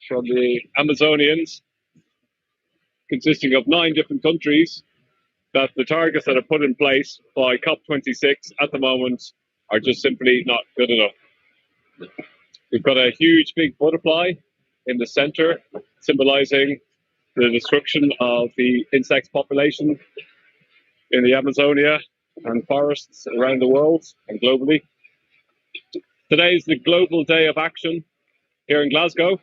from the Amazonians, consisting of 9 different countries, that the targets that are put in place by COP26 at the moment are just simply not good enough. We've got a huge big butterfly in the center, symbolizing the destruction of the insect population in the Amazonia and forests around the world and globally. Today is the Global Day of Action here in Glasgow,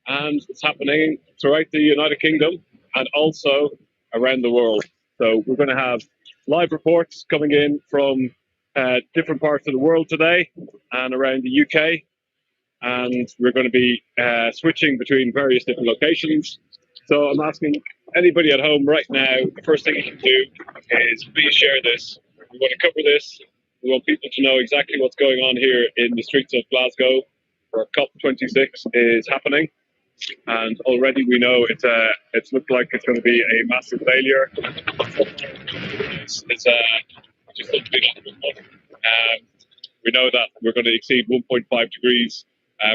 and it's happening throughout the United Kingdom and also around the world. So we're going to have live reports coming in from different parts of the world today and around the UK, and we're going to be switching between various different locations. So I'm asking anybody at home right now, the first thing you can do is please share this. We want to cover this. We want people to know exactly what's going on here in the streets of Glasgow, where COP26 is happening. And already we know it's looked like it's going to be a massive failure. We know that we're going to exceed 1.5 degrees,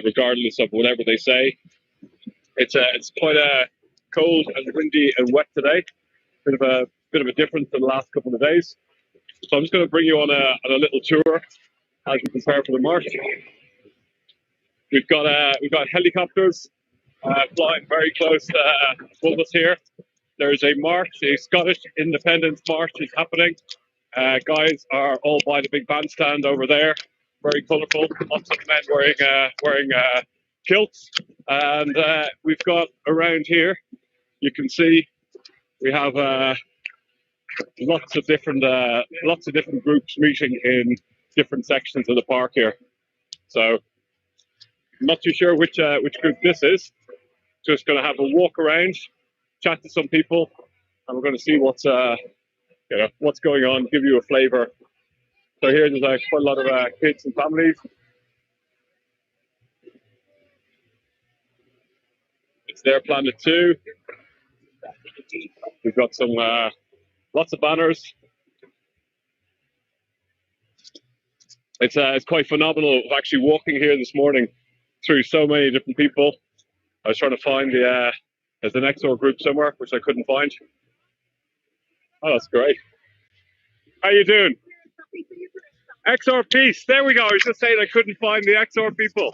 regardless of whatever they say. It's quite cold and windy and wet today. Bit of a difference in the last couple of days. So I'm just going to bring you on a little tour as we prepare for the march. We've got helicopters flying very close above us here. There's a march, a Scottish Independence March is happening. Guys are all by the big bandstand over there, very colourful. Lots of men wearing kilts, and we've got around here. You can see we have lots of different groups meeting in different sections of the park here. So I'm not too sure which group this is. Just going to have a walk around, chat to some people, and we're going to see what's going on, give you a flavour. So here there's quite a lot of kids and families. It's their planet too. We've got some lots of banners. It's quite phenomenal actually walking here this morning through so many different people. I was trying to find there's an XR group somewhere, which I couldn't find. Oh, that's great. How you doing? XR Peace. There we go. I was just saying I couldn't find the XR people.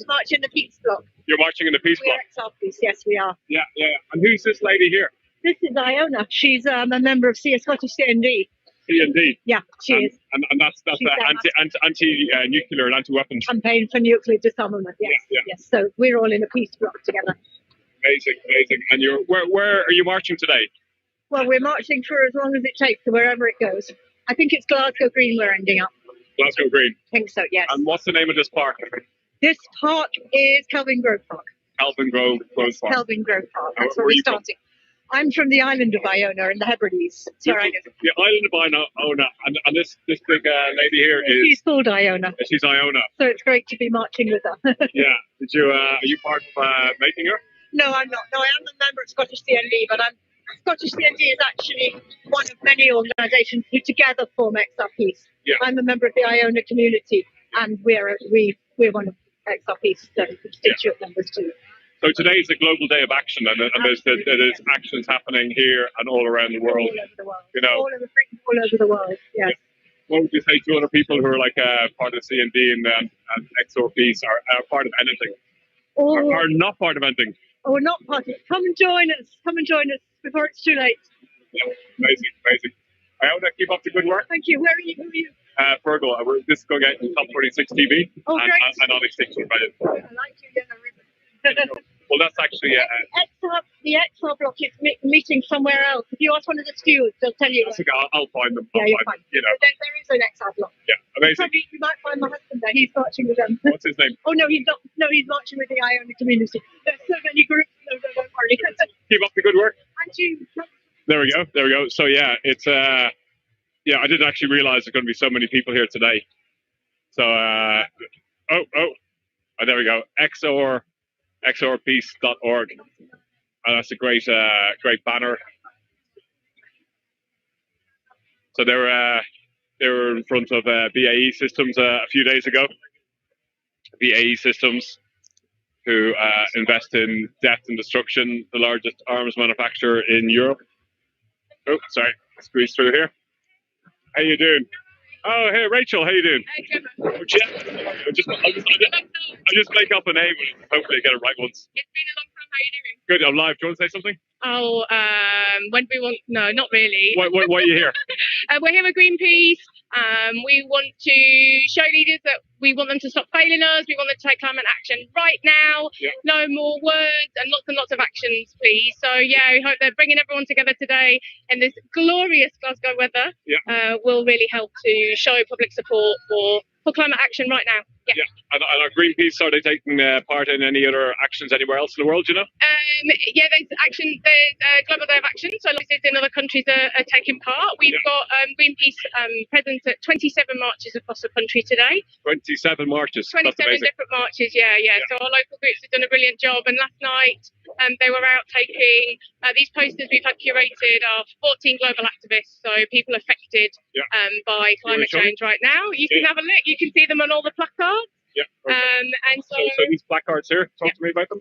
March in the Peace Block. You're marching in the Peace Block? We're XR Peace, yes we are. Yeah. And who's this lady here? This is Iona. She's a member of Scottish CND. CND? Yeah, she is. And that's anti-nuclear and anti-weapons. Campaign for nuclear disarmament, yes. Yes. So we're all in a peace block together. Amazing. And where are you marching today? Well, we're marching for as long as it takes, wherever it goes. I think it's Glasgow Green we're ending up. Glasgow Green? I think so, yes. And what's the name of this park? This park is Kelvin Grove Park. Kelvin Grove Park. Kelvin Grove Park. That's where we're starting. I'm from the island of Iona in the Hebrides. That's where I live. The island of Iona, and this big lady here is. She's called Iona. She's Iona. So it's great to be marching with her. Yeah. Are you part of making her? No, I'm not. No, I am a member of Scottish CND, but Scottish CND is actually one of many organisations who together form XR Peace. Yeah. I'm a member of the Iona community, and we're one of XR Peace's constituent members too. So today is the Global Day of Action, and there's actions happening here and all around the world. All over the world. You know, all over the world. Yes. What would you say to other people who are like part of CND and XR Peace are part of anything? Or not part of anything? Or not part of it. Come and join us. Come and join us before it's too late. Yeah, amazing. I hope that keep up the good work. Thank you. Where are you? Who are you? Virgo. This is going out on Top 46 TV. Oh, great. And on Extinction. I like you, Yellow Ribbon. Well, that's actually the XR block is meeting somewhere else. If you ask one of the stewards, they'll tell you. I'll find them. You'll find them. You know. There is an XR block. Yeah, amazing. You might find my husband there. He's marching with them. What's his name? Oh no, he's not. No, he's marching with the Iona community. There's so many groups. No, don't worry. Keep up the good work. And you. There we go. So yeah, it's I didn't actually realize there's going to be so many people here today. So there we go. xrpeace.org. That's a great banner. So they were in front of BAE Systems a few days ago, BAE Systems, who invest in death and destruction, the largest arms manufacturer in Europe. Oh, sorry, squeeze through here. How you doing? Oh, hey, Rachel, how you doing? Hi, Trevor. Oh, Jeff. I'll just make up a name and hopefully get it right once. It's been a long time. How are you doing? Good, I'm live. Do you want to say something? Oh, when we want... No, not really. Why are you here? We're here with Greenpeace. We want to show leaders that we want them to stop failing us. We want them to take climate action right now. Yeah. No more words and lots of actions, please. So, yeah, we hope they're bringing everyone together today in this glorious Glasgow weather. Yeah. Will really help to show public support for climate action right now. Yeah. And are Greenpeace, are they taking part in any other actions anywhere else in the world, you know? Yeah, there's Global da Action, so offices in other countries are taking part. We've got Greenpeace present at 27 marches across the country today. 27 marches. 27 different marches, yeah. So our local groups have done a brilliant job, and last night they were out taking these posters we've had curated are 14 global activists, so people affected by climate change right now. You can have a look, you can see them on all the placards. Yeah. And so these placards here, talk to me about them.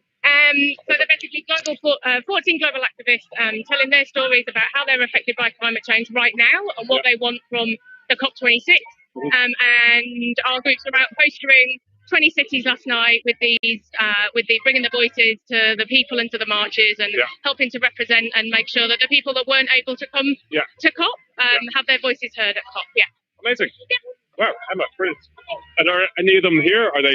So they're basically 14 global activists telling their stories about how they're affected by climate change right now and what they want from the COP26. And our groups were out postering 20 cities last night with these bringing the voices to the people and to the marches and helping to represent and make sure that the people that weren't able to come to COP have their voices heard at COP. Yeah. Amazing. Wow, Emma, brilliant. And are any of them here? Are they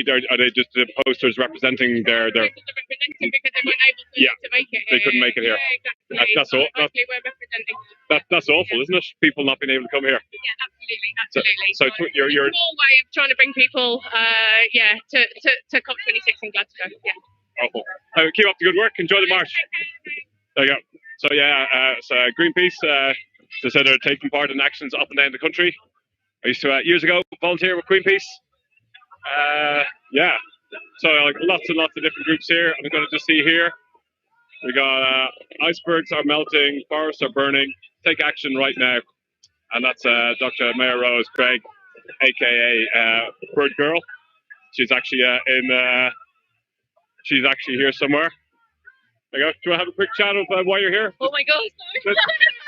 just the posters representing their? Because they weren't able to make it. They couldn't make it here. Yeah, exactly. That's all. We're representing. That's awful, isn't it? People not being able to come here. Yeah, absolutely. So you're a small way of trying to bring people, to COP26 in Glasgow. Yeah. Awful. Keep up the good work. Enjoy the march. There you go. So so Greenpeace, they said they're taking part in actions up and down the country. I used to years ago volunteer with Greenpeace. So lots and lots of different groups here. I'm going to just see here. We got icebergs are melting, forests are burning. Take action right now. And that's Dr. Maya Rose Craig, aka Bird Girl. She's actually she's actually here somewhere. There you go. Do you want to have a quick chat of why you're here? Oh my God!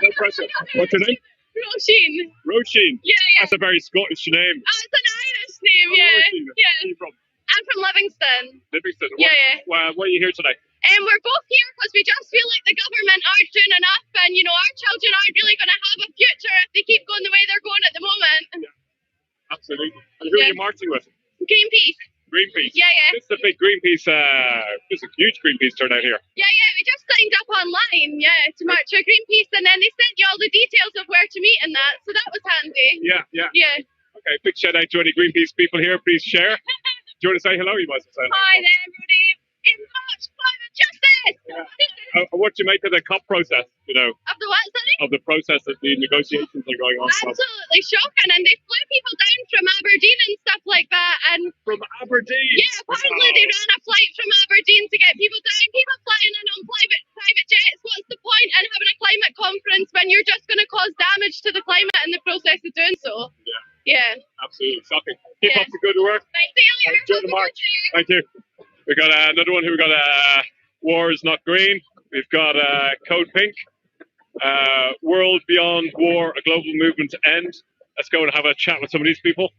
No pressure. What's your name? Roisin. Roisin. Yeah. That's a very Scottish name. Oh, it's an Irish name, yeah. Roisin. Where are you from? I'm from Livingston. Livingston. Yeah. Why are you here today? We're both here because we just feel like the government aren't doing enough, and our children aren't really going to have a future if they keep going the way they're going at the moment. Yeah. Absolutely. And who are you marching with? Greenpeace. Greenpeace. Yeah. This is a big Greenpeace. There's a huge Greenpeace turnout here. Yeah. We just signed up online, to march for Greenpeace, and then they sent you all the details of where to meet and that, so that was handy. Yeah. Yeah. Okay, big shout out to any Greenpeace people here. Please share. Do you want to say hello? You must say hello. Hi there, everybody. In March, climate justice. What do you make of the COP process? Of the what, sorry? Of the process that the negotiations are going on. Absolutely shocking, and they flew people down from Aberdeen and stuff like that. And from Aberdeen? Yeah, apparently they ran a flight from Aberdeen to get people down. People flying in on private jets. What's the point in having a climate conference when you're just going to cause damage to the climate in the process of doing so? Yeah. Absolutely shocking. Keep up the good work. Thanks, see you later. Enjoy the march. Thank you. We got another one. We got War is Not Green. We've got Code Pink. World Beyond War, a global movement to end. Let's go and have a chat with some of these people.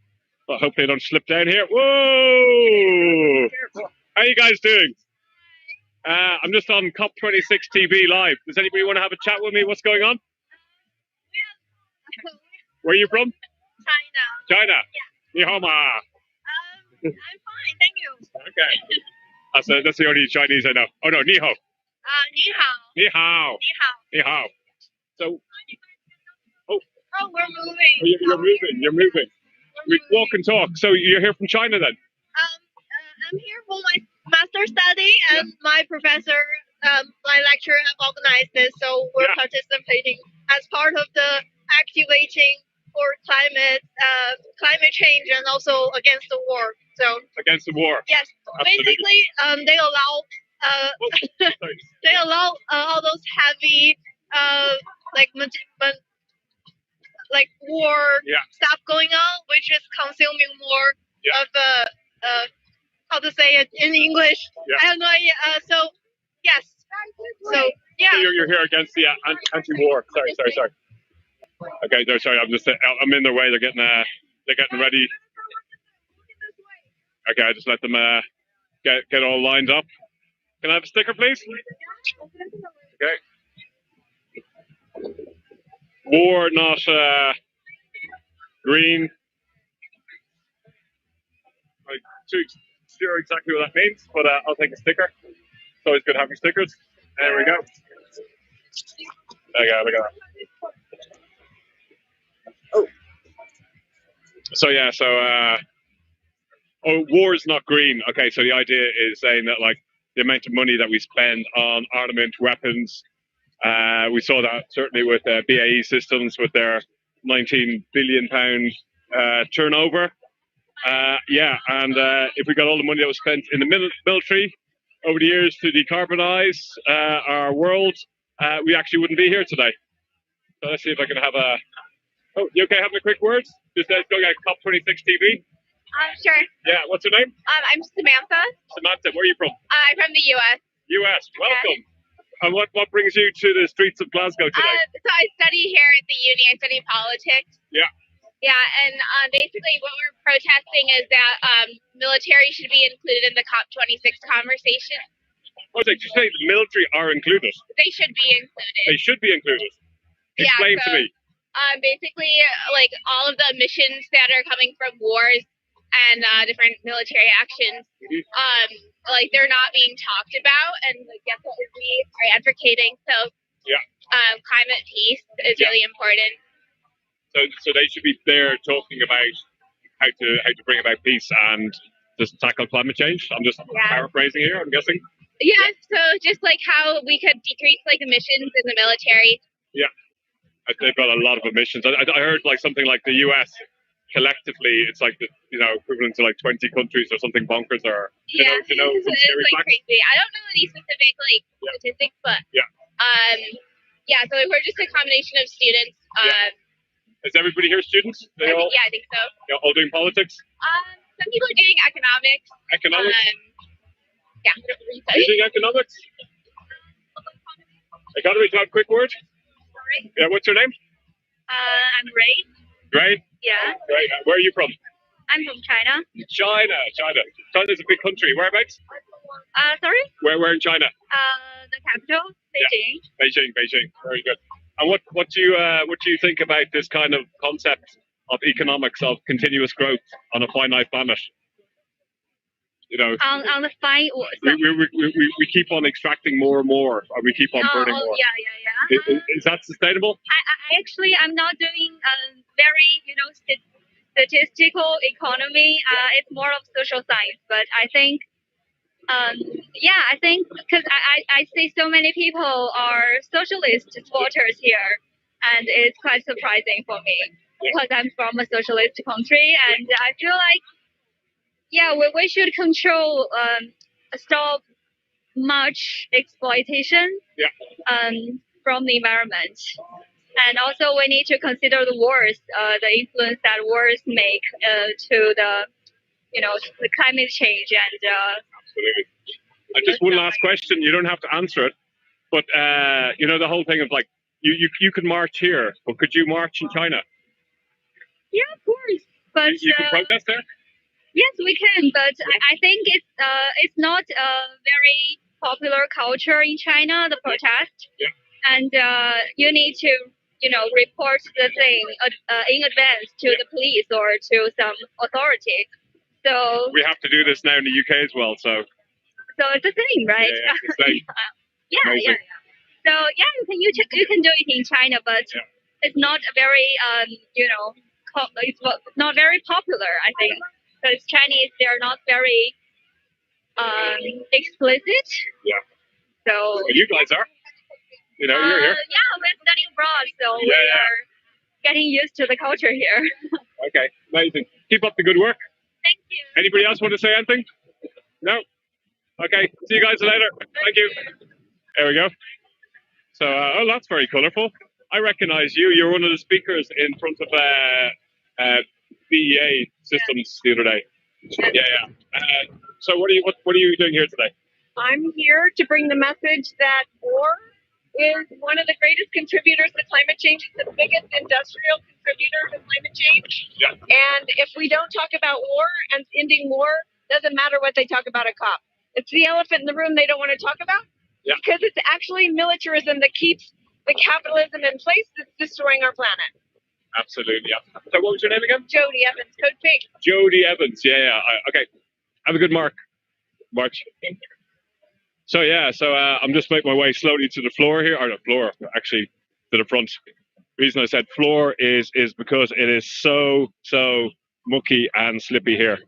But hopefully they don't slip down here. Whoa! How you guys doing? I'm just on COP26 TV live. Does anybody want to have a chat with me? What's going on? Where are you from? China. Yeah. Ni hao ma. I'm fine, thank you. Okay. That's the only Chinese I know. Oh no, ni hao. Ni hao. Ni hao. Ni hao. Ni hao. So. Oh, we're moving. You're moving. We walk and talk. So you're here from China then? I'm here for my master study, and my professor, my lecturer have organized this, so we're participating as part of the activating for climate change and also against the war. So against the war. Yes, absolutely. Basically, they allow all those heavy like war stuff going on, which is consuming more of how to say it in English. Yeah. I have no idea. So yes. So yeah. So you're here against the anti-war. Sorry. Okay, sorry. I'm in their way. They're getting ready. Okay, I just let them get all lined up. Can I have a sticker, please? Okay. War, not green. I'm too sure exactly what that means, but I'll take a sticker. It's always good having stickers. There we go. There we go. Look at that. Oh. So yeah. War is not green. Okay, so the idea is saying that like the amount of money that we spend on armament, weapons. We saw that certainly with BAE Systems with their £19 billion turnover. If we got all the money that was spent in the military over the years to decarbonize our world, we actually wouldn't be here today. So let's see if I can have a... Oh, you okay having a quick word? Just going at COP26 TV? Sure. Yeah, what's your name? I'm Samantha. Samantha, where are you from? I'm from the U.S. US, welcome. Yeah. And what brings you to the streets of Glasgow today? So I study here at the uni. I study politics. Yeah. Yeah, and basically what we're protesting is that military should be included in the COP26 conversation. Oh, did you say the military are included? They should be included. They should be included. Explain to me. Basically, like all of the emissions that are coming from wars and different military actions, like they're not being talked about, and like that's what we are advocating. So, climate peace is really important. So they should be there talking about how to bring about peace and just tackle climate change. I'm just paraphrasing here, I'm guessing. Yeah. So just like how we could decrease like emissions in the military. Yeah, they've got a lot of emissions. I heard like something like the US. Collectively, it's like equivalent to like 20 countries or something bonkers, or it's like crazy. I don't know any specific statistics, but so we're just a combination of students. Is everybody here students? I think so. All doing politics? Some people are doing economics. Economics? Are you doing economics? Economy, do you have a quick word? Sorry? Yeah, what's your name? I'm Ray. Ray? Yeah. Great. Where are you from? I'm from China. China. China's a big country. Whereabouts? Sorry? Where in China? The capital, Beijing. Yeah. Beijing. Very good. And what do you think about this kind of concept of economics of continuous growth on a finite planet? On the fine. We keep on extracting more and more, or we keep on burning more. Yeah. Is that sustainable? I'm not doing very statistical economy. It's more of social science, but I think because I see so many people are socialist supporters here, and it's quite surprising for me because I'm from a socialist country, and I feel like we should control stop much exploitation from the environment. And also we need to consider the wars, the influence that wars make to the climate change and absolutely. And just one last question, you don't have to answer it, but the whole thing of like you could march here, but could you march in China? Yeah, of course. But you can protest there? Yes, we can, but I think it's not a very popular culture in China, the protest. Yeah. And you need to, report the thing in advance to the police or to some authority. So we have to do this now in the UK as well, so it's the same, right? Yeah, it's the same. yeah. So you can do it in China, but it's not very it's not very popular, I think. Because Chinese, they're not very explicit. Yeah. So. Well, you guys are. You're here. Yeah, we're studying abroad, so we are getting used to the culture here. Okay, amazing. Keep up the good work. Thank you. Anybody else want to say anything? No? Okay, see you guys later. Thank you. There we go. So, that's very colourful. I recognise you. You're one of the speakers in front of BEA Systems the other day. Yeah. So what are you doing here today? I'm here to bring the message that war is one of the greatest contributors to climate change. It's the biggest industrial contributor to climate change. Yeah. And if we don't talk about war and ending war, doesn't matter what they talk about at COP. It's the elephant in the room they don't want to talk about. Yeah. Because it's actually militarism that keeps the capitalism in place that's destroying our planet. Absolutely. Yeah. So what was your name again? Jody Evans, Code Pink. Jody Evans. Yeah. Okay. Have a good march. So I'm just making my way slowly to the floor here, or the floor, actually, to the front. The reason I said floor is because it is so mucky and slippy here.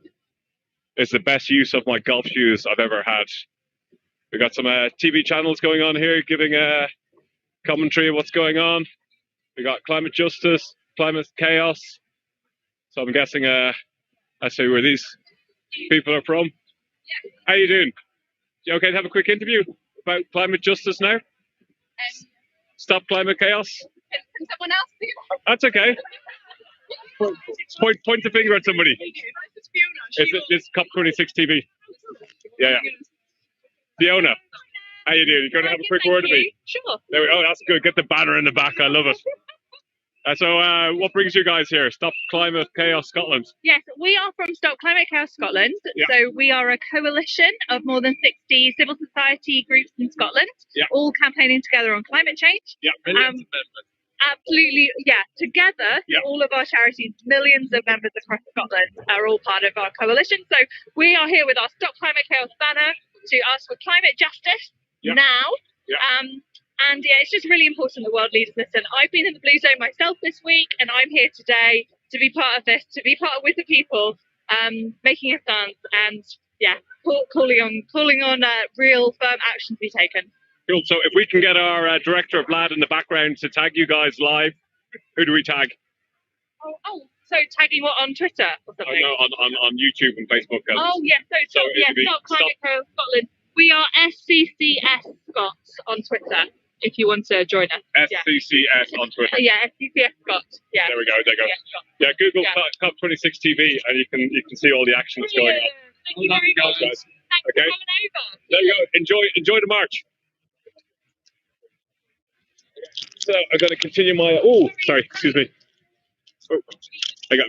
It's the best use of my golf shoes I've ever had. We've got some TV channels going on here, giving a commentary of what's going on. We got climate justice, climate chaos. So I'm guessing I see where these people are from. How you doing? You okay to have a quick interview about climate justice now? Stop climate chaos? Can someone else do it? That's okay. Point the finger at somebody. It's COP26 TV. Yeah. Fiona, how you doing? You going to have a quick word with me? Sure. There we go. That's good. Get the banner in the back. I love it. So what brings you guys here? Stop Climate Chaos Scotland. Yes, we are from Stop Climate Chaos Scotland. Yeah. So we are a coalition of more than 60 civil society groups in Scotland, all campaigning together on climate change. Yeah, absolutely. Yeah, together, all of our charities, millions of members across Scotland are all part of our coalition. So we are here with our Stop Climate Chaos banner to ask for climate justice now. Yeah. And it's just really important that world leaders listen. I've been in the Blue Zone myself this week, and I'm here today to be part of this, to be part of with the people, making a stance, and calling on real firm action to be taken. Cool. So if we can get our director of LAD in the background to tag you guys live, who do we tag? So tagging what, on Twitter or something? Oh, no, on YouTube and Facebook. Stop Climate Chaos Scotland. We are SCCS Scots on Twitter. If you want to join us. SCCS on Twitter. Yeah, SCCS Scots. Yeah. There we go. Yeah, Google COP26 TV, and you can see all the action that's going on. Thank you very much. Thanks for coming over. There you go. Enjoy the march. So I'm going to continue my. Oh, sorry. Excuse me. Oh, I got.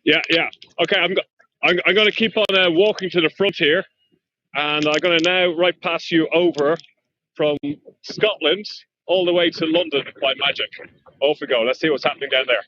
Yeah. Okay, I'm going to keep on walking to the front here, and I'm going to now pass you over from Scotland all the way to London by magic. Off we go. Let's see what's happening down there.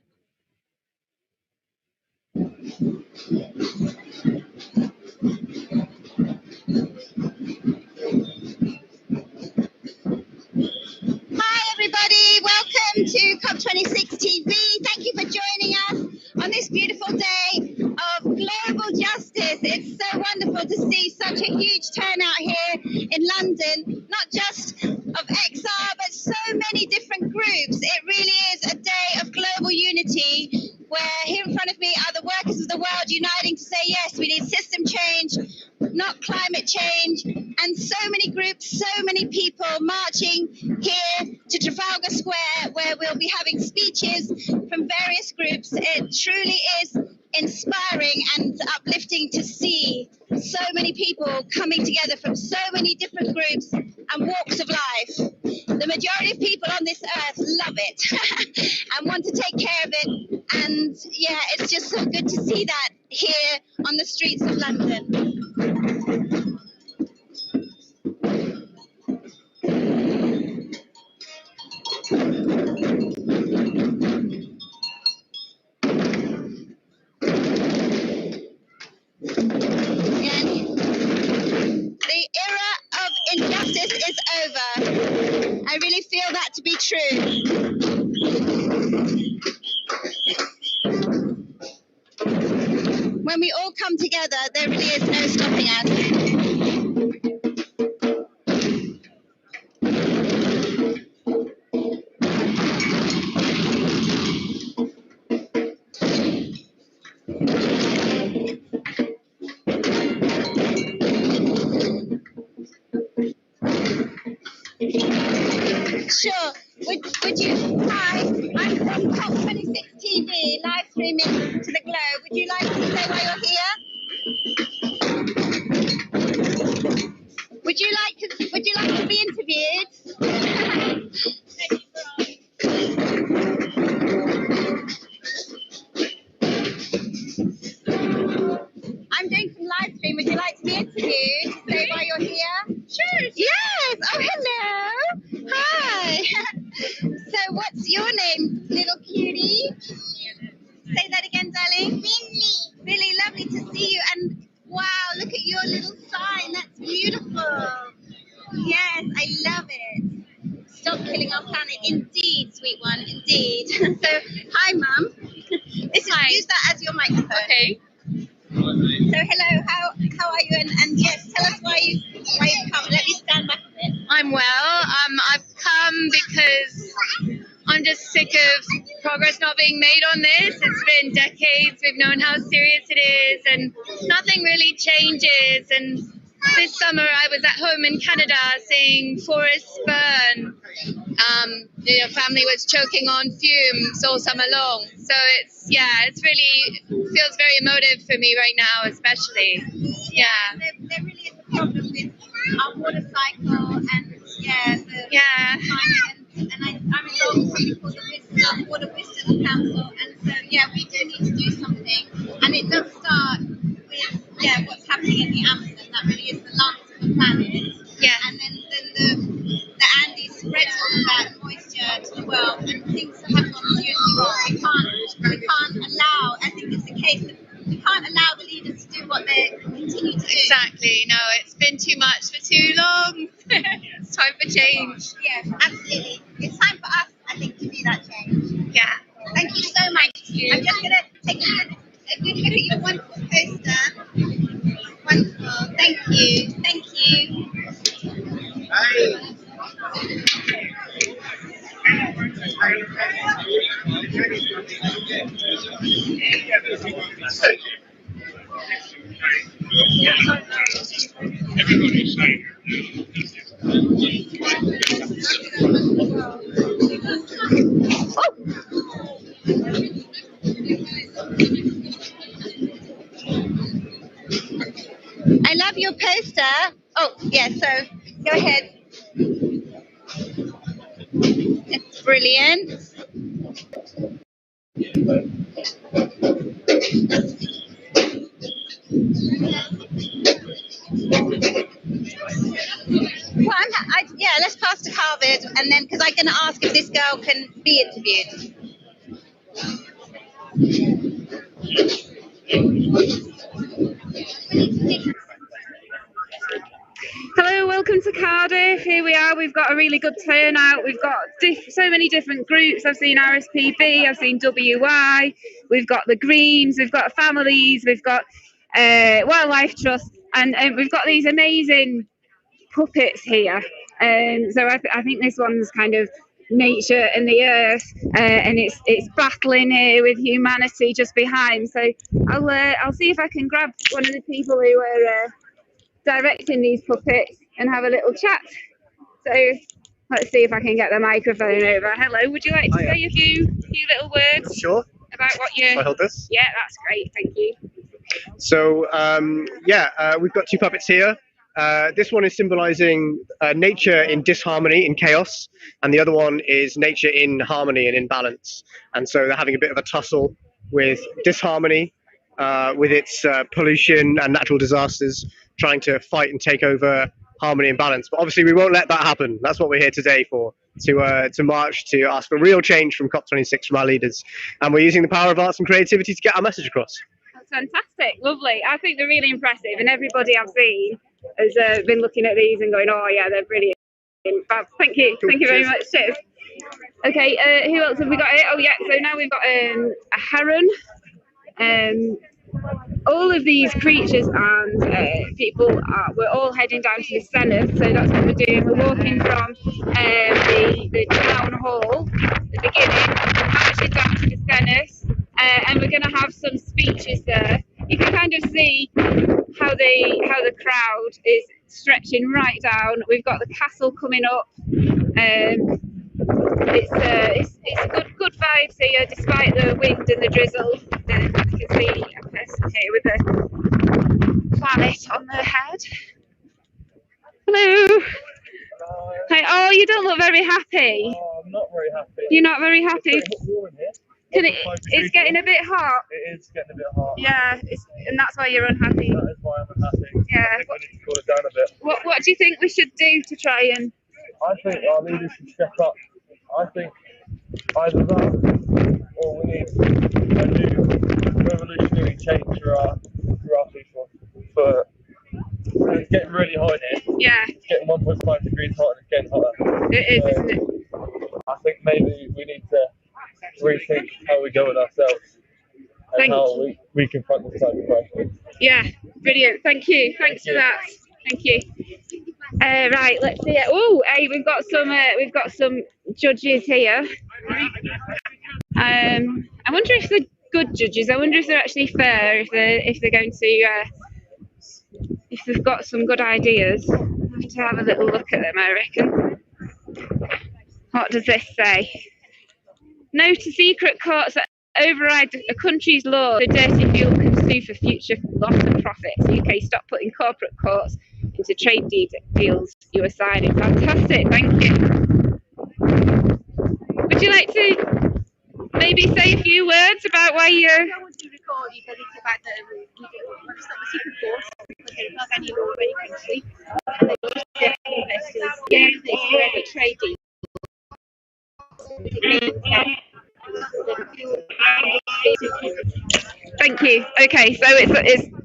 Hi everybody, welcome to COP26 TV. Thank you for joining us on this beautiful day of global justice. It's so wonderful to see such a huge turnout here in London, not just of XR, but so many different groups. It really is a day of global unity, where here in front of me are the workers of the world uniting to say, yes, we need system change, not climate change, and so many groups, so many people marching here to Trafalgar Square, where we'll be having speeches from various groups. It truly is inspiring and uplifting to see so many people coming together from so many different groups and walks of life. The majority of people on this earth love it and want to take care of it, and yeah, it's just so good to see that here on the streets of London. The era of injustice is over. I really feel that to be true. When we all come together, there really is no stopping us. Sure. Would you? Hi, I'm from COP26 TV, live streaming to the globe. Would you like to say why you're here? Would you like to be interviewed? I'm doing some live stream. Would you like to be interviewed? Say why you're here? Sure. Yes. Oh, hello. Hi. So, what's your name, little cutie? Say that again, darling. Billy. Billy, lovely to see you. And wow, look at your little sign. That's beautiful. Yes, I love it. Stop killing our planet. Indeed, sweet one. Indeed. So, hi, Mum. Use that as your microphone. Okay. So hello, how are you? And yes, tell us why you've come. Let me stand back a bit. I'm well. I've come because I'm just sick of progress not being made on this. It's been decades. We've known how serious it is, and nothing really changes. And this summer I was at home in Canada seeing forests burn. Family was choking on fumes all summer long. So it's really feels very emotive for me right now, especially. Yeah. There really is a problem with our water cycle and the climate. And I'm involved in something called the Water Wisdom Council. And so we do need to do something. And it does start with what's happening in the Amazon. That really is the lungs of the planet. Yeah. And then the Andes spreads all of that moisture to the world, and things have gone seriously wrong. We can't allow. I think it's the case that we can't allow the leaders to do what they continue to do. Exactly. No, it's been too much for too long. It's time for change. Yes, absolutely. It's time for us, I think, to be that change. Yeah. Thank you so much. Thank you. I'm just going to take a good look at your wonderful poster. Wonderful. Thank you. Thank you. I love your poster. Oh, yeah, so go ahead. It's brilliant. Well, let's pass to Harvard, and then because I'm going to ask if this girl can be interviewed. Hello, welcome to Cardiff. Here we are. We've got a really good turnout. We've got so many different groups. I've seen RSPB, I've seen WI, we've got the Greens, we've got families, we've got Wildlife Trust, and we've got these amazing puppets here. So I think this one's kind of nature and the earth, and it's battling here with humanity just behind. So I'll see if I can grab one of the people who are directing these puppets and have a little chat. So let's see if I can get the microphone over. Hello, would you like to say a few little words? Sure. About what you... I hold this? Yeah, that's great, thank you. So, we've got two puppets here. This one is symbolizing nature in disharmony, in chaos, and the other one is nature in harmony and in balance. And so they're having a bit of a tussle with disharmony, with its pollution and natural disasters, trying to fight and take over harmony and balance. But obviously we won't let that happen. That's what we're here today for, to march, to ask for real change from COP26 from our leaders. And we're using the power of arts and creativity to get our message across. That's fantastic, lovely. I think they're really impressive, and everybody I've seen has been looking at these and going, oh yeah, they're brilliant. Thank you, cool. Thank you very much. Cheers. Okay, who else have we got here? Oh yeah, so now we've got a heron. All of these creatures and people we're all heading down to the centenas, so that's what we're doing. We're walking from the town hall, the beginning, marching down to the centenas, and we're going to have some speeches there. You can kind of see how the crowd is stretching right down. We've got the castle coming up. It's good vibes here, despite the wind and the drizzle. You can see a person here with a planet on their head. Hello. Hi. Oh, you don't look very happy. Oh, I'm not very happy. You're not very happy. It's pretty warm in here. It's getting a bit hot. It is getting a bit hot. Yeah, and that's why you're unhappy. That is why I'm unhappy. Yeah. I think I need to cool it down a bit. What do you think we should do to try and? I think our leaders should step up. I think either that or we need a new revolutionary change for our people. It's getting really hot in here. Yeah. It's getting 1.5 degrees hotter and it's getting hotter. It is, isn't it? I think maybe we need to rethink how we go with ourselves and how we confront this type of crisis. Yeah, brilliant. Thank you. Thanks for that. Thank you. Right, let's see. Oh, hey, we've got some judges here. I wonder if they're good judges. I wonder if they're actually fair. If they're going to if they've got some good ideas. I'll have to have a little look at them, I reckon. What does this say? No to secret courts that override a country's law. The dirty fuel can sue for future loss of profits. UK, stop putting corporate courts into trade deals you are signing. Fantastic, thank you. Would you like to maybe say a few words about why you... Thank you. Okay, so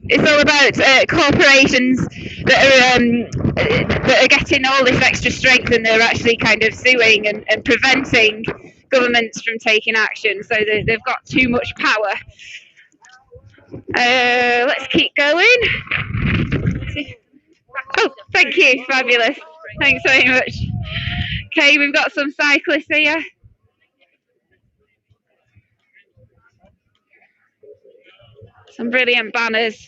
it's all about corporations that are getting all this extra strength, and they're actually kind of suing and preventing governments from taking action. So they've got too much power. Let's keep going. Oh, thank you. Fabulous. Thanks very much. Okay, we've got some cyclists here. Some brilliant banners.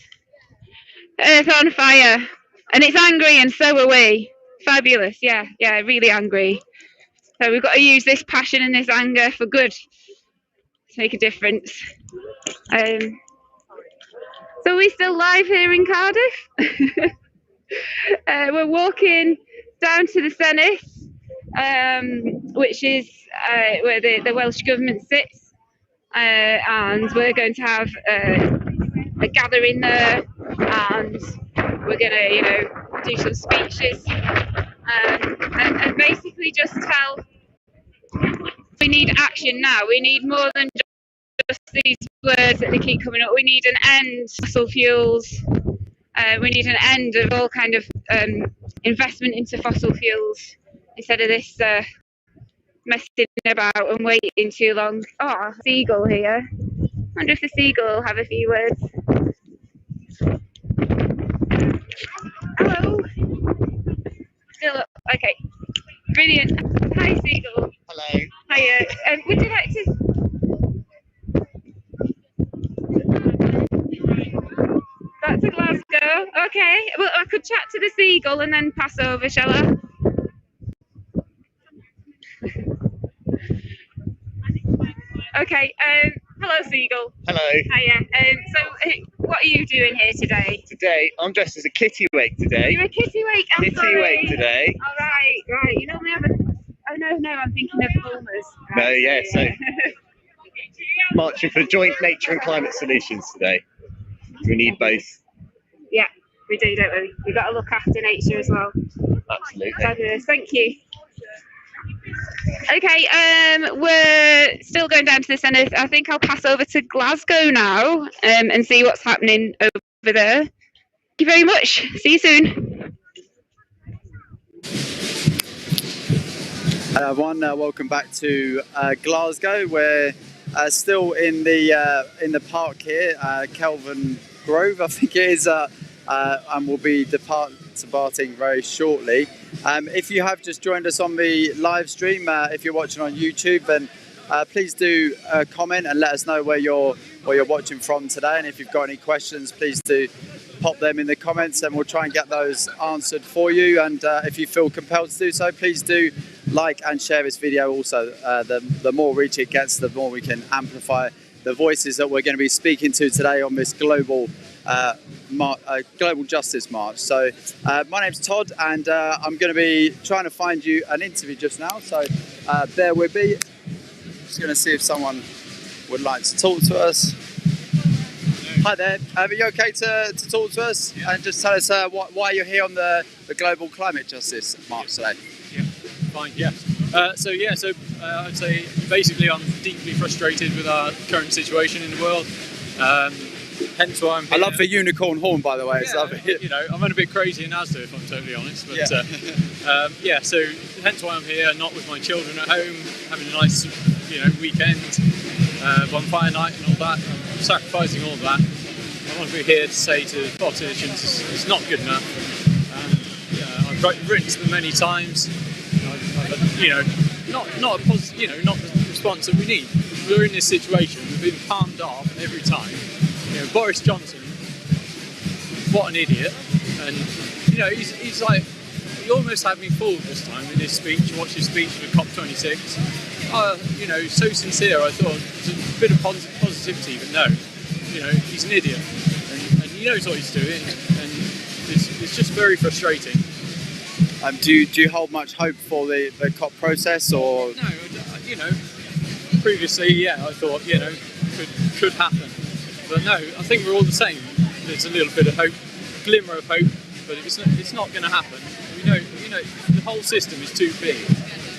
Earth on fire. And it's angry, and so are we. Fabulous. Yeah, really angry. So we've got to use this passion and this anger for good. Make a difference. So are we still live here in Cardiff? We're walking down to the centenas, which is where the Welsh Government sits. And we're going to have a gathering there, and we're going to, do some speeches and basically just tell we need action now. We need more than just these words that they keep coming up. We need an end to fossil fuels. We need an end of all kind of investment into fossil fuels instead of this messing about and waiting too long. Oh, seagull here. I wonder if the seagull will have a few words. Hello. Still up. Okay. Brilliant. Hi, seagull. Hello. Hiya. Would you like to? That's a Glasgow. Okay. Well, I could chat to the seagull and then pass over, shall I? Okay. Hello, seagull. Hello. Hiya. So, what are you doing here today? Today, I'm dressed as a kittiwake today. You're a kittiwake. I'm sorry. Kittiwake today. All right. You normally have a. Oh no, I'm thinking of boomers. No, yeah. So, marching for joint nature and climate solutions today. We need both. Yeah, we do, don't we? We've got to look after nature as well. Absolutely. Fabulous. Thank you. Okay, we're still going down to the centre. I think I'll pass over to Glasgow now and see what's happening over there. Thank you very much. See you soon. Everyone, welcome back to Glasgow. We're still in the park here, Kelvin Grove, I think it is, and we'll be departing very shortly. If you have just joined us on the live stream, if you're watching on YouTube, then please do comment and let us know where you're watching from today. And if you've got any questions, please do pop them in the comments, and we'll try and get those answered for you. And if you feel compelled to do so, please do like and share this video also. The more reach it gets, the more we can amplify the voices that we're going to be speaking to today on this global justice march. So my name's Todd, and I'm going to be trying to find you an interview just now, so bear with me. Just going to see if someone would like to talk to us. Hi there, are you okay to talk to us? Yeah. And just tell us why you're here on the Global Climate Justice March today? Yeah, fine, yeah. So I'd say basically I'm deeply frustrated with our current situation in the world. Hence why I'm here. I love the unicorn horn, by the way. Yeah, you know, I'm a bit crazy in Asda, if I'm totally honest. But so hence why I'm here, not with my children at home, having a nice, weekend, bonfire night and all that. I'm sacrificing all of that. I want to be here to say to politicians, it's not good enough. I've written to them many times. Not the response that we need. We're in this situation. We've been palmed off every time. Boris Johnson, what an idiot, and he's like, he almost had me fooled this time in his speech. Watch his speech for COP26. So sincere. I thought there's a bit of positivity, but no, he's an idiot, and he knows what he's doing, and it's just very frustrating. Do you hold much hope for the COP process, or no? Previously, yeah, I thought could happen. But no, I think we're all the same. There's a little bit of hope, glimmer of hope, but it's not going to happen. We know the whole system is too big.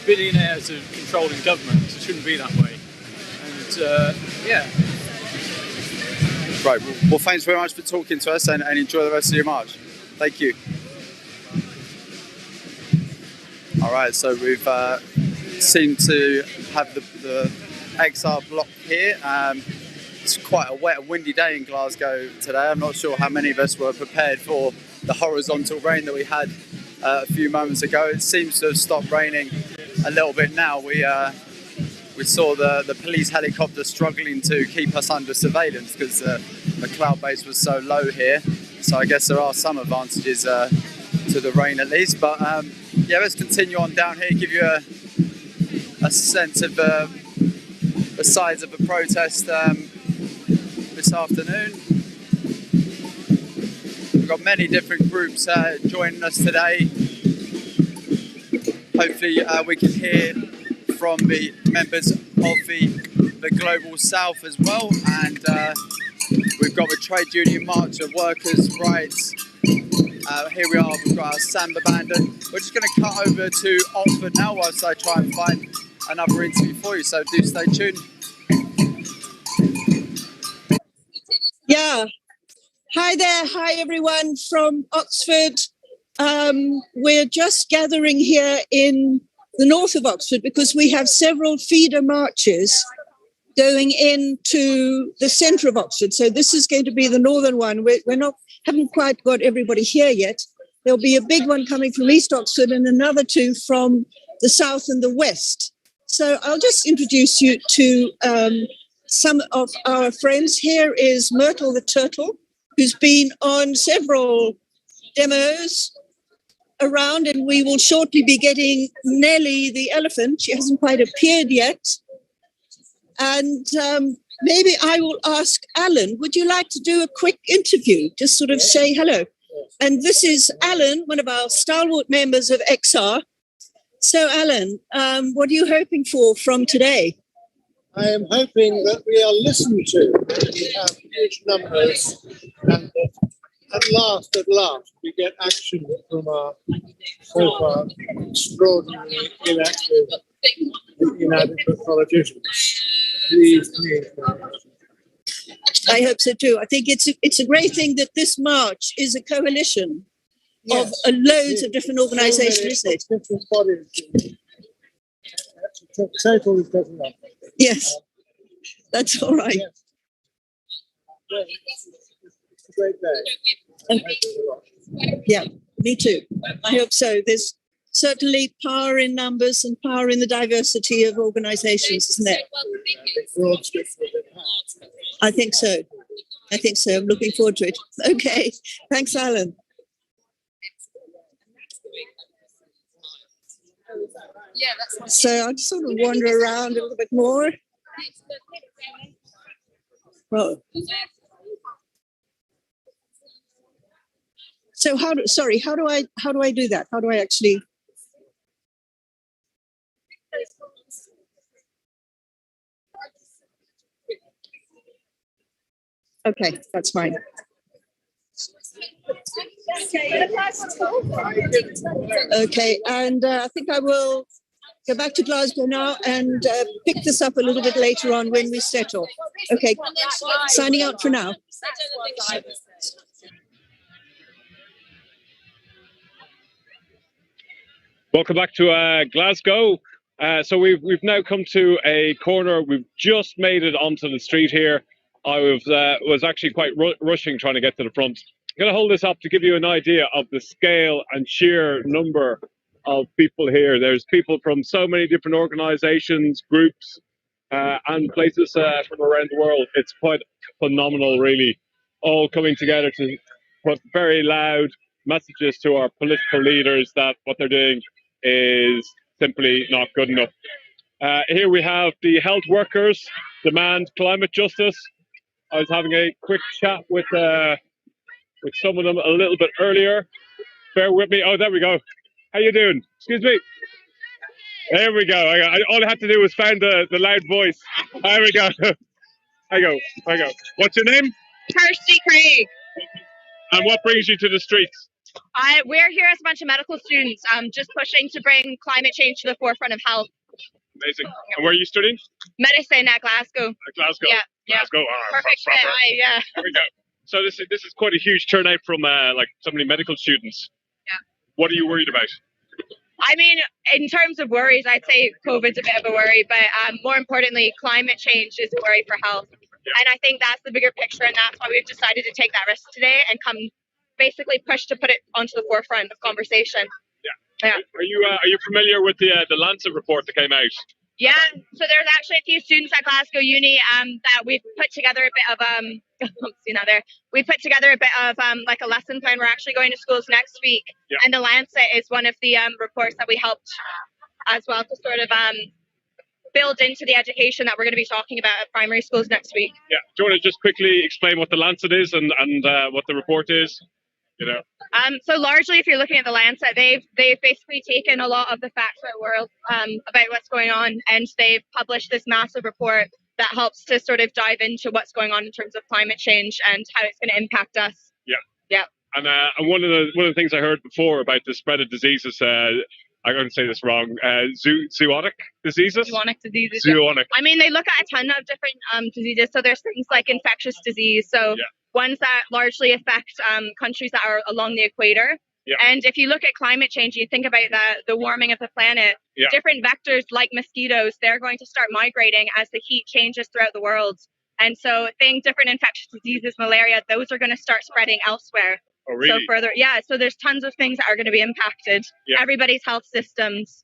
Billionaires are controlling government. It shouldn't be that way. And Right. Well, thanks very much for talking to us, and enjoy the rest of your march. Thank you. All right. So we've seemed to have the XR block here. It's quite a wet and windy day in Glasgow today. I'm not sure how many of us were prepared for the horizontal rain that we had a few moments ago. It seems to have stopped raining a little bit now. We saw the police helicopter struggling to keep us under surveillance because the cloud base was so low here. So I guess there are some advantages to the rain at least. But let's continue on down here, give you a sense of the size of the protest this afternoon. We've got many different groups joining us today. Hopefully we can hear from the members of the Global South as well, and we've got the Trade Union March of Workers' Rights. Here we are, we've got our samba band, and we're just going to cut over to Oxford now whilst I try and find another interview for you, so do stay tuned. Yeah. Hi there. Hi, everyone from Oxford. We're just gathering here in the north of Oxford because we have several feeder marches going into the centre of Oxford. So this is going to be the northern one. Haven't quite got everybody here yet. There'll be a big one coming from East Oxford and another two from the south and the west. So I'll just introduce you to some of our friends. Here is Myrtle the turtle, who's been on several demos around, and we will shortly be getting Nellie the elephant. She hasn't quite appeared yet. And maybe I will ask Alan, would you like to do a quick interview? Just sort of say hello. And this is Alan, one of our stalwart members of XR. So Alan, what are you hoping for from today? I am hoping that we are listened to. We have huge numbers, and at last, we get action from our so far extraordinarily inactive, inadequate politicians. Please. I hope so too. I think it's a great thing that this march is a coalition of loads of different organisations, isn't it? Different bodies. Total is doesn't matter. Yes, that's all right. Yes. Well, it's a great day. Yeah, me too. I hope so. There's certainly power in numbers and power in the diversity of organisations, isn't there? I think so. I'm looking forward to it. Okay, thanks, Alan. So I'll just sort of wander around a little bit more. Well, so how do I do that? How do I actually? Okay, that's fine. Okay, and I think I will go back to Glasgow now and pick this up a little bit later on when we settle. Okay, signing out for now. Welcome back to Glasgow. So we've now come to a corner. We've just made it onto the street here. I was actually quite rushing trying to get to the front. I'm going to hold this up to give you an idea of the scale and sheer number of people here. There's people from so many different organizations, groups, and places from around the world. It's quite phenomenal, really, all coming together to put very loud messages to our political leaders that what they're doing is simply not good enough. Here we have the health workers demand climate justice. I was having a quick chat with some of them a little bit earlier. Bear with me. Oh, there we go. How you doing? Excuse me. There we go. All I had to do was find the loud voice. There we go. I go. What's your name? Kirsty Craig. And what brings you to the streets? We're here as a bunch of medical students, just pushing to bring climate change to the forefront of health. Amazing. And where are you studying? Medicine at Glasgow. At Glasgow. Yeah. Glasgow. Oh, perfect fit. Yeah. There we go. So this is quite a huge turnout from like so many medical students. Yeah. What are you worried about? I mean, in terms of worries, I'd say COVID's a bit of a worry, but more importantly, climate change is a worry for health. Yeah. And I think that's the bigger picture, and that's why we've decided to take that risk today and come basically push to put it onto the forefront of conversation. Yeah. Are you familiar with the Lancet report that came out? Yeah. So there's actually a few students at Glasgow Uni that we've put together a bit of we put together a bit of like a lesson plan. We're actually going to schools next week, and the Lancet is one of the reports that we helped as well to sort of build into the education that we're going to be talking about at primary schools next week. Yeah. Do you want to just quickly explain what the Lancet is and what the report is? You know. So largely, if you're looking at the Lancet, they've basically taken a lot of the facts of the world about what's going on, and they've published this massive report that helps to sort of dive into what's going on in terms of climate change and how it's going to impact us. Yeah. Yeah. And one of the things I heard before about the spread of diseases, I'm going to say this wrong, zoonotic diseases. Zoonotic diseases. Zoonotic. I mean, they look at a ton of different diseases. So there's things like infectious disease. So ones that largely affect countries that are along the equator. Yeah. And if you look at climate change, you think about the warming of the planet, different vectors like mosquitoes, they're going to start migrating as the heat changes throughout the world. And so things, different infectious diseases, malaria, those are going to start spreading elsewhere. Oh, really? So further, so there's tons of things that are going to be impacted. Yeah. Everybody's health systems,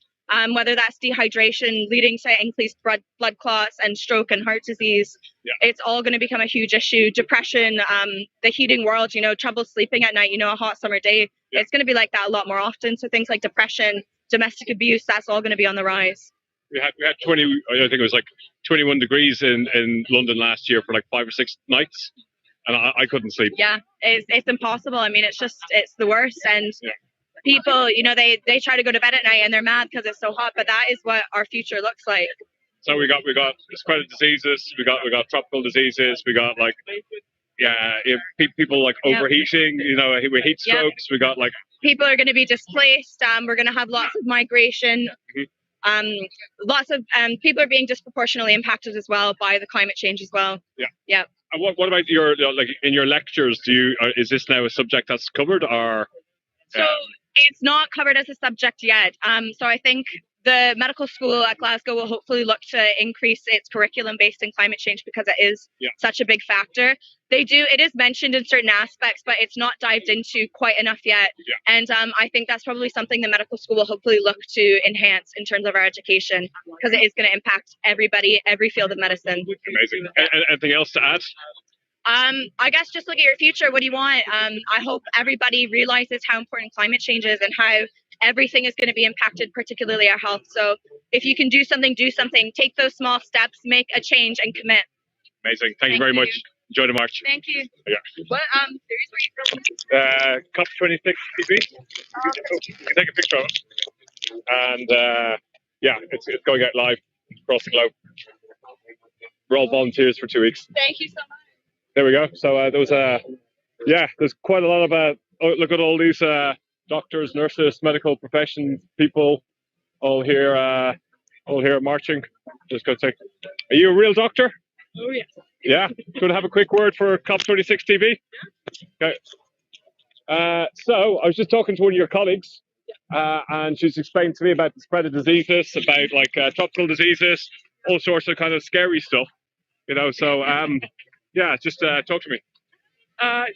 whether that's dehydration leading to increased blood clots and stroke and heart disease. Yeah. It's all going to become a huge issue. Depression, the heating world, trouble sleeping at night, a hot summer day. Yeah. It's going to be like that a lot more often. So things like depression, domestic abuse, that's all going to be on the rise. We had 20, I think it was like 21 degrees in London last year for like 5 or 6 nights. And I couldn't sleep. Yeah, it's impossible. I mean, it's the worst. And people, they try to go to bed at night and they're mad because it's so hot. But that is what our future looks like. So we got the spread of diseases. We got tropical diseases. We got like people like overheating. With heat strokes. We got like people are going to be displaced. We're going to have lots of migration. Lots of people are being disproportionately impacted as well by the climate change as well. Yeah. And what about your in your lectures? Is this now a subject that's covered or? So it's not covered as a subject yet. So I think the medical school at Glasgow will hopefully look to increase its curriculum based in climate change because it is such a big factor. It is mentioned in certain aspects, but it's not dived into quite enough yet. Yeah. And I think that's probably something the medical school will hopefully look to enhance in terms of our education because it is going to impact everybody, every field of medicine. Amazing. Anything else to add? I guess just look at your future. What do you want? I hope everybody realizes how important climate change is and how everything is going to be impacted, particularly our health. So if you can do something, do something. Take those small steps, make a change and commit. Amazing. Thank you very much. Enjoy the march. Thank you. Yeah. What series were you from? COP26 TV. You can take a picture of it. And yeah, it's going out live across the globe. We're all volunteers for 2 weeks. Thank you so much. There we go. So there was yeah, there's quite a lot of look at all these doctors, nurses, medical profession people, all here marching. Just go take. Are you a real doctor? Oh yeah. Yeah. Going to have a quick word for COP26 TV. Okay. So I was just talking to one of your colleagues, and she's explained to me about the spread of diseases, about like tropical diseases, all sorts of kind of scary stuff. You know. So yeah, just talk to me.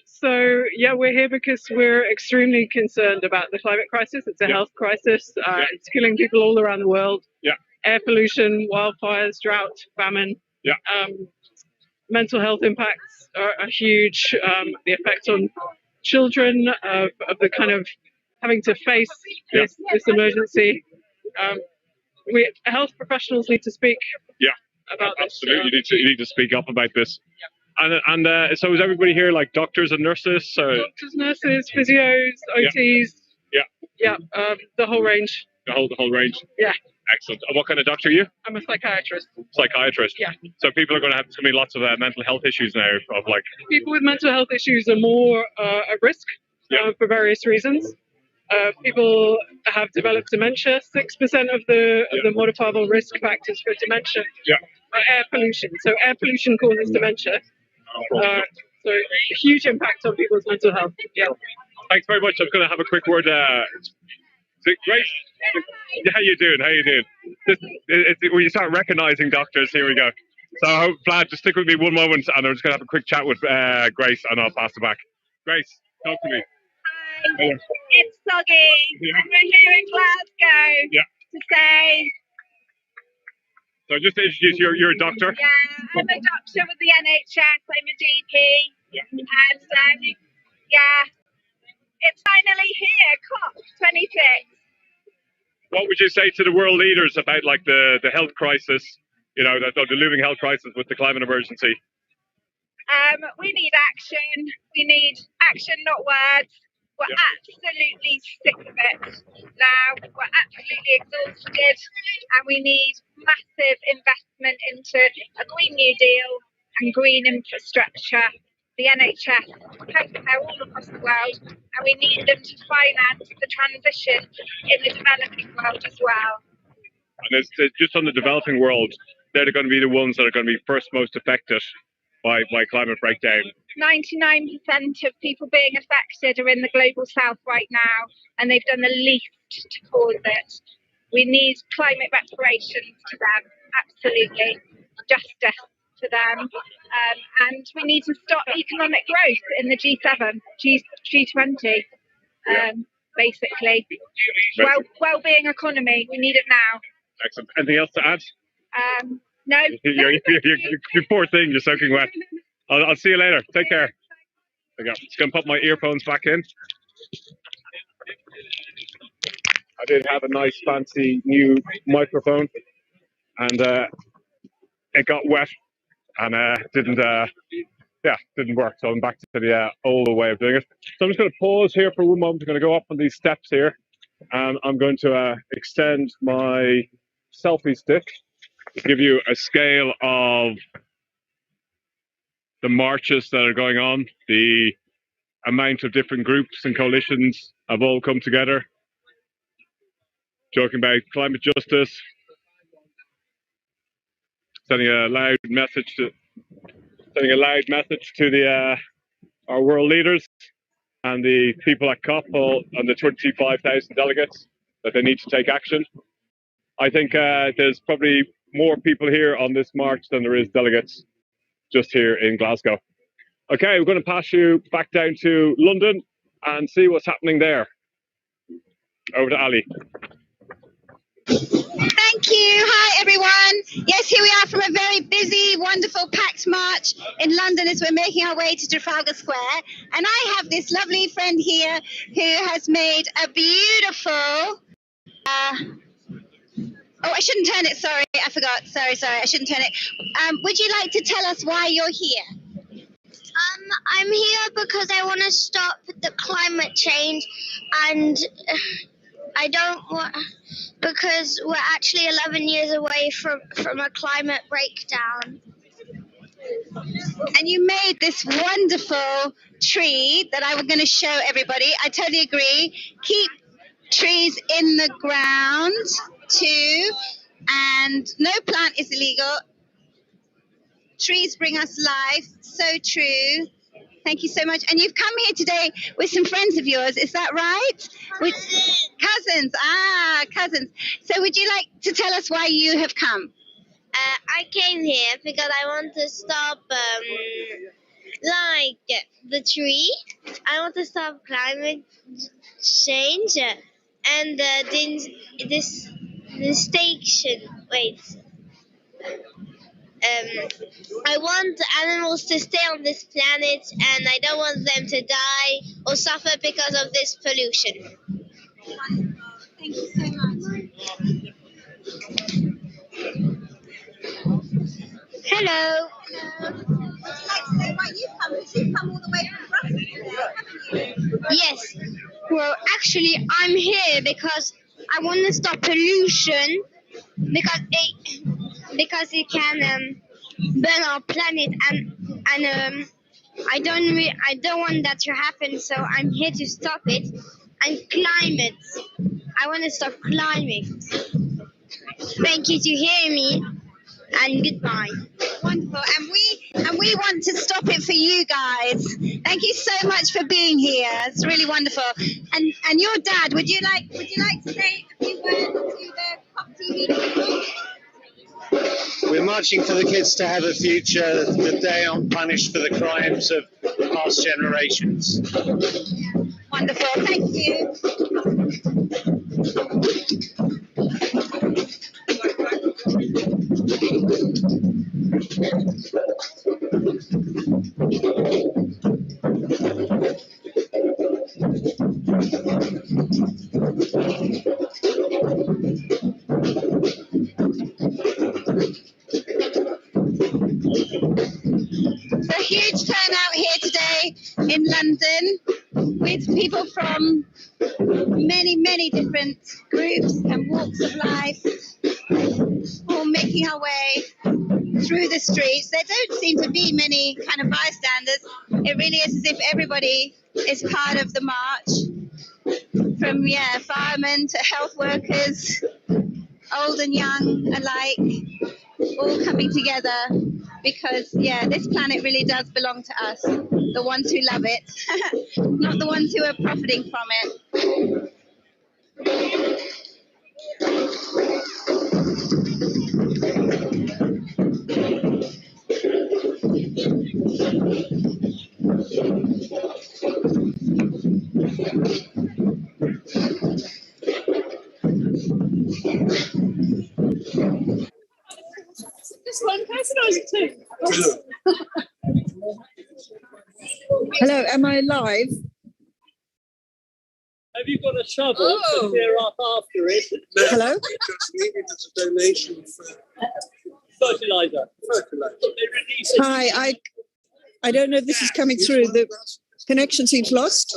So yeah, we're here because we're extremely concerned about the climate crisis. It's a health crisis. It's killing people all around the world. Yeah. Air pollution, wildfires, drought, famine. Yeah. Mental health impacts are huge. The effect on children of the kind of having to face this emergency. Health professionals need to speak. Yeah. About absolutely, this. You need to speak up about this. And so is everybody here like doctors and nurses? So doctors, nurses, physios, OTs. Yeah. Yeah. The whole range. The whole range. Yeah. Excellent. And what kind of doctor are you? I'm a psychiatrist. Psychiatrist. Yeah. So people are going to have to be lots of mental health issues now. Of like people with mental health issues are more at risk for various reasons. People have developed dementia. 6% of the modifiable risk factors for dementia are air pollution. So air pollution causes dementia. So huge impact on people's mental health. Yeah. Thanks very much. I'm going to have a quick word. Great. How you doing? How you doing? When you start recognizing doctors, here we go. So Vlad, just stick with me one moment, and I'm just going to have a quick chat with Grace, and I'll pass it back. Grace, talk to me. Hi, it's Soggy, and we're here in Glasgow to say. So just to introduce you, you're a doctor? Yeah, I'm a doctor with the NHS, I'm a GP, and yeah, it's finally here, COP26. What would you say to the world leaders about like the health crisis, you know, the looming health crisis with the climate emergency? We need action. We need action, not words. We're absolutely sick of it now. We're absolutely exhausted, and we need massive investment into a Green New Deal and green infrastructure. The NHS, healthcare all across the world, and we need them to finance the transition in the developing world as well. And it's just on the developing world, they're going to be the ones that are going to be first most affected by climate breakdown. 99% of people being affected are in the global south right now, and they've done the least to cause it. We need climate reparations to them, absolutely, justice to them, and we need to stop economic growth in the G7, G20, basically. Well-being economy, we need it now. Excellent. Anything else to add? No. You poor thing, you're soaking wet. I'll see you later. Take care. There you go. Just going to put my earphones back in. I did have a nice fancy new microphone, and it got wet and didn't work. So I'm back to the old way of doing it. So I'm just going to pause here for one moment. I'm going to go up on these steps here, and I'm going to extend my selfie stick to give you a scale of the marches that are going on, the amount of different groups and coalitions have all come together, talking about climate justice, sending a loud message to the our world leaders and the people at COP and the 25,000 delegates that they need to take action. I think there's probably more people here on this march than there is delegates just here in Glasgow. Okay, we're going to pass you back down to London and see what's happening there. Over to Ali. Thank you. Hi, everyone. Yes, here we are from a very busy, wonderful, packed march in London as we're making our way to Trafalgar Square. And I have this lovely friend here who has made a beautiful... Oh, I shouldn't turn it. Sorry, I forgot. Sorry. I shouldn't turn it. Would you like to tell us why you're here? I'm here because I want to stop the climate change, and I don't want, because we're actually 11 years away from a climate breakdown. And you made this wonderful tree that I'm going to show everybody. I totally agree. Keep trees in the ground too, and no plant is illegal. Trees bring us life. So true. Thank you so much. And you've come here today with some friends of yours, is that right? With cousins. Cousins. So would you like to tell us why you have come? I came here because I want to stop, the tree. I want to stop climate change, and this station. Wait. I want animals to stay on this planet, and I don't want them to die or suffer because of this pollution. Thank you so much. Hello. Would you like to say why you've come? Because you've come all the way from Brussels today, haven't you? Yes. Well, actually, I'm here because I want to stop pollution because it can burn our planet, and I don't want that to happen. So I'm here to stop it. And climate. I want to stop climate. Thank you to hear me. And goodbye. Wonderful. And we want to stop it for you guys. Thank you so much for being here. It's really wonderful. And your dad, would you like to say a few words to the COP TV people? We're marching for the kids to have a future, that they aren't punished for the crimes of past generations. Wonderful. Thank you. A huge turnout here today in London with people from many different groups and walks of life, all making our way through the streets. There don't seem to be many kind of bystanders. It really is as if everybody is part of the march, from firemen to health workers, old and young alike, all coming together because this planet really does belong to us, the ones who love it, not the ones who are profiting from it. Just one person or is it two? Hello, am I live? Have you got a shovel to clear up after it? Hello? Just needed as a donation for Fertilizer. Hi, I don't know if this is coming through. The connection seems lost.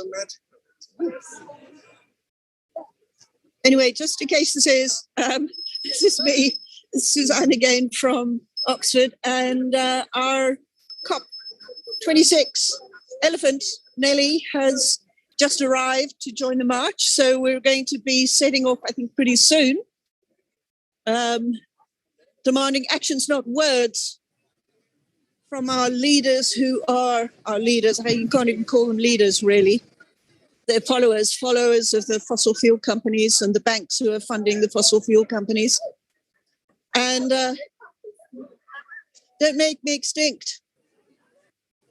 Anyway, just in case this is me, Suzanne again from Oxford, and our COP26 elephant, Nelly, has just arrived to join the march. So we're going to be setting off, I think, pretty soon, demanding actions, not words, from our leaders who are our leaders. You can't even call them leaders, really. They're followers of the fossil fuel companies and the banks who are funding the fossil fuel companies. And don't make me extinct,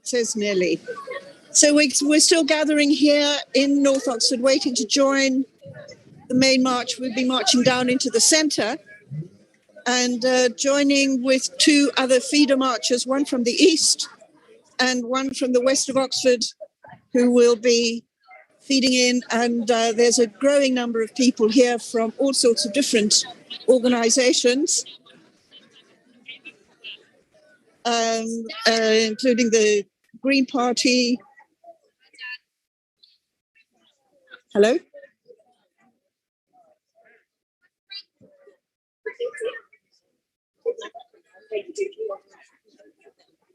says Nelly. So we're still gathering here in North Oxford, waiting to join the main march. We'll be marching down into the centre and joining with two other feeder marchers, one from the east and one from the west of Oxford, who will be feeding in. And there's a growing number of people here from all sorts of different organisations, including the Green Party. Hello?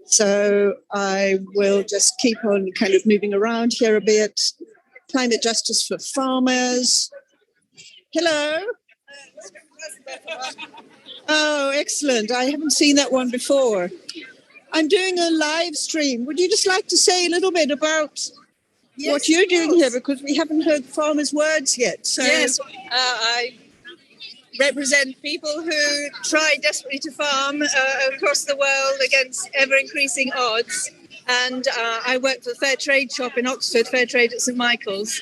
So I will just keep on kind of moving around here a bit. Climate justice for farmers. Hello. Oh, excellent. I haven't seen that one before. I'm doing a live stream. Would you just like to say a little bit about what you're doing here? Because we haven't heard farmers' words yet. So. Yes, I represent people who try desperately to farm across the world against ever-increasing odds. And I work for the Fair Trade shop in Oxford, Fair Trade at St Michael's.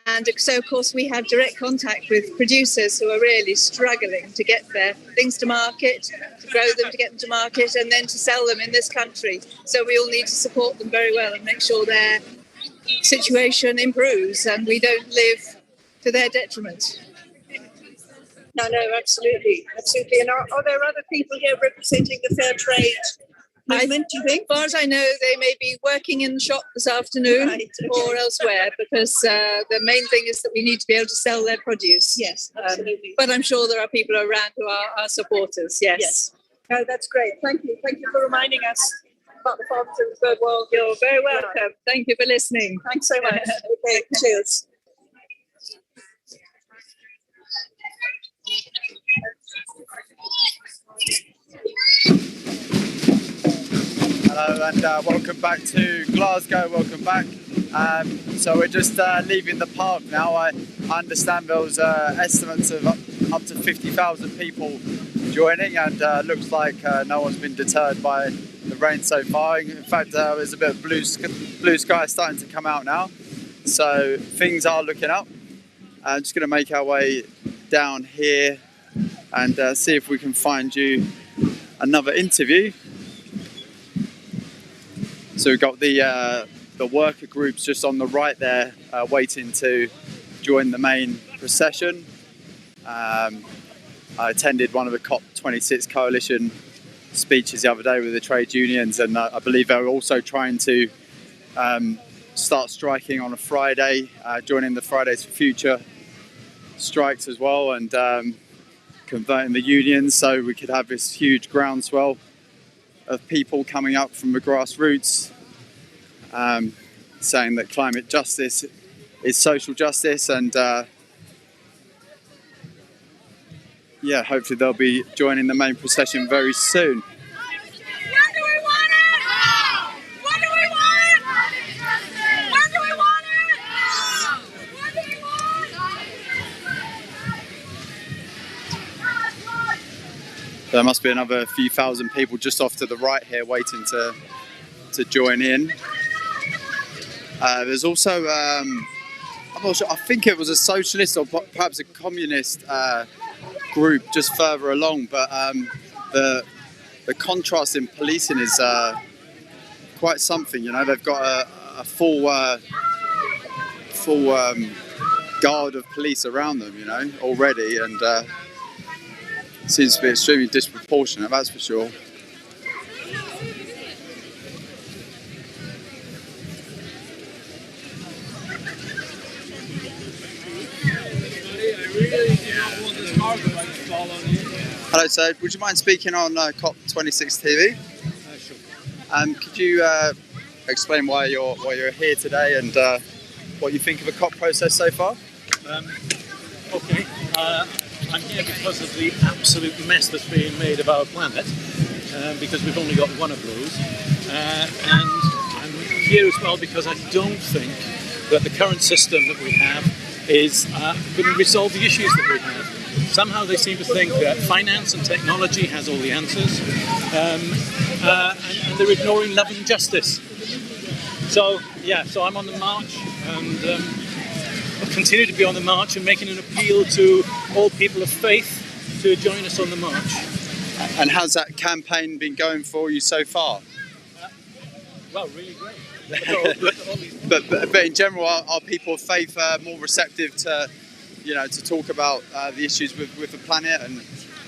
And so, of course, we have direct contact with producers who are really struggling to get their things to market, to grow them, to get them to market, and then to sell them in this country. So we all need to support them very well and make sure their situation improves and we don't live to their detriment. No, absolutely. Absolutely. And are there other people here representing the fair trade movement, do you think? As far as I know, they may be working in the shop this afternoon or elsewhere, because the main thing is that we need to be able to sell their produce. Yes, absolutely. But I'm sure there are people around who are our supporters, yes. No, that's great. Thank you. Thank you for reminding us about the farmers in the third world. You're very welcome. Thank you for listening. Thanks so much. Okay, cheers. Hello and welcome back to Glasgow, welcome back. So we're just leaving the park now. I understand there was estimates of up to 50,000 people joining, and looks like no one's been deterred by the rain so far. In fact, there's a bit of blue sky starting to come out now, so things are looking up. I'm just going to make our way down here and see if we can find you another interview. So we've got the worker groups just on the right there, waiting to join the main procession. I attended one of the COP26 coalition speeches the other day with the trade unions, and I believe they're also trying to start striking on a Friday, joining the Fridays for Future strikes as well, and converting the unions so we could have this huge groundswell of people coming up from the grassroots, saying that climate justice is social justice, and yeah, hopefully they'll be joining the main procession very soon. There must be another few thousand people just off to the right here waiting to join in. There's also, I'm not sure, I think it was a socialist or perhaps a communist group just further along, but the contrast in policing is quite something, you know. They've got a full guard of police around them, you know, already, and seems to be extremely disproportionate, that's for sure. Hello, sir. Would you mind speaking on COP26 TV? Sure. Could you explain why you're here today and what you think of the COP process so far? Okay. I'm here because of the absolute mess that's being made of our planet, because we've only got one of those. And I'm here as well because I don't think that the current system that we have is going to resolve the issues that we have. Somehow they seem to think that finance and technology has all the answers, and they're ignoring love and justice. So I'm on the march, and I'll continue to be on the march and making an appeal to all people of faith to join us on the march. And how's that campaign been going for you so far? Well, really great. but in general, are people of faith more receptive to, you know, to talk about the issues with the planet and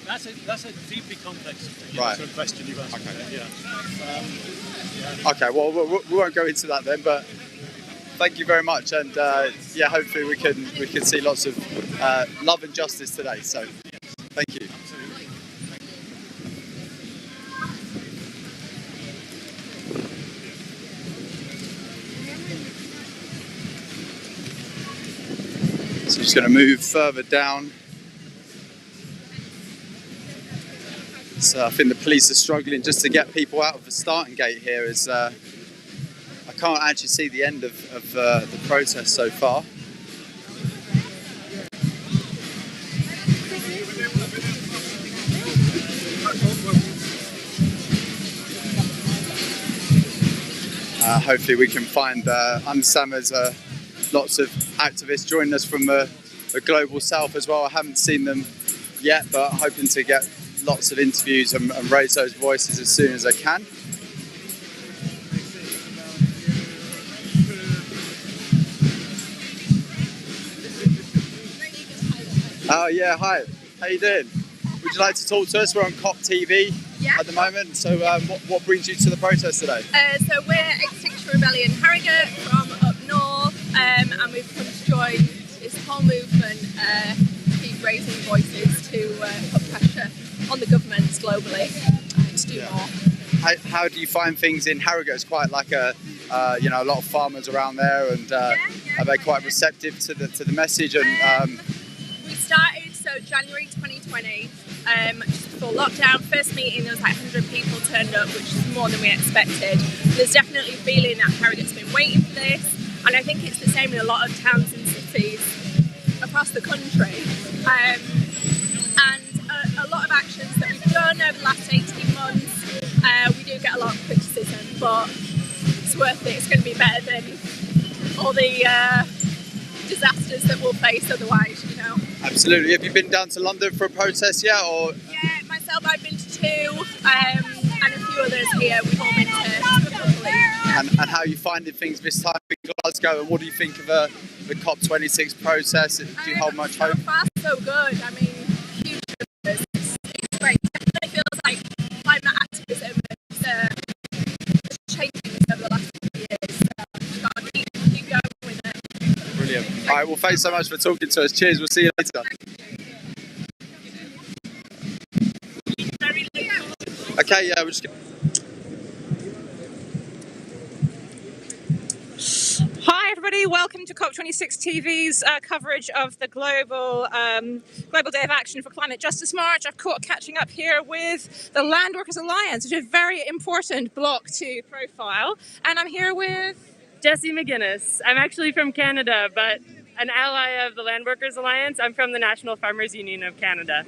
That's a deeply complex Right. sort of question you've asked. Okay. Yeah. Okay, well, we won't go into that then, but thank you very much, and yeah, hopefully we can see lots of love and justice today. So, thank you. So, just going to move further down. So I think the police are struggling just to get people out of the starting gate here, as I can't actually see the end of the protest so far. Hopefully we can find, understand there's lots of activists joining us from the global south as well. I haven't seen them yet, but hoping to get lots of interviews and raise those voices as soon as I can. Oh yeah, hi. How you doing? Would you like to talk to us? We're on COP TV at the moment. So what brings you to the protest today? So we're Extinction Rebellion Harrogate from up north, and we've come to join this whole movement, keep raising voices to put pressure on the governments globally to do more. How do you find things in Harrogate? It's quite like a lot of farmers around there, and are they quite receptive to the message? And we started January 2020, just before lockdown. First meeting, there was like 100 people turned up, which is more than we expected. There's definitely a feeling that Harrogate's been waiting for this, and I think it's the same in a lot of towns and cities across the country. And a lot of actions that we've done over the last 18 months, we do get a lot of criticism, but it's worth it. It's going to be better than all the disasters that we'll face otherwise, you know. Absolutely. Have you been down to London for a protest yet? Or? Yeah, myself, I've been to 2, and a few others here. We've all been to a couple each. And how are you finding things this time in Glasgow? And what do you think of the COP26 process? Do you hold much hope? So far, so good. I mean, huge numbers. It's great. It definitely feels like climate activism is changing over the last few years. So we've got to keep going with it. Brilliant. All right, well, thanks so much for talking to us. Cheers. We'll see you later. Okay, yeah, we're just going Hi everybody, welcome to COP26 TV's coverage of the Global Day of Action for Climate Justice March. I've caught catching up here with the Land Workers Alliance, which is a very important bloc to profile, and I'm here with Jessie McGuinness. I'm actually from Canada, but an ally of the Land Workers Alliance. I'm from the National Farmers Union of Canada.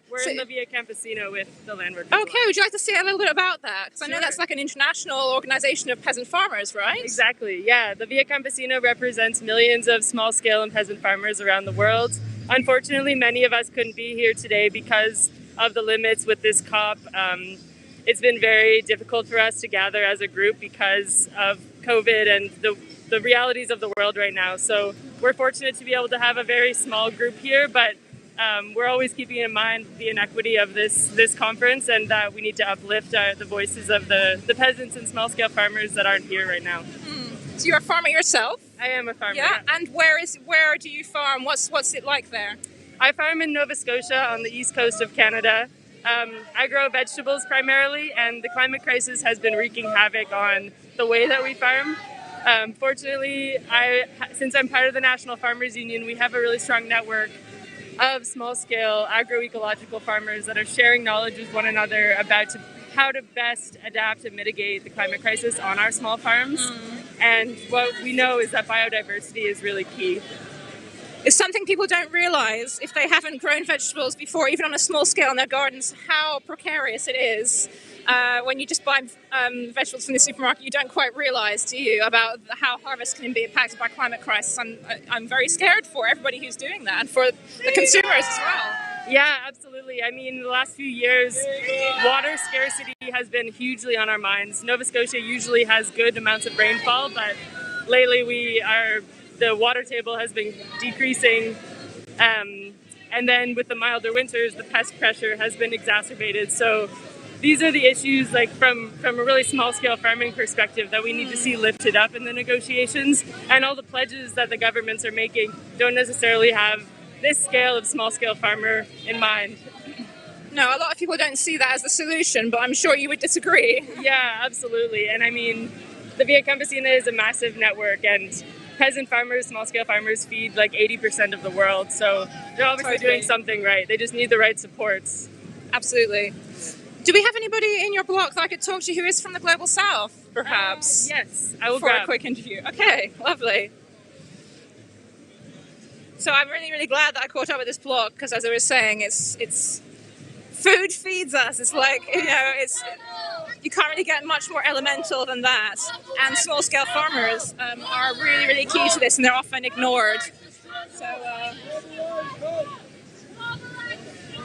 We're in the Via Campesino with the Land Workers Alliance. Would you like to say a little bit about that? Because I know that's like an international organization of peasant farmers, right? Exactly, yeah. The Via Campesino represents millions of small-scale and peasant farmers around the world. Unfortunately, many of us couldn't be here today because of the limits with this COP. It's been very difficult for us to gather as a group because of COVID and the realities of the world right now. So we're fortunate to be able to have a very small group here, but we're always keeping in mind the inequity of this conference, and that we need to uplift the voices of the peasants and small-scale farmers that aren't here right now. So you're a farmer yourself? I am a farmer. Yeah, and where do you farm? What's it like there? I farm in Nova Scotia on the east coast of Canada. I grow vegetables primarily, and the climate crisis has been wreaking havoc on the way that we farm. Fortunately, since I'm part of the National Farmers Union, we have a really strong network of small-scale agroecological farmers that are sharing knowledge with one another about how to best adapt and mitigate the climate crisis on our small farms. And what we know is that biodiversity is really key. It's something people don't realise if they haven't grown vegetables before, even on a small scale in their gardens, how precarious it is. When you just buy vegetables from the supermarket, you don't quite realise, do you, about how harvest can be impacted by climate crisis. I'm very scared for everybody who's doing that, and for the consumers as well. Yeah, absolutely. I mean, the last few years, water scarcity has been hugely on our minds. Nova Scotia usually has good amounts of rainfall, but lately the water table has been decreasing, And then with the milder winters, the pest pressure has been exacerbated. So these are the issues, like from a really small scale farming perspective, that we need to see lifted up in the negotiations. And all the pledges that the governments are making don't necessarily have this scale of small scale farmer in mind. No, a lot of people don't see that as the solution, but I'm sure you would disagree. Yeah, absolutely. And I mean, the Via Campesina is a massive network, and peasant farmers, small-scale farmers feed like 80% of the world. So they're obviously doing something right. They just need the right supports. Absolutely. Do we have anybody in your block that I could talk to who is from the Global South, perhaps? Yes, I will for grab a quick interview. Okay, lovely. So I'm really, really glad that I caught up with this block, because as I was saying, it's food feeds us. It's like, you can't really get much more elemental than that. And small-scale farmers are really, really key to this, and they're often ignored. So,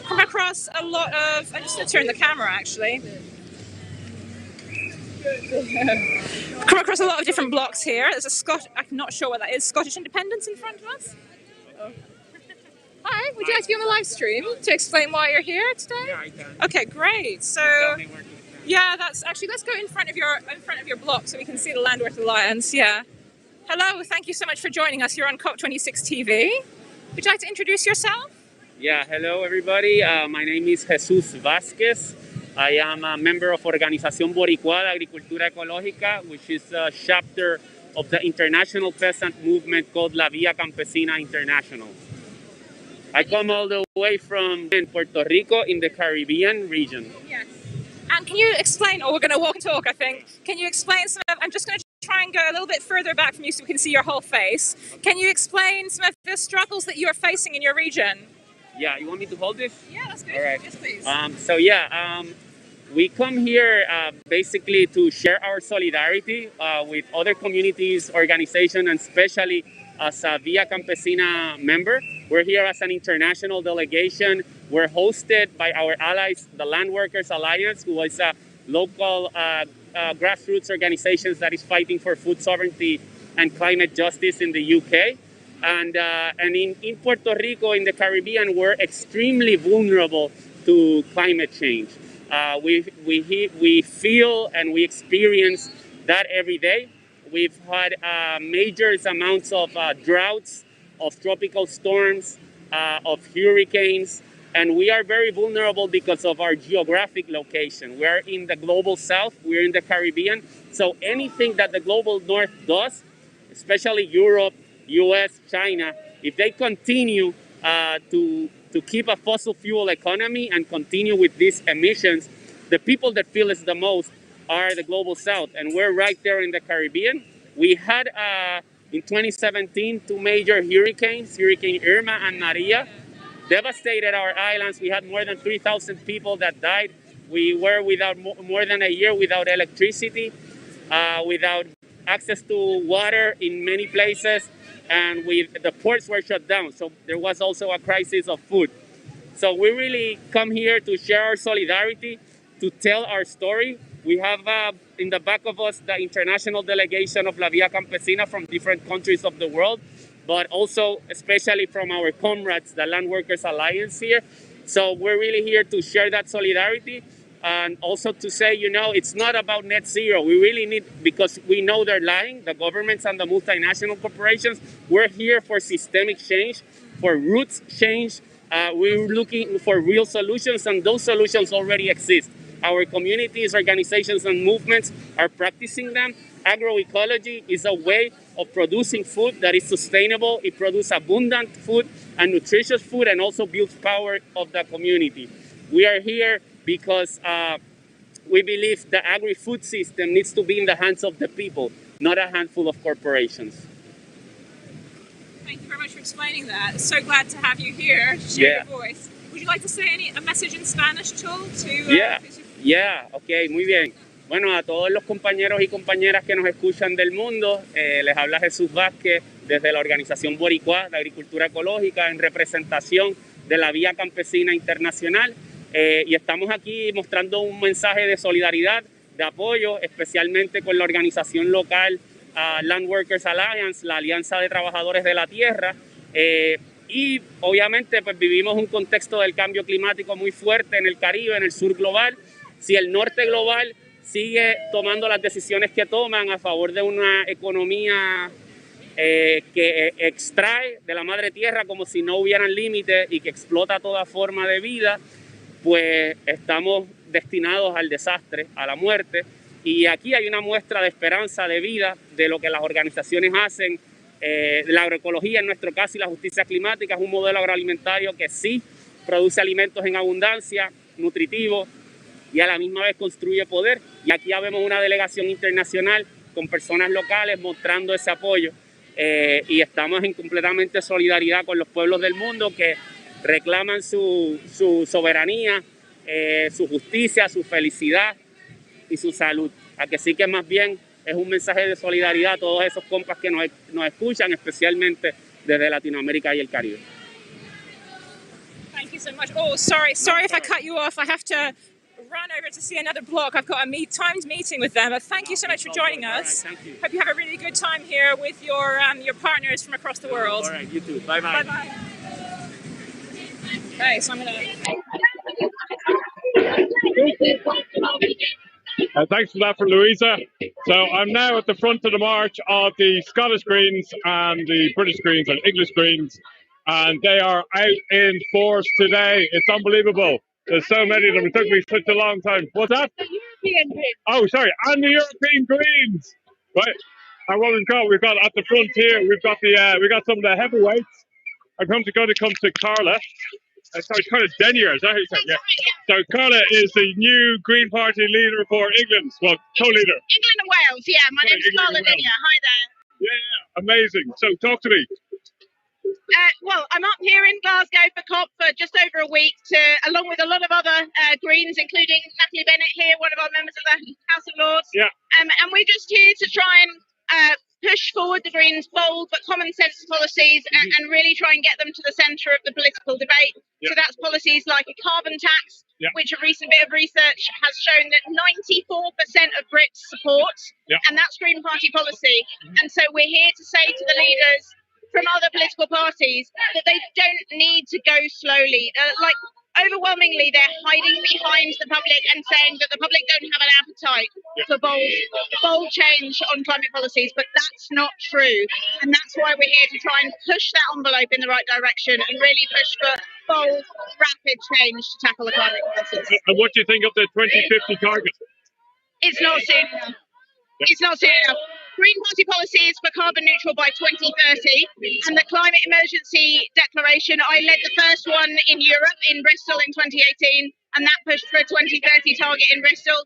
come across a lot of... I'm just going to turn the camera, actually. Come across a lot of different blocks here. There's a I'm not sure what that is. Scottish Independence in front of us. Oh. Hi, would you like to be on the live stream to explain why you're here today? Yeah, I can. Okay, great. So, yeah, that's actually, let's go in front of your block so we can see the Landworth Alliance. Yeah. Hello, thank you so much for joining us. You're on COP26 TV. Would you like to introduce yourself? Yeah, hello everybody. My name is Jesus Vázquez. I am a member of Organización Boricua de Agricultura Ecológica, which is a chapter of the international peasant movement called La Via Campesina International. I come all the way from Puerto Rico in the Caribbean region. Yes. And can you explain, we're going to walk and talk, I think. Can you explain some of, I'm just going to try and go a little bit further back from you so we can see your whole face. Can you explain some of the struggles that you are facing in your region? Yeah, you want me to hold this? Yeah, that's good. All right. Yes, please. We come here basically to share our solidarity with other communities, organizations, and especially as a Via Campesina member. We're here as an international delegation. We're hosted by our allies, the Land Workers Alliance, who is a local grassroots organization that is fighting for food sovereignty and climate justice in the UK. And in Puerto Rico, in the Caribbean, we're extremely vulnerable to climate change. We feel and we experience that every day. We've had major amounts of droughts, of tropical storms, of hurricanes, and we are very vulnerable because of our geographic location. We're in the global south, we're in the Caribbean, so anything that the global north does, especially Europe, US, China, if they continue to keep a fossil fuel economy and continue with these emissions, the people that feel it the most are the global south, and we're right there in the Caribbean. We had in 2017 two major hurricanes, Hurricane Irma and Maria, devastated our islands. We had more than 3,000 people that died. We were without more than a year without electricity, without access to water in many places, and the ports were shut down. So there was also a crisis of food. So we really come here to share our solidarity, to tell our story. We have in the back of us the international delegation of La Via Campesina from different countries of the world, but also especially from our comrades, the Land Workers Alliance here. So we're really here to share that solidarity and also to say, it's not about net zero. We really need, because we know they're lying, the governments and the multinational corporations. We're here for systemic change, for roots change. We're looking for real solutions, and those solutions already exist. Our communities, organizations, and movements are practicing them. Agroecology is a way of producing food that is sustainable. It produces abundant food and nutritious food, and also builds power of the community. We are here because we believe the agri-food system needs to be in the hands of the people, not a handful of corporations. Thank you very much for explaining that. So glad to have you here to share your voice. Would you like to say a message in Spanish at all? Ok, muy bien. Bueno, a todos los compañeros y compañeras que nos escuchan del mundo, les habla Jesús Vázquez desde la Organización Boricua de Agricultura Ecológica en representación de la Vía Campesina Internacional, y estamos aquí mostrando un mensaje de solidaridad, de apoyo, especialmente con la organización local Land Workers Alliance, la Alianza de Trabajadores de la Tierra, Y obviamente pues vivimos un contexto del cambio climático muy fuerte en el Caribe, en el sur global. Si el norte global sigue tomando las decisiones que toman a favor de una economía que extrae de la madre tierra como si no hubieran límites y que explota toda forma de vida, pues estamos destinados al desastre, a la muerte. Y aquí hay una muestra de esperanza de vida, de lo que las organizaciones hacen. La agroecología, en nuestro caso, y la justicia climática es un modelo agroalimentario que sí produce alimentos en abundancia, nutritivos, y a la misma vez construye poder. Y aquí ya vemos una delegación internacional con personas locales mostrando ese apoyo. Y estamos en completamente solidaridad con los pueblos del mundo que reclaman su soberanía, su justicia, su felicidad y su salud. A que sí que más bien es un mensaje de solidaridad a todos esos compas que nos escuchan, especialmente desde Latinoamérica y el Caribe. Thank you so much. Oh, sorry if I cut you off. I have to run over to see another block. I've got a timed meeting with them. But thank you so much for joining us. All right, thank you. Hope you have a really good time here with your partners from across the world. All right, you too. Bye bye. Bye bye. Okay, so I'm gonna. Thanks for that from Louisa. So I'm now at the front of the march of the Scottish Greens and the British Greens and English Greens, and they are out in force today. It's unbelievable. There's so many of them. It took me such a long time. What's that? The European Greens. Oh, sorry, and the European Greens. Right. And what we've got at the front here, we've got some of the heavyweights. I'm going to come to Carla. Sorry, Carla Denyer, is that how you say it? Yeah. So Carla is the new Green Party leader for England. Well, co-leader. England and Wales, yeah. My name's Carla Denyer. Hi there. Yeah, amazing. So talk to me. Well, I'm up here in Glasgow for COP for just over a week, along with a lot of other Greens, including Natalie Bennett here, one of our members of the House of Lords. Yeah. And we're just here to try and push forward the Greens' bold but common sense policies and really try and get them to the centre of the political debate. Yeah. So that's policies like a carbon tax, which a recent bit of research has shown that 94% of Brits support, and that's Green Party policy. And so we're here to say to the leaders from other political parties that they don't need to go slowly. Overwhelmingly, they're hiding behind the public and saying that the public don't have an appetite for bold change on climate policies, but that's not true. And that's why we're here to try and push that envelope in the right direction and really push for bold, rapid change to tackle the climate crisis. And what do you think of the 2050 target? It's not soon enough. It's not soon enough. Green Party policy is for carbon neutral by 2030, and the climate emergency declaration, I led the first one in Europe, in Bristol in 2018, and that pushed for a 2030 target in Bristol.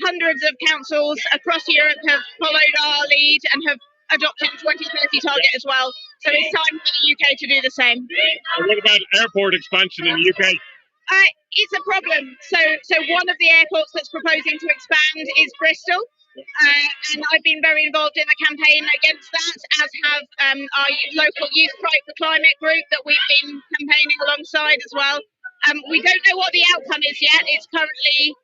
Hundreds of councils across Europe have followed our lead and have adopted the 2030 target as well. So it's time for the UK to do the same. And what about airport expansion in the UK? It's a problem. So one of the airports that's proposing to expand is Bristol. And I've been very involved in the campaign against that, as have our local Youth Fight for Climate group that we've been campaigning alongside as well. We don't know what the outcome is yet. It's currently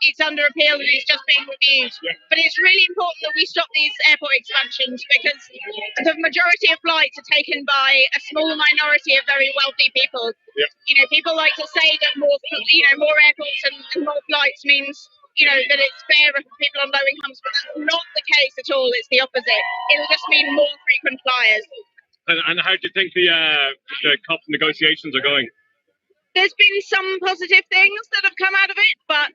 it's under appeal and it's just being reviewed. But it's really important that we stop these airport expansions because the majority of flights are taken by a small minority of very wealthy people. You know, people like to say that more airports and more flights means that it's fairer for people on low incomes, but that's not the case at all. It's the opposite. It'll just mean more frequent flyers. And how do you think the COP negotiations are going? There's been some positive things that have come out of it, but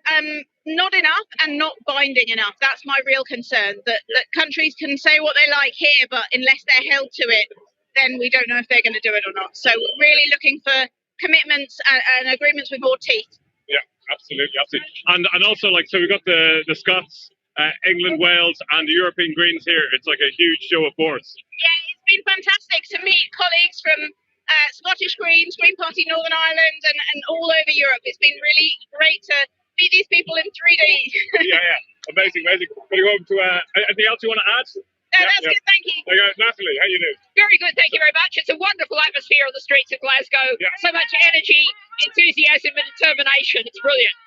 not enough and not binding enough. That's my real concern, that countries can say what they like here, but unless they're held to it, then we don't know if they're going to do it or not. So really looking for commitments and agreements with more teeth. Yeah, absolutely. And also, so we've got the Scots, England, Wales, and the European Greens here. It's like a huge show of force. Yeah, it's been fantastic to meet colleagues from Scottish Greens, Green Party Northern Ireland, and all over Europe. It's been really great to meet these people in 3D. yeah, amazing. Going to go over to anything else you want to add? That's good, thank you. There you go. Natalie, how you doing? Very good, thank you very much. It's a wonderful atmosphere on the streets of Glasgow. So much energy, enthusiasm and determination. It's brilliant.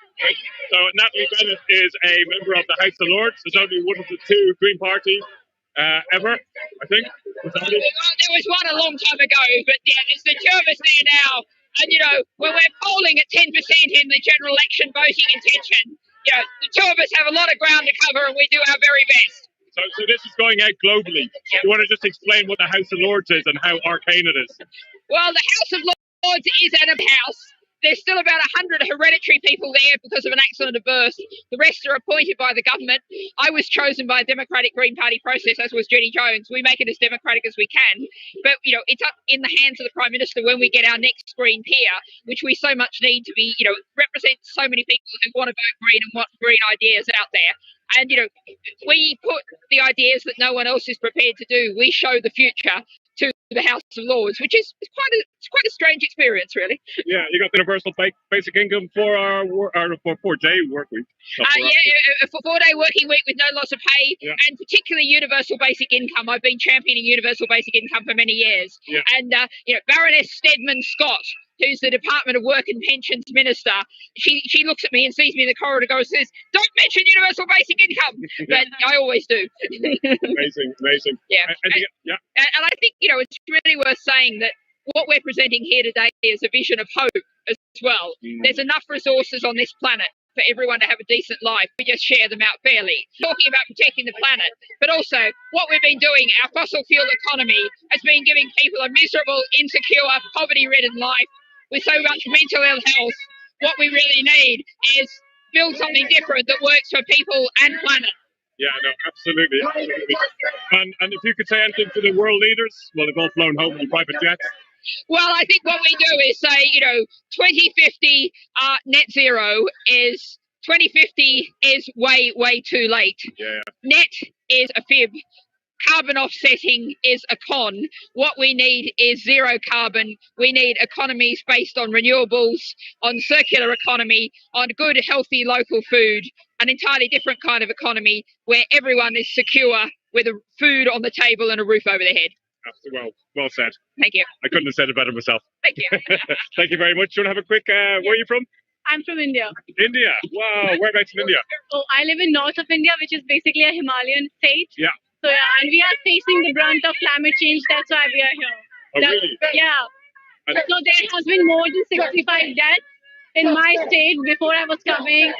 So Natalie Bennett is a member of the House of Lords. There's only one of the two Green Party ever, I think. There was one a long time ago, but yeah, there's the two of us there now. And, you know, when we're polling at 10% in the general election voting intention, you know, the two of us have a lot of ground to cover and we do our very best. So this is going out globally. Do you want to just explain what the House of Lords is and how arcane it is? Well, the House of Lords is an house. There's still about 100 hereditary people there because of an accident of birth. The rest are appointed by the government. I was chosen by a Democratic Green Party process, as was Jenny Jones. We make it as democratic as we can. But, you know, it's up in the hands of the Prime Minister when we get our next green peer, which we so much need to be, you know, represent so many people who want to vote green and want green ideas out there. And, you know, we put the ideas that no one else is prepared to do. We show the future to the House of Lords, which is quite a strange experience, really. Yeah, you got the universal basic income for our 4-day work week. A 4-day working week with no loss of pay, and particularly universal basic income. I've been championing universal basic income for many years. And you know, Baroness Stedman Scott, who's the Department of Work and Pensions Minister, she looks at me and sees me in the corridor and says, "Don't mention universal basic income," but I always do. Amazing. Yeah. And I think, you know, it's really worth saying that what we're presenting here today is a vision of hope as well. There's enough resources on this planet for everyone to have a decent life. We just share them out fairly. Talking about protecting the planet, but also what we've been doing, our fossil fuel economy has been giving people a miserable, insecure, poverty-ridden life with so much mental ill health. What we really need is build something different that works for people and planet. Yeah, no, absolutely. And if you could say anything to the world leaders, well, they've all flown home in private jets. Well, I think what we do is say, you know, 2050 net zero is 2050 is way too late. Net is a fib. Carbon offsetting is a con. What we need is zero carbon. We need economies based on renewables, on circular economy, on good, healthy local food, an entirely different kind of economy where everyone is secure with food on the table and a roof over their head. Well said. Thank you. I couldn't have said it better myself. Thank you. Thank you very much. Do you want to have a quick, where are you from? I'm from India. India. Wow. Whereabouts in India? Oh, I live in north of India, which is basically a Himalayan state. Yeah. So yeah, and we are facing the brunt of climate change. That's why we are here. Oh, really? Yeah. So there has been more than 65 deaths in my state before I was coming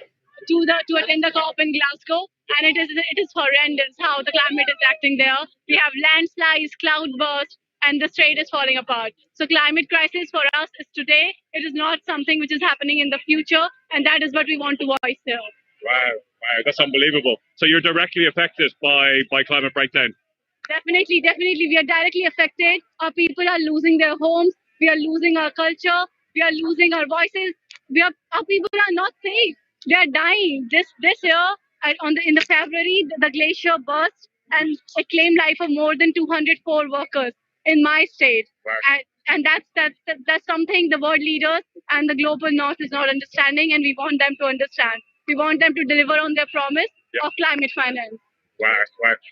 to attend the COP in Glasgow, and it is horrendous how the climate is acting there. We have landslides, cloud bursts, and the state is falling apart. So climate crisis for us is today. It is not something which is happening in the future, and that is what we want to voice here. Wow, that's unbelievable. So you're directly affected by climate breakdown? Definitely. We are directly affected. Our people are losing their homes. We are losing our culture. We are losing our voices. Our people are not safe. They are dying. This year, in the February, the glacier burst and it claimed life of more than 204 workers in my state. Wow. And that's something the world leaders and the global north is not understanding, and we want them to understand. We want them to deliver on their promise of climate finance. Wow.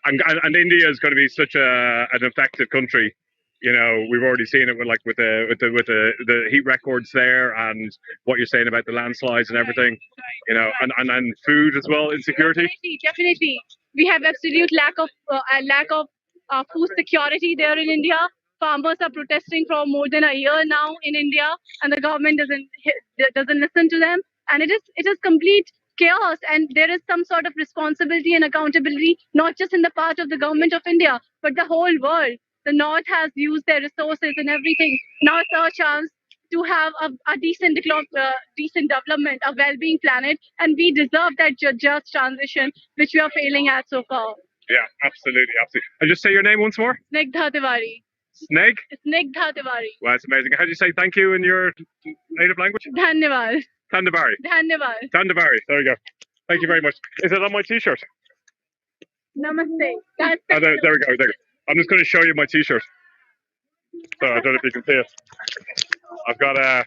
And India is going to be such an effective country. You know, we've already seen it with the heat records there, and what you're saying about the landslides and everything. You know, and food as well, insecurity. Definitely. We have absolute lack of food security there in India. Farmers are protesting for more than a year now in India, and the government doesn't listen to them. And it is complete chaos, and there is some sort of responsibility and accountability, not just in the part of the government of India, but the whole world. The North has used their resources and everything. Now it's our chance to have a decent development, a well-being planet, and we deserve that just transition, which we are failing at so far. Yeah, absolutely. And just say your name once more. Snigdha Tiwari. Sneg? Snigdha Tiwari. Wow, that's amazing. How do you say thank you in your native language? Dhanyavad. Thandavari. There we go. Thank you very much. Is it on my t-shirt? Namaste. There we go. I'm just going to show you my t-shirt. So I don't know if you can see it. I've got a...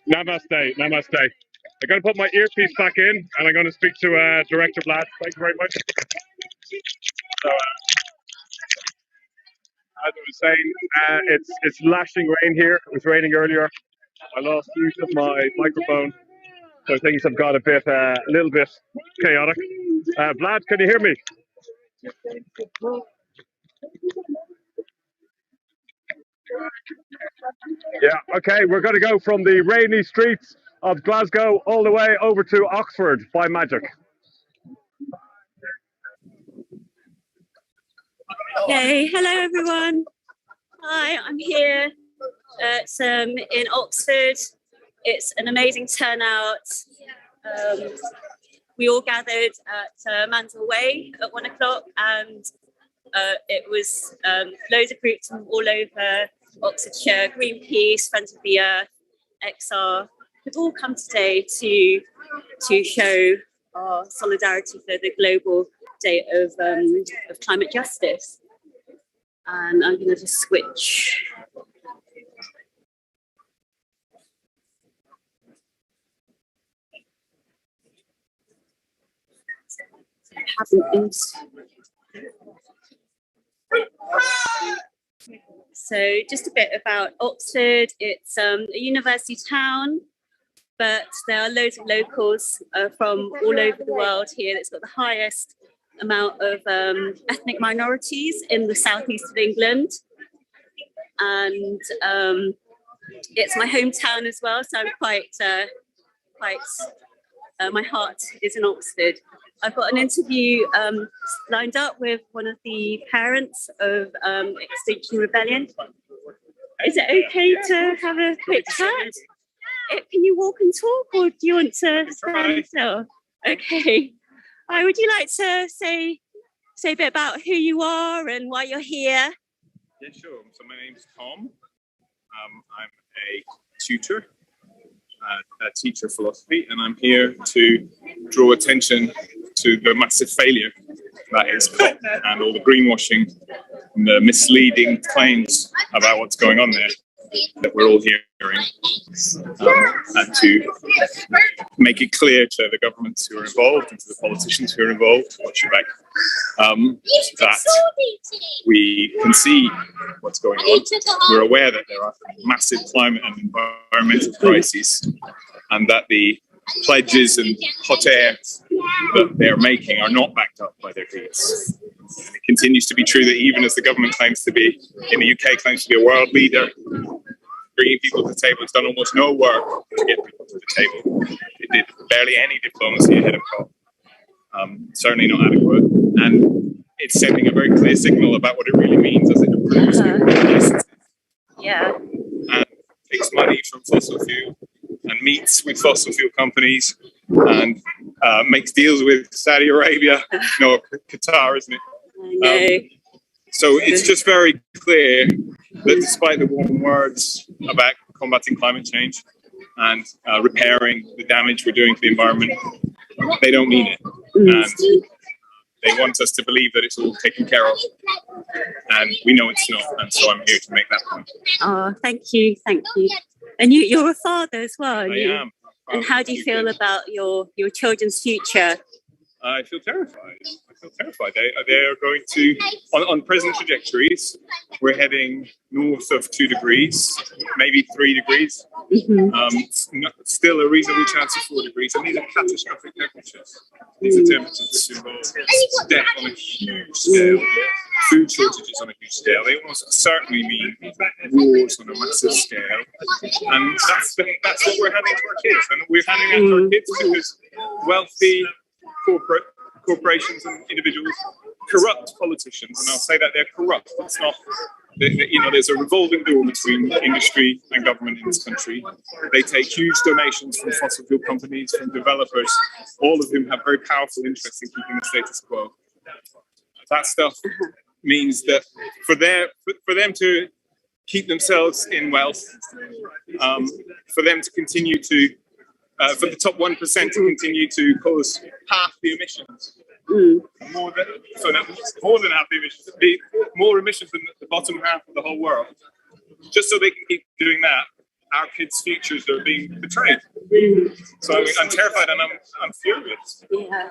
Namaste. I'm going to put my earpiece back in, and I'm going to speak to Director Blatt. Thank you very much. So, as I was saying, it's lashing rain here. It was raining earlier. I lost use of my microphone, so things have got a little bit chaotic. Vlad, can you hear me? Yeah, okay, we're going to go from the rainy streets of Glasgow all the way over to Oxford by magic. Okay, hello everyone. Hi, I'm here in Oxford. It's an amazing turnout. We all gathered at Mansell Way at 1 o'clock, and it was loads of groups from all over Oxfordshire, Greenpeace, Friends of the Earth, XR, have all come today to show our solidarity for the Global Day of Climate Justice. And I'm going to just switch. So just a bit about Oxford. It's a university town, but there are loads of locals from all over the world here. It's got the highest amount of ethnic minorities in the southeast of England. And it's my hometown as well, so I'm quite my heart is in Oxford. I've got an interview lined up with one of the parents of Extinction Rebellion. Is it okay to have a quick chat? Can you walk and talk, or do you want to stand still? Okay. Would you like to say a bit about who you are and why you're here? Yeah, sure. So my name's Tom. I'm a tutor. A teacher of philosophy, and I'm here to draw attention to the massive failure that is COP and all the greenwashing and the misleading claims about what's going on there that we're all hearing, and to make it clear to the governments who are involved and to the politicians who are involved, watch your back, that we can see what's going on. We're aware that there are massive climate and environmental crises, and that the pledges and hot air that they're making are not backed up by their deeds. And it continues to be true that even as the government claims to be, in the UK, claims to be a world leader, bringing people to the table, it's done almost no work to get people to the table. It did barely any diplomacy ahead of COP. Certainly not adequate. And it's sending a very clear signal about what it really means as it approves licenses. Yeah. And takes money from fossil fuel and meets with fossil fuel companies and makes deals with Saudi Arabia, no, Qatar, isn't it? So it's just very clear that despite the warm words about combating climate change and repairing the damage we're doing to the environment, they don't mean it. And they want us to believe that it's all taken care of. And we know it's not. And so I'm here to make that point. Oh, thank you. Thank you. And you're a father as well. I am. And how do you feel about your children's future? I feel terrified. They are going to, on present trajectories, we're heading north of 2 degrees, maybe 3 degrees. Still a reasonable chance of 4 degrees. And these are catastrophic temperatures. These are temperatures that involve death on a huge scale, food shortages on a huge scale. They almost certainly mean wars on a massive scale. And that's what we're handing to our kids. And we're handing it to our kids because wealthy corporations and individuals corrupt politicians, and I'll say that they're corrupt. It's not, there's a revolving door between industry and government in this country. They take huge donations from fossil fuel companies, from developers, all of whom have very powerful interests in keeping the status quo. That stuff means that for them to keep themselves in wealth, for them to continue to for the top 1% to continue to cause half the emissions, more than half the emissions, more emissions than the bottom half of the whole world. Just so they can keep doing that, our kids' futures are being betrayed. So I'm terrified and I'm furious. Yeah.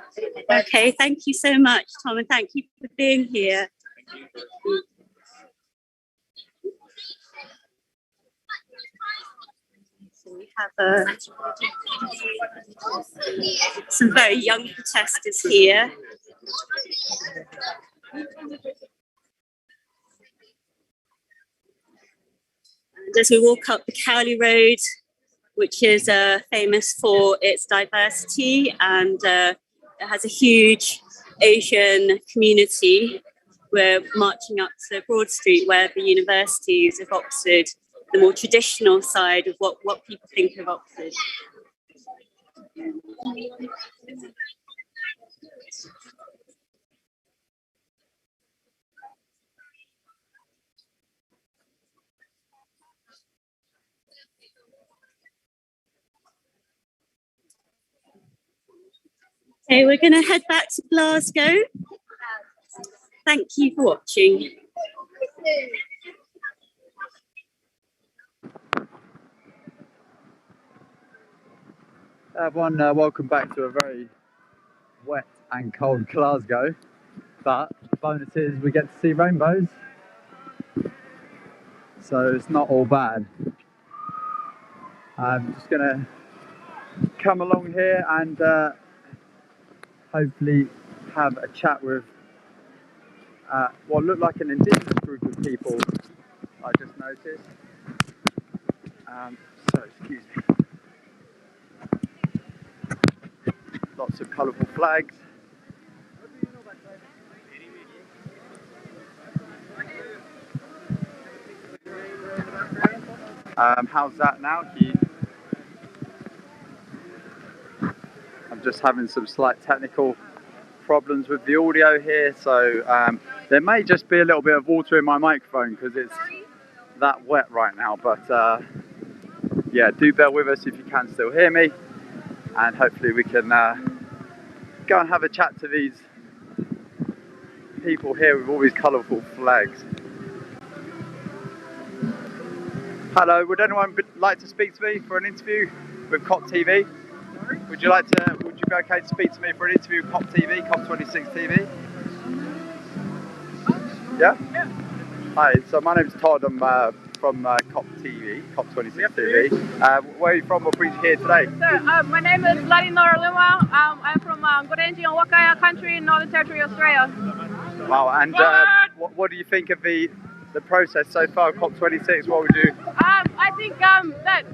Okay, thank you so much, Tom, and thank you for being here. Thank you. We have some very young protesters here. And as we walk up the Cowley Road, which is famous for its diversity, and it has a huge Asian community, we're marching up to Broad Street, where the universities of Oxford, the more traditional side of what people think of Oxford. Okay, we're going to head back to Glasgow. Thank you for watching. Everyone, welcome back to a very wet and cold Glasgow, but the bonus is we get to see rainbows, so it's not all bad. I'm just going to come along here and hopefully have a chat with what looked like an indigenous group of people I just noticed. So excuse me. Lots of colourful flags. How's that now? I'm just having some slight technical problems with the audio here, so there may just be a little bit of water in my microphone because it's that wet right now, but yeah, do bear with us if you can still hear me, and hopefully we can go and have a chat to these people here with all these colourful flags. Hello, would anyone like to speak to me for an interview with COP TV? Would you be okay to speak to me for an interview with COP TV, COP26 TV? Yeah? Yeah. Hi, so my name's Todd, I'm from COP TV, COP26 TV. Where are you from? What brings you here today? Sir, my name is Ladi Noraluma. I'm from Gorenji and Wakaya country in Northern Territory, Australia. Wow, and what do you think of the process so far, COP26? What would you? I think that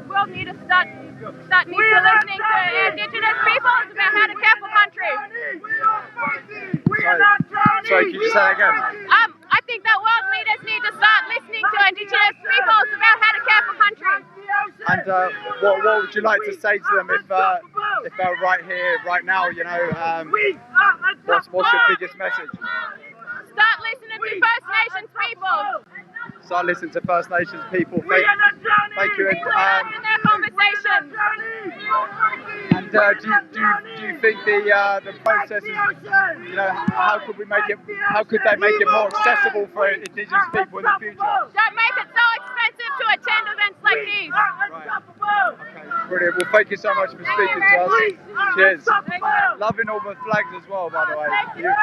we'll need to start listening to Indigenous peoples about how to care for country. Sorry, can you just say that again? I think that world leaders need to start listening to Indigenous peoples about how to care for country. And what would you like to say to them if they're right here, right now? You know, what's your biggest message? Start listening to First Nations people. Start listening to First Nations people. Thank you. In their conversation. And do you think the process is, you know, how could they make it more accessible for Indigenous people in the future? Don't make it so expensive to attend events like these. Right. Okay, brilliant. Well, thank you so much for speaking to us. Cheers. Loving all the flags as well, by the way. Beautiful.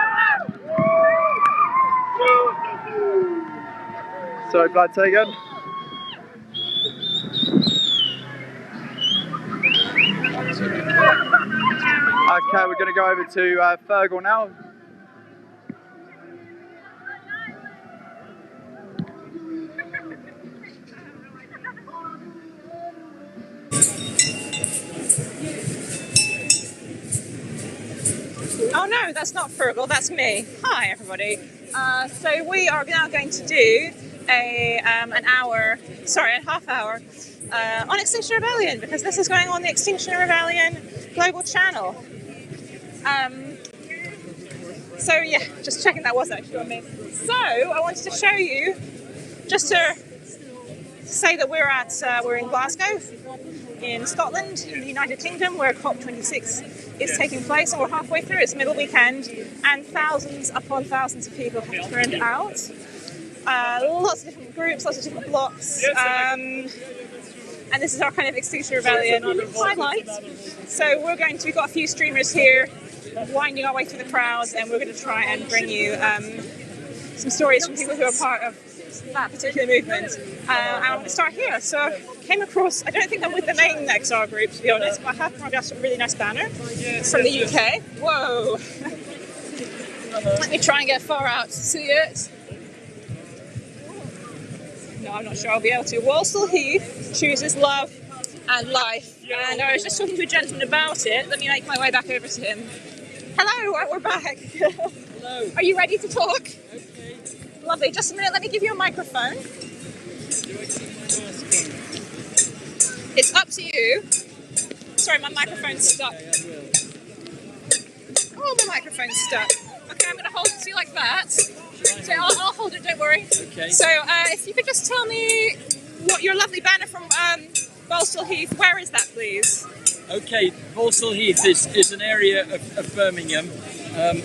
Sorry, Blood Taken. Okay, we're going to go over to Fergal now. Oh no, that's not Fergal, that's me. Hi everybody. So we are now going to do a half hour on Extinction Rebellion, because this is going on the Extinction Rebellion Global channel. So yeah, just checking that was actually on me. So I wanted to show you, just to say that we're in Glasgow, in Scotland, in the United Kingdom, where COP26 is taking place, and we're halfway through its middle weekend, and thousands upon thousands of people have turned out. Lots of different groups, lots of different blocks, and this is our kind of Extinction Rebellion highlight. So we've got a few streamers here, winding our way through the crowds, and we're going to try and bring you some stories from people who are part of that particular movement. And I'm going to start here. So I came across, I don't think I'm with the main XR group, to be honest, but I have come across a really nice banner from the UK. Whoa! Let me try and get far out to see it. No, I'm not sure I'll be able to. Walsall Heath chooses love and life. And I was just talking to a gentleman about it. Let me make my way back over to him. Hello, we're back. Hello. Are you ready to talk? Okay. Lovely. Just a minute, let me give you a microphone. It's up to you. Sorry, my microphone's stuck. Oh, my microphone's stuck. Okay, I'm going to hold it to you like that. So I'll hold it, don't worry. Okay. So if you could just tell me what your lovely banner from Walsall Heath, where is that, please? Okay, Walsall Heath is an area of Birmingham,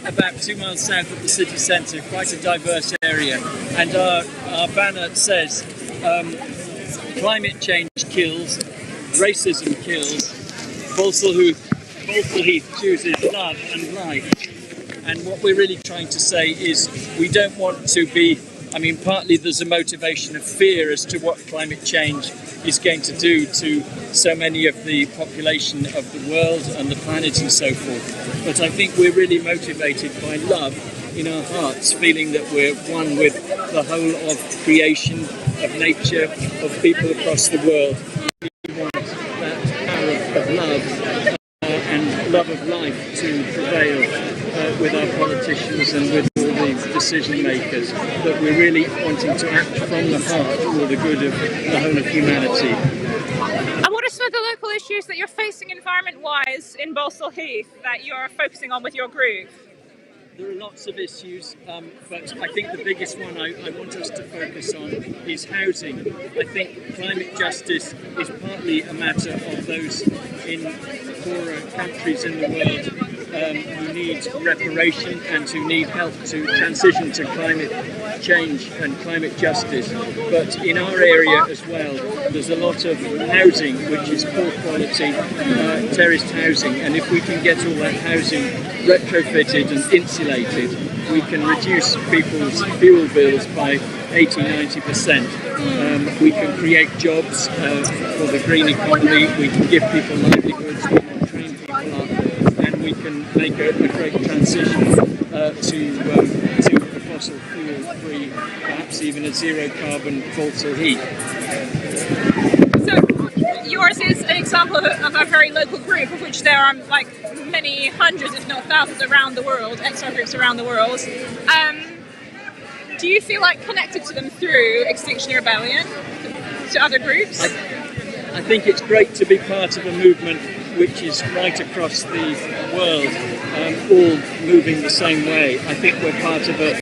about 2 miles south of the city centre, quite a diverse area. And our banner says, climate change kills, racism kills, Walsall Heath chooses love and life. And what we're really trying to say is we don't want to be, I mean, partly there's a motivation of fear as to what climate change is going to do to so many of the population of the world and the planet and so forth. But I think we're really motivated by love in our hearts, feeling that we're one with the whole of creation, of nature, of people across the world. We want that power of love and love of life to prevail with our politicians and with all the decision makers, that we're really wanting to act from the heart for the good of the whole of humanity. And what are some of the local issues that you're facing environment-wise in Walsall Heath that you're focusing on with your group? There are lots of issues, but I think the biggest one I want us to focus on is housing. I think climate justice is partly a matter of those in poorer countries in the world who need reparation and who need help to transition to climate change and climate justice. But in our area as well, there's a lot of housing which is poor quality terraced housing, and if we can get all that housing retrofitted and insulated, we can reduce people's fuel bills by 80–90%. We can create jobs for the green economy, we can give people livelihoods, we can train people up, and we can make a great transition to a fossil fuel free, perhaps even a zero carbon Walsall Heath. So yours is an example of a very local group, of which there are like many hundreds, if not thousands, around the world, XR groups around the world. Do you feel like connected to them through Extinction Rebellion, to other groups? I think it's great to be part of a movement which is right across the world, all moving the same way. I think we're part of a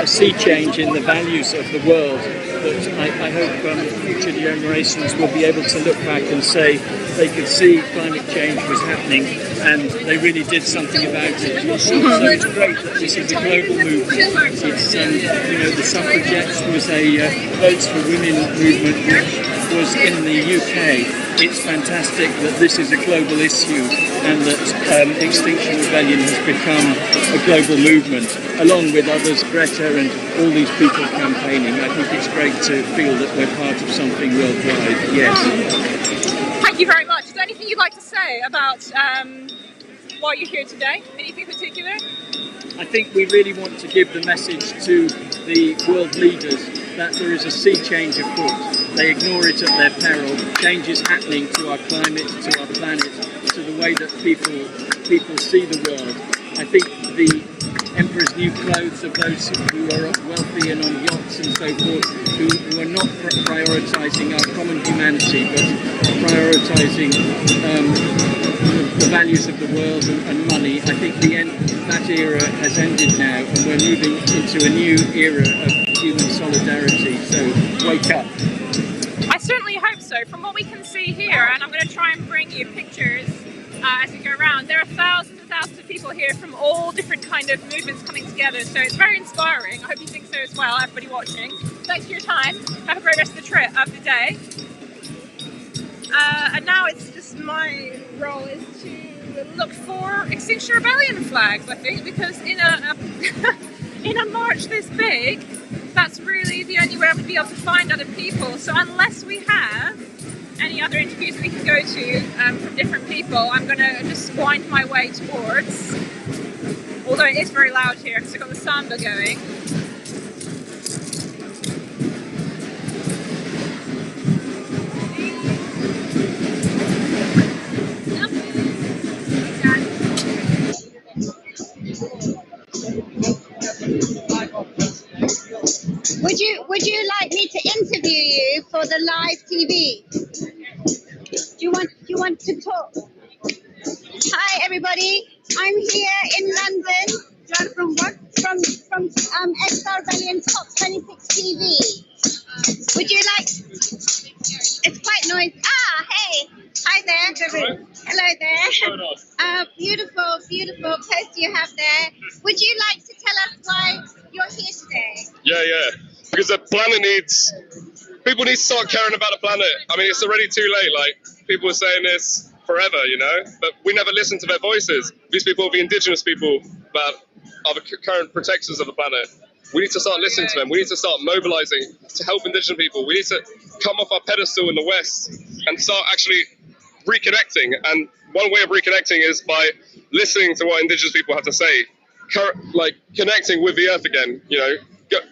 sea change in the values of the world that I hope future generations will be able to look back and say they could see climate change was happening and they really did something about it. So it's great that this is a global movement. It's, the suffragettes was a Votes for Women movement which was in the UK. It's fantastic that this is a global issue and that Extinction Rebellion has become a global movement, along with others, Greta and all these people campaigning. I think it's great to feel that we're part of something worldwide, yes. Thank you very much. Is there anything you'd like to say about why you're here today? Anything particular? I think we really want to give the message to the world leaders that there is a sea change afoot. They ignore it at their peril. Change is happening to our climate, to our planet, to the way that people see the world. I think the Emperor's new clothes of those who are wealthy and on yachts and so forth, who are not prioritising our common humanity, but prioritising the values of the world and money. I think that era has ended now, and we're moving into a new era of human solidarity. So wake up. I certainly hope so. From what we can see here, and I'm going to try and bring you pictures as we go around, there are thousands and thousands of people here from all different kind of movements coming together. So it's very inspiring. I hope you think so as well, everybody watching. Thanks for your time. Have a great rest of the day. And now it's just my role is to look for Extinction Rebellion flags, I think, because in a in a march this big, that's really the only way I'm going to be able to find other people. So unless we have any other interviews we can go to from different people, I'm going to just wind my way towards, although it is very loud here because I've got the samba going. Would you like me to interview you for the live TV? Do you want to talk? Hi everybody, I'm here in London. From what? From XR Rebellion Top 26 TV. Would you like? It's quite noisy. Ah, hey, hi there. Hello there. Beautiful, beautiful post you have there. Would you like to tell us why you're here today? Yeah. Because the planet needs, people need to start caring about the planet. I mean, it's already too late. Like, people are saying this forever, you know, but we never listen to their voices. These people are the indigenous people that are the current protectors of the planet. We need to start listening to them. We need to start mobilizing to help indigenous people. We need to come off our pedestal in the West and start actually reconnecting. And one way of reconnecting is by listening to what indigenous people have to say, like connecting with the earth again, you know,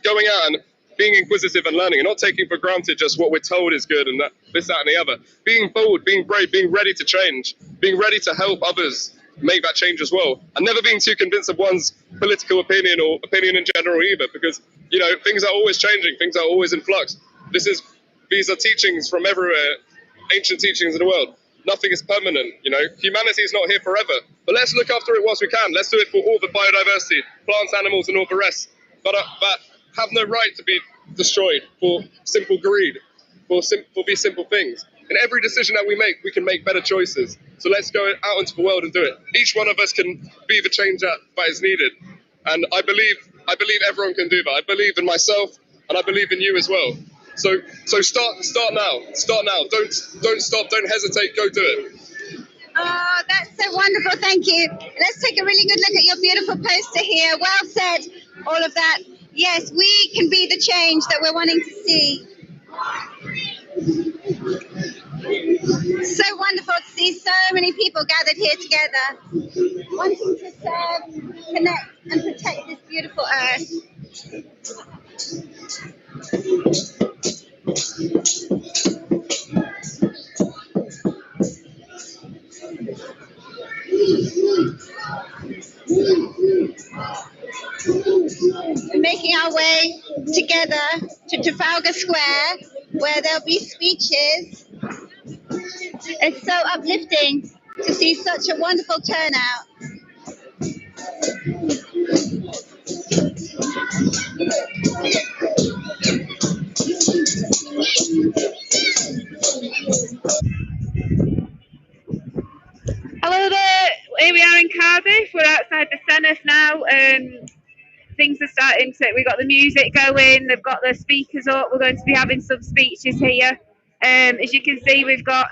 going out and being inquisitive and learning and not taking for granted just what we're told is good and that, this, that, and the other. Being bold, being brave, being ready to change, being ready to help others make that change as well. And never being too convinced of one's political opinion or opinion in general either, because, you know, things are always changing, things are always in flux. These are teachings from everywhere, ancient teachings in the world. Nothing is permanent, you know. Humanity is not here forever. But let's look after it whilst we can. Let's do it for all the biodiversity, plants, animals, and all the rest. But have no right to be destroyed for simple greed, for these simple things. In every decision that we can make better choices. So let's go out into the world and do it. Each one of us can be the change that is needed. And I believe everyone can do that. I believe in myself, and I believe in you as well. So start now. Start now. Don't stop. Don't hesitate. Go do it. Oh, that's so wonderful. Thank you. Let's take a really good look at your beautiful poster here. Well said. All of that. Yes, we can be the change that we're wanting to see. So wonderful to see so many people gathered here together, wanting to serve, connect, and protect this beautiful earth. We're making our way together to Trafalgar Square, where there'll be speeches. It's so uplifting to see such a wonderful turnout. Hello there, here we are in Cardiff. We're outside the centenas now. Things are starting to, we've got the music going, they've got the speakers up, we're going to be having some speeches here. As you can see, we've got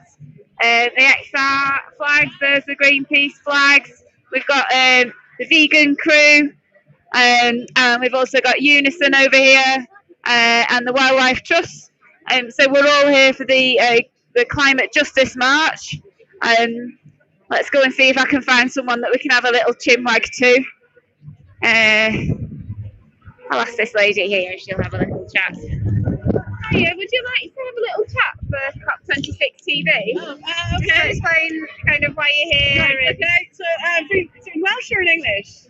the XR flags, there's the Greenpeace flags, we've got the vegan crew, and we've also got Unison over here, and the Wildlife Trust. So we're all here for the Climate Justice March. Let's go and see if I can find someone that we can have a little chinwag to. I'll ask this lady here, she'll have a little chat. Hiya, would you like to have a little chat for COP26 TV? Okay. Explain kind of why you're here. Right, okay, so in Welsh or in English?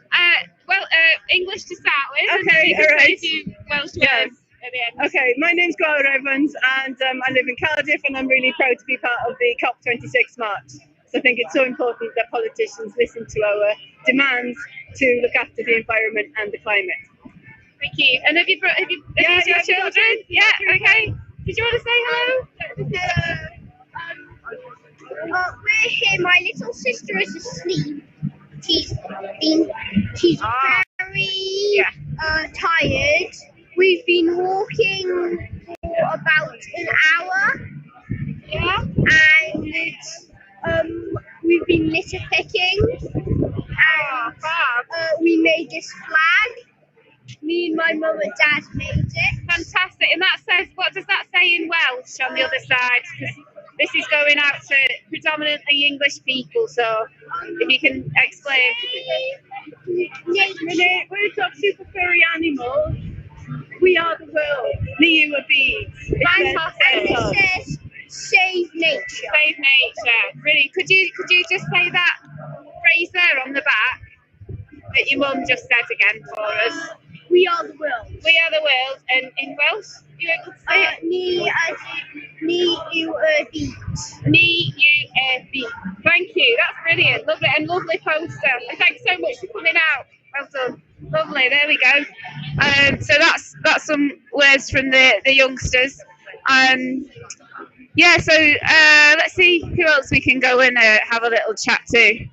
English to start with. Okay, alright. A few Welsh words at the end. Okay, my name's Gloria Evans, and I live in Cardiff, and I'm really proud to be part of the COP26 March. So I think it's so important that politicians listen to our demands to look after the environment and the climate. Thank you. And have you got children? Yeah, okay. Did you want to say hello? We're here. My little sister is asleep. She's very tired. We've been walking for about an hour. Yeah. And we've been litter picking. And we made this flag. Me and my mum and dad made it. Fantastic. And that says, what does that say in Welsh on the other side? Because this is going out to predominantly English people, so if you can explain. Words of super furry animals. We are the world. Ni yw y byd. Fantastic. And it says save nature. Save nature. Really. Could you just say that phrase there on the back that your mum just said again for us? We are the world. We are the world. And in Welsh, you able to say it? Ni yw y byd. Ni yw y byd. Thank you. That's brilliant. Lovely and lovely poster. And thanks so much for coming out. Well done. Lovely. There we go. So that's some words from the youngsters. Yeah. So let's see who else we can go and have a little chat to.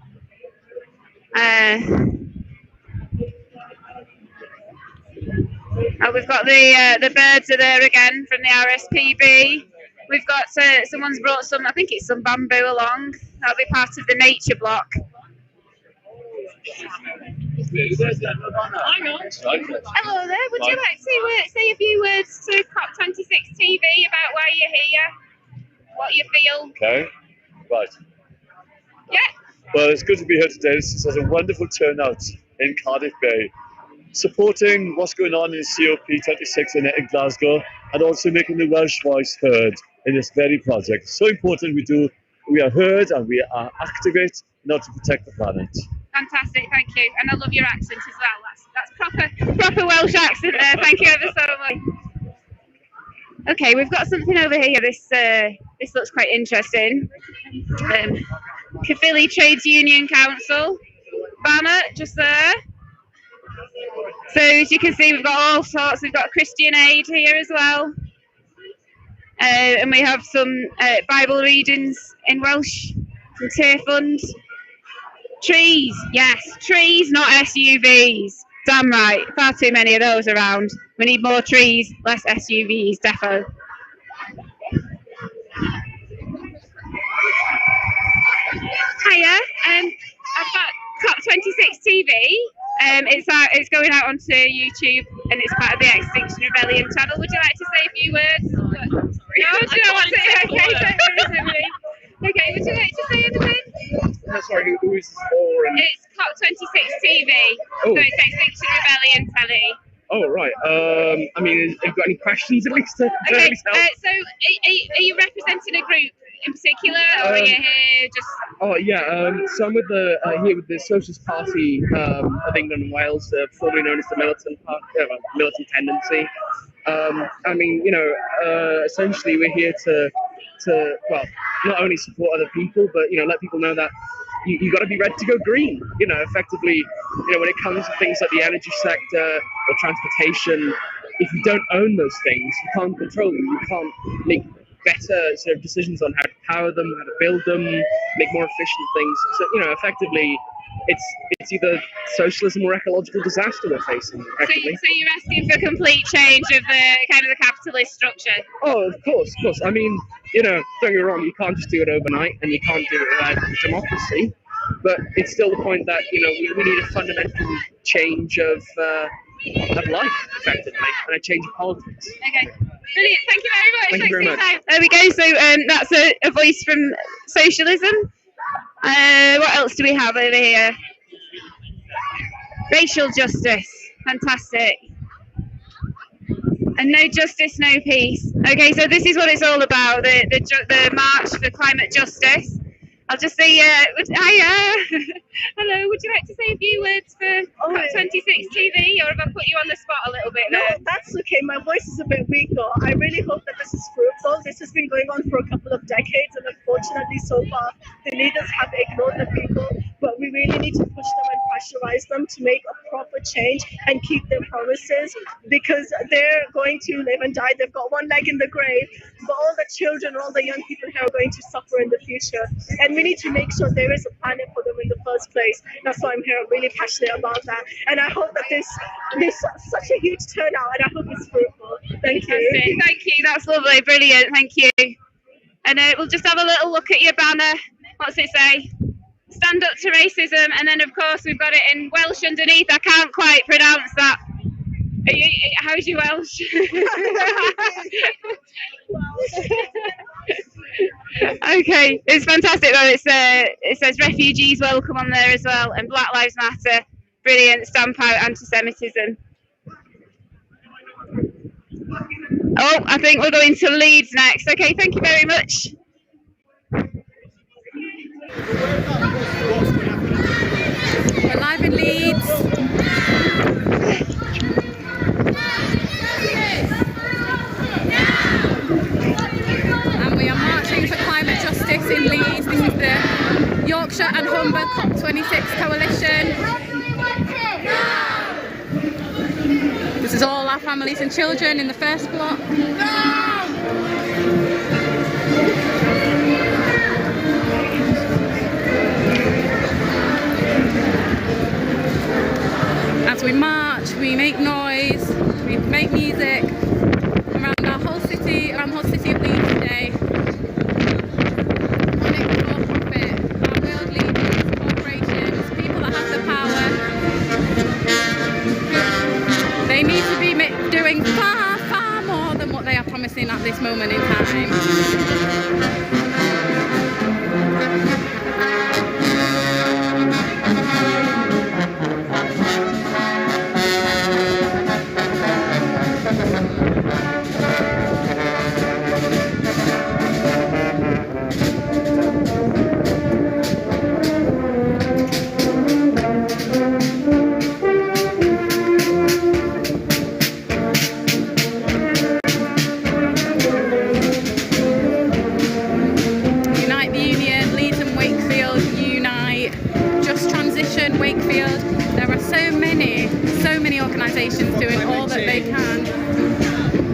We've got the birds are there again from the RSPB. We've got someone's brought some, I think it's some bamboo along. That'll be part of the nature block. Hello there. Would you like to say a few words to COP26 TV about why you're here, what you feel? Okay, right. Yeah. Well, it's good to be here today. This is a wonderful turnout in Cardiff Bay, supporting what's going on in COP26 in Glasgow, and also making the Welsh voice heard in this very project. So important we are heard and we are activate in order to protect the planet. Fantastic, thank you. And I love your accent as well. That's proper Welsh accent there. Thank you ever so much. Okay, we've got something over here. This looks quite interesting. Caerphilly Trades Union Council banner just there. So as you can see, we've got all sorts. We've got Christian Aid here as well. And we have some Bible readings in Welsh from Tear Fund. Trees, yes, trees, not SUVs. Damn right, far too many of those around. We need more trees, less SUVs, defo. Hiya, I've got COP26 TV. It's going out onto YouTube and it's part of the Extinction Rebellion channel. Would you like to say a few words? No, do you not want to? Okay, would you like to say anything? Sorry, who is this for? It's COP26 TV, Oh. so it's Extinction Rebellion telly. Oh, right. I mean, have you got any questions at least? Okay, so are you representing a group in particular, or are you here just... Oh, yeah, so I'm with here with the Socialist Party of England and Wales, formerly known as the Militant Party, Militant Tendency. I mean, you know, essentially we're here to well, not only support other people, but, you know, let people know that you got to be ready to go green. You know, effectively, you know, when it comes to things like the energy sector or transportation, if you don't own those things, you can't control them. You can't make better sort of decisions on how to power them, how to build them, make more efficient things. So, you know, effectively, it's either socialism or ecological disaster we're facing. So you're asking for complete change of the kind of the capitalist structure? Oh, of course. I mean, you know, don't get me wrong, you can't just do it overnight, and you can't do it without democracy. But it's still the point that, you know, we need a fundamental change of life, effectively, and a change of politics. Okay, brilliant. Thank you very much. Thank you very much. There we go. So that's a voice from socialism. What else do we have over here? Racial justice. Fantastic. And no justice, no peace. Okay, so this is what it's all about, the march for climate justice. I'll just say, hiya. Hello, would you like to say a few words for COP26 TV, or have I put you on the spot a little bit there? No, that's okay. My voice is a bit weak though. I really hope that this is fruitful. This has been going on for a couple of decades, and unfortunately so far the leaders have ignored the people, but we really need to push them and pressurize them to make a proper change and keep their promises, because they're going to live and die. They've got one leg in the grave, but all the children, all the young people here are going to suffer in the future, and we need to make sure there is a planet for them in the first place. That's why I'm here. I'm really passionate about that, and I hope that there's such a huge turnout, and I hope it's fruitful. Thank you. Thank you. That's lovely. Brilliant. Thank you. And we'll just have a little look at your banner. What's it say? Stand up to racism, and then of course we've got it in Welsh underneath. I can't quite pronounce that. How's your Welsh? Okay, it's fantastic though. It says refugees welcome on there as well, and Black Lives Matter. Brilliant. Stamp out anti-Semitism. Oh, I think we're going to Leeds next. Okay, thank you very much. We're live in Leeds. And we are marching for climate justice in Leeds. This is the Yorkshire and Humber COP26 coalition. This is all our families and children in the first block. As we march, we make noise, we make music around our whole city, around the whole city of Leeds today. Connect for profit, our world leaders, corporations, people that have the power. They need to be doing far, far more than what they are promising at this moment in time. Organisations doing all that they can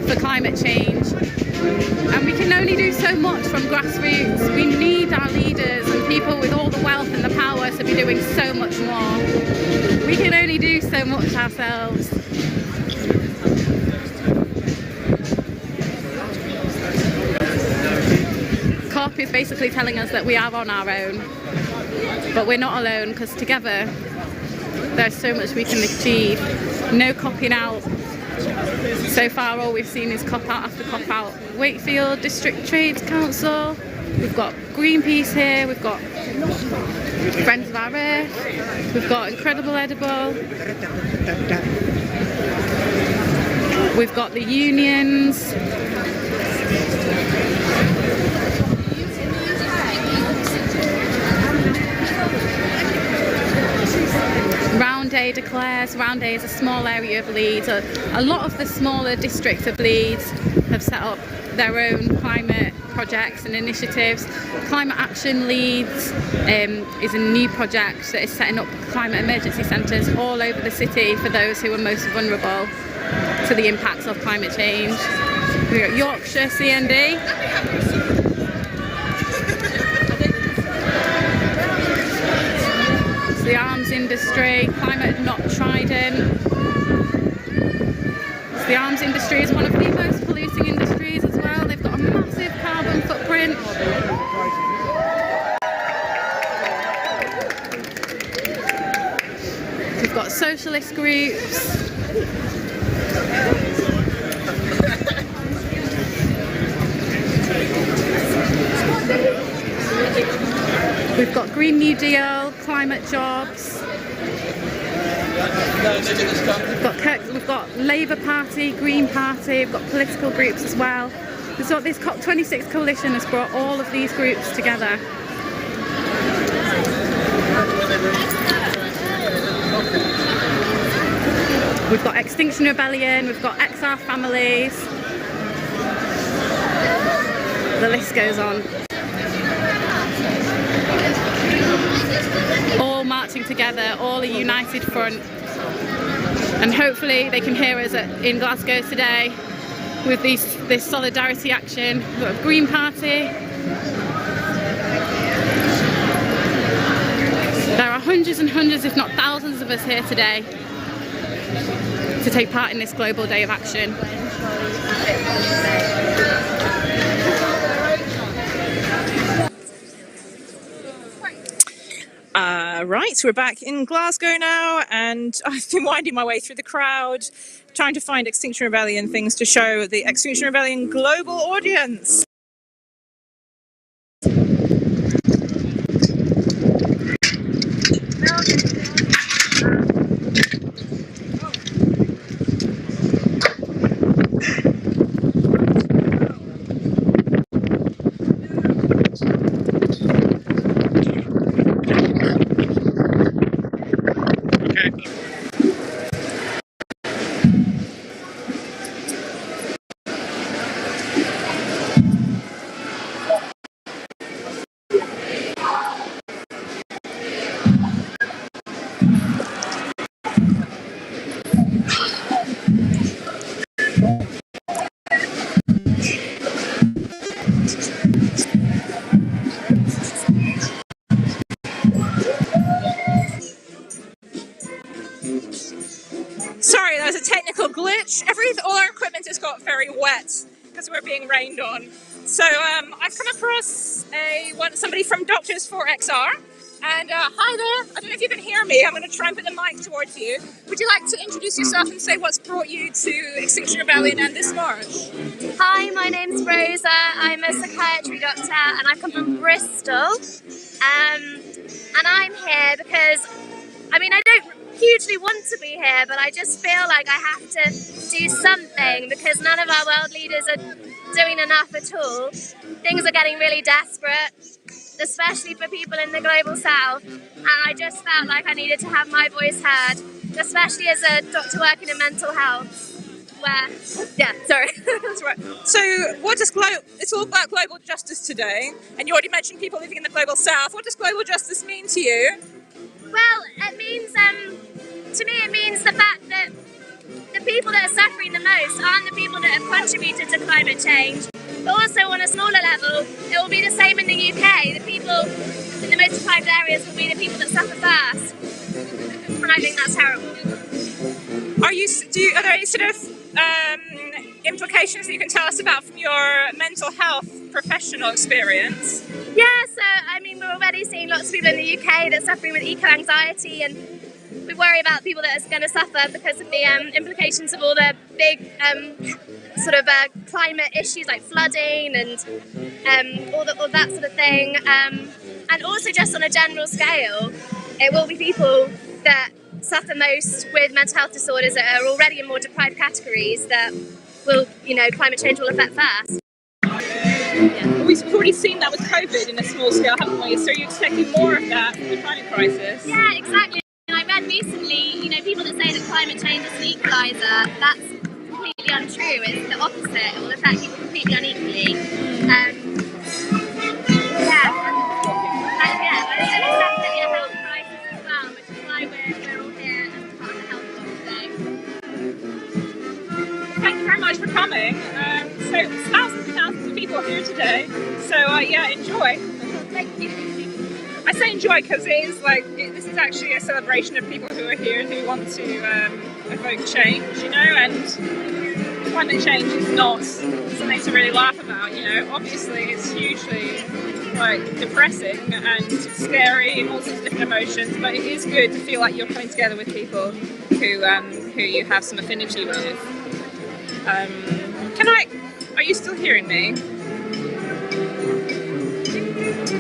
for climate change, and we can only do so much from grassroots. We need our leaders and people with all the wealth and the power to be doing so much more. We can only do so much ourselves. COP is basically telling us that we are on our own, but we're not alone, because together there's so much we can achieve. No copping out. So far all we've seen is cop out after cop out. Wakefield District Trades Council, we've got Greenpeace here, we've got Friends of Our Earth, we've got Incredible Edible, we've got the unions, Roundhay declares. Roundhay is a small area of Leeds. A lot of the smaller districts of Leeds have set up their own climate projects and initiatives. Climate Action Leeds is a new project that is setting up climate emergency centres all over the city for those who are most vulnerable to the impacts of climate change. We've got Yorkshire CND. The arms industry, Climate Not Trident. The arms industry is one of the most polluting industries as well. They've got a massive carbon footprint. We've got socialist groups. We've got Green New Deal, climate jobs. We've got Labour Party, Green Party, we've got political groups as well. So this COP26 coalition has brought all of these groups together. We've got Extinction Rebellion, we've got XR Families. The list goes on. All marching together, all a united front, and hopefully they can hear us in Glasgow today with this solidarity action. We've got a Green Party. There are hundreds and hundreds, if not thousands of us here today to take part in this global day of action. Right, we're back in Glasgow now, and I've been winding my way through the crowd, trying to find Extinction Rebellion things to show the Extinction Rebellion global audience. Sorry, there was a technical glitch. All our equipment just got very wet because we're being rained on. So I've come across somebody from Doctors for XR. And hi there, I don't know if you can hear me. I'm going to try and put the mic towards you. Would you like to introduce yourself and say what's brought you to Extinction Rebellion and this march? Hi, my name's Rosa. I'm a psychiatry doctor and I come from Bristol. And I'm here because, I mean, I don't hugely want to be here, but I just feel like I have to do something because none of our world leaders are doing enough at all. Things are getting really desperate, especially for people in the global south, and I just felt like I needed to have my voice heard, especially as a doctor working in mental health. That's right. So it's all about global justice today, and you already mentioned people living in the global south. What does global justice mean to you? Well, it means, to me it means the fact that the people that are suffering the most aren't the people that have contributed to climate change. But also on a smaller level, it will be the same in the UK. The people in the most deprived areas will be the people that suffer first. And I think that's terrible. Are there any sort of implications that you can tell us about from your mental health professional experience? Yeah, so I mean, we're already seeing lots of people in the UK that are suffering with eco-anxiety, and we worry about people that are going to suffer because of the implications of all the big climate issues like flooding and all that sort of thing. And also just on a general scale, it will be people that suffer most with mental health disorders that are already in more deprived categories that will, climate change will affect first. Yeah. We've already seen that with COVID in a small scale, haven't we? So you're expecting more of that from the climate crisis? Yeah, exactly. I read recently, people that say that climate change is an equaliser, that's completely untrue. It's the opposite. It will affect people completely unequally. It's definitely a health crisis as well, which is why we're all here as part of the health thing. Thank you very much for coming. So thousands and thousands of people are here today. So enjoy. Thank you. I say enjoy because it is this is actually a celebration of people who are here who want to evoke change, and climate change is not something to really laugh about, Obviously it's hugely depressing and scary, all sorts of different emotions, but it is good to feel like you're coming together with people who you have some affinity with. Are you still hearing me?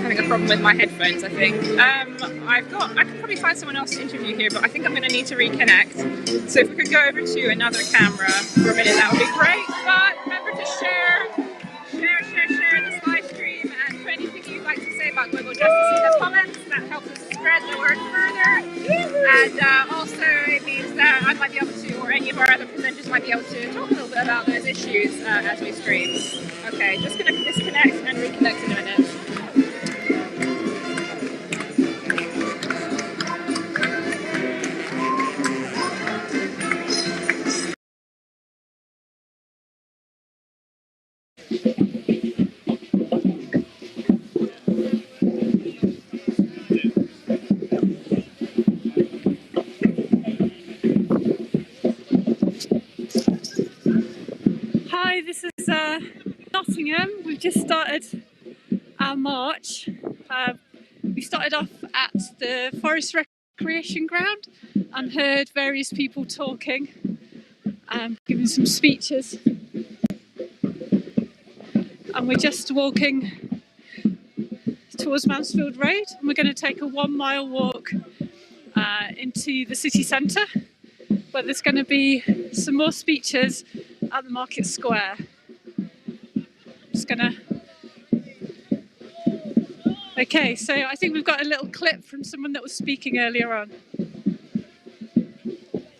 Having a problem with my headphones, I think. I could probably find someone else to interview here, but I think I'm going to need to reconnect. So if we could go over to another camera for a minute, that would be great. But remember to share this live stream, and for anything you'd like to say about global justice in the comments, that helps us spread the word further. And also it means that I might be able to, or any of our other presenters might be able to talk a little bit about those issues as we stream. Okay, just going to disconnect and reconnect in a minute. Hi, this is Nottingham. We've just started our march. We started off at the Forest Recreation Ground and heard various people talking. giving some speeches. And we're just walking towards Mansfield Road, and we're going to take a 1 mile walk into the city centre, where there's going to be some more speeches at the Market Square. Just gonna. Okay, so I think we've got a little clip from someone that was speaking earlier on.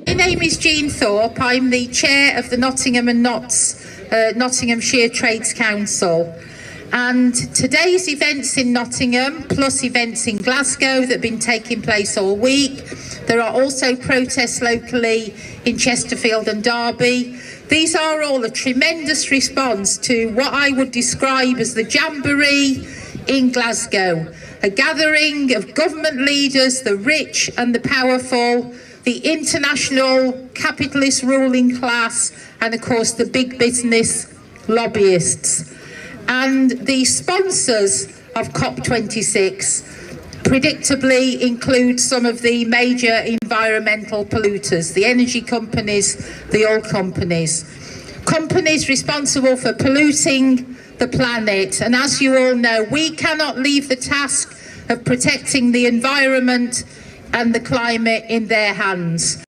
My name is Jean Thorpe. I'm the chair of the Nottingham and Notts Nottinghamshire Trades Council. And today's events in Nottingham, plus events in Glasgow that have been taking place all week. There are also protests locally in Chesterfield and Derby. These are all a tremendous response to what I would describe as the Jamboree in Glasgow, a gathering of government leaders, the rich and the powerful, the international capitalist ruling class, and of course the big business lobbyists. And the sponsors of COP26 predictably include some of the major environmental polluters, the energy companies, the oil companies. Companies responsible for polluting the planet. And as you all know, we cannot leave the task of protecting the environment and the climate in their hands.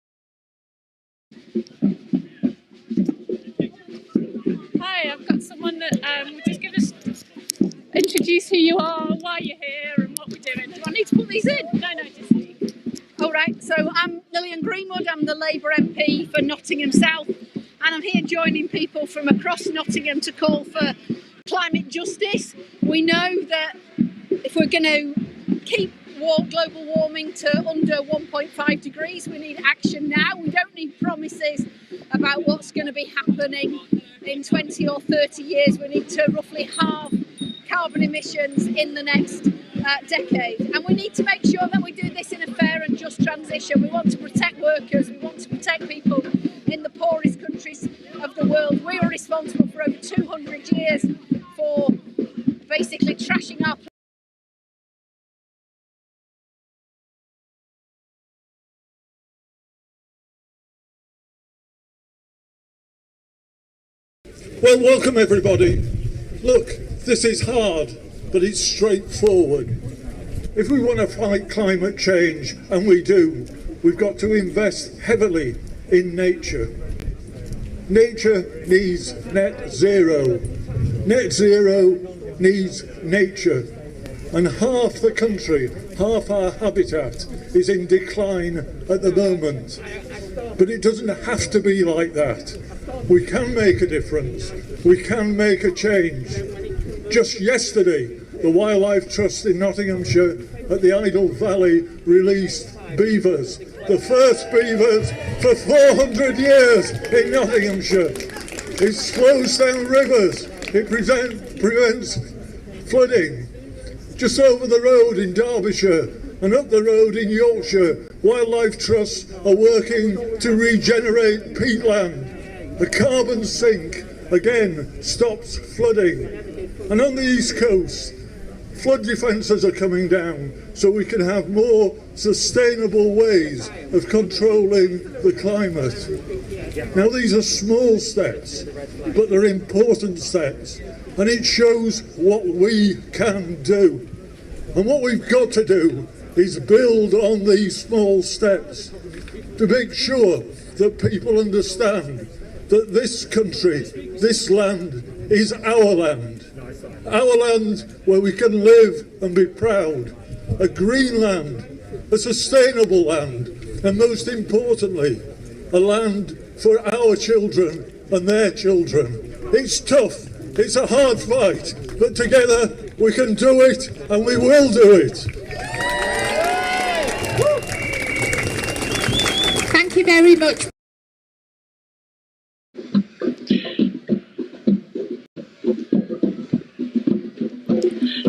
Hi, I've got someone that will just give us, introduce who you are, why you're here and what we're doing. Do I need to put these in? No, just me. All right, so I'm Lillian Greenwood, I'm the Labour MP for Nottingham South, and I'm here joining people from across Nottingham to call for climate justice. We know that if we're going to keep global warming to under 1.5 degrees, we need action now. We don't need promises about what's going to be happening in 20 or 30 years. We need to roughly halve carbon emissions in the next decade. And we need to make sure that we do this in a fair and just transition. We want to protect workers, we want to protect people in the poorest countries of the world. We are responsible for over 200 years for basically trashing our planet. Well, welcome everybody. Look, this is hard, but it's straightforward. If we want to fight climate change, and we do, we've got to invest heavily in nature. Nature needs net zero. Net zero needs nature. And half the country, half our habitat is in decline at the moment. But it doesn't have to be like that. We can make a difference. We can make a change. Just yesterday, the Wildlife Trust in Nottinghamshire at the Idle Valley released beavers. The first beavers for 400 years in Nottinghamshire. It slows down rivers. It prevents flooding. Just over the road in Derbyshire and up the road in Yorkshire, Wildlife Trusts are working to regenerate peatland. The carbon sink, again, stops flooding. And on the East Coast, flood defences are coming down so we can have more sustainable ways of controlling the climate. Now, these are small steps, but they're important steps. And it shows what we can do. And what we've got to do is build on these small steps to make sure that people understand that this country, this land, is our land. Our land where we can live and be proud. A green land, a sustainable land, and most importantly, a land for our children and their children. It's tough, it's a hard fight, but together we can do it and we will do it. Thank you very much.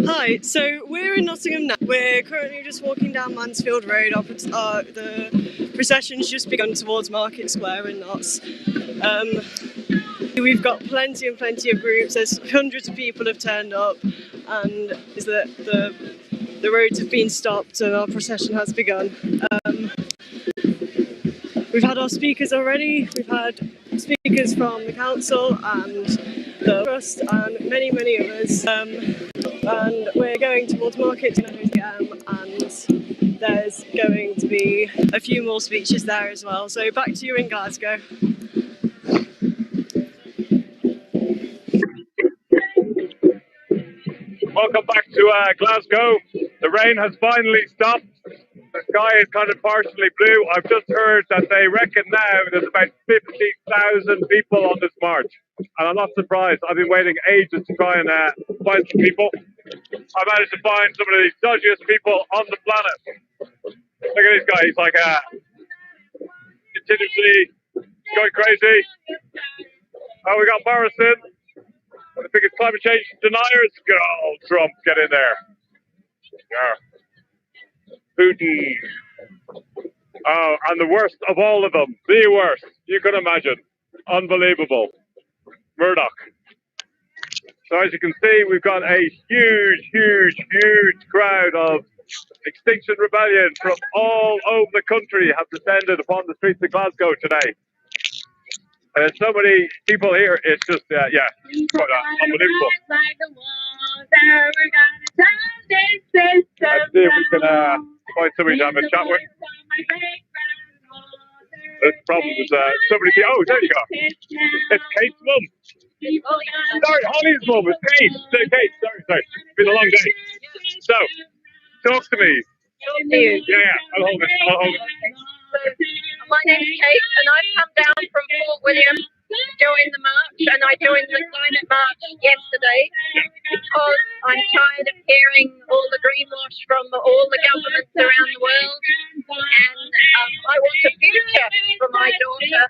Hi, so we're in Nottingham now. We're currently just walking down Mansfield Road. The procession's just begun towards Market Square in Notts. We've got plenty and plenty of groups. There's hundreds of people have turned up, and the roads have been stopped and our procession has begun. We've had our speakers already. We've had speakers from the council and the trust and many others. And we're going towards market and there's going to be a few more speeches there as well. So back to you in Glasgow. Welcome back to Glasgow. The rain has finally stopped. The sky is kind of partially blue. I've just heard that they reckon now there's about 50,000 people on this march. And I'm not surprised. I've been waiting ages to try and find some people. I managed to find some of the dodgiest people on the planet. Look at this guy. He's like continuously going crazy. Oh, we got Morrison. The biggest climate change deniers. Good old Trump, get in there. Yeah. Putin. Oh, and the worst of all of them, the worst you can imagine. Unbelievable. Murdoch. So as you can see, we've got a huge crowd of Extinction Rebellion from all over the country have descended upon the streets of Glasgow today. And there's so many people here, it's just, yeah, quite unbelievable. Let's see if we can find somebody to have a chat with. The problem is somebody, oh, there you go. It's Kate's mum. Sorry, Holly's mum, it's Kate. Kate, sorry. It's been a long day. So, talk to me. Yeah, I'll hold it. My name's Kate, and I've come down from Fort William to join the march, and I joined the climate march yesterday because I'm tired of hearing all the greenwash from all the governments around the world, and I want a future for my daughter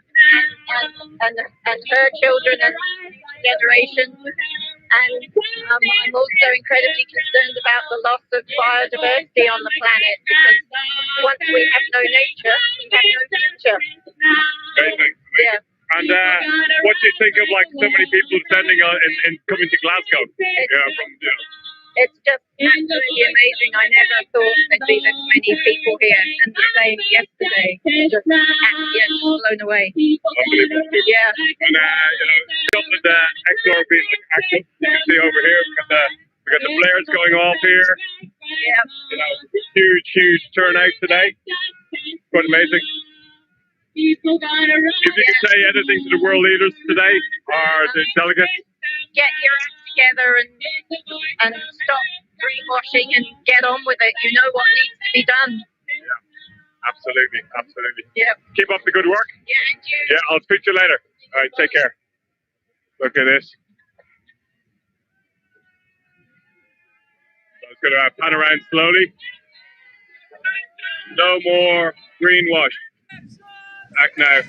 and her children and generations. And I'm also incredibly concerned about the loss of biodiversity on the planet, because once we have no nature, we have no future. Amazing. Yeah. And what do you think of like so many people descending and coming to Glasgow? It's just absolutely amazing. I never thought there'd be this many people here, and the same yesterday. Just blown away. Unbelievable. Yeah. And Scotland XR being like active. You can see over here we got the flares going off here. Yeah. Huge turnout today. Quite amazing. If you could say anything to the world leaders today, or the delegates, get your act together and stop greenwashing and get on with it. You know what needs to be done. Yeah, absolutely. Yeah. Keep up the good work. Yeah, and you. Yeah, I'll speak to you later. All right, take care. Look at this. So it's going to pan around slowly. No more greenwash. Act now.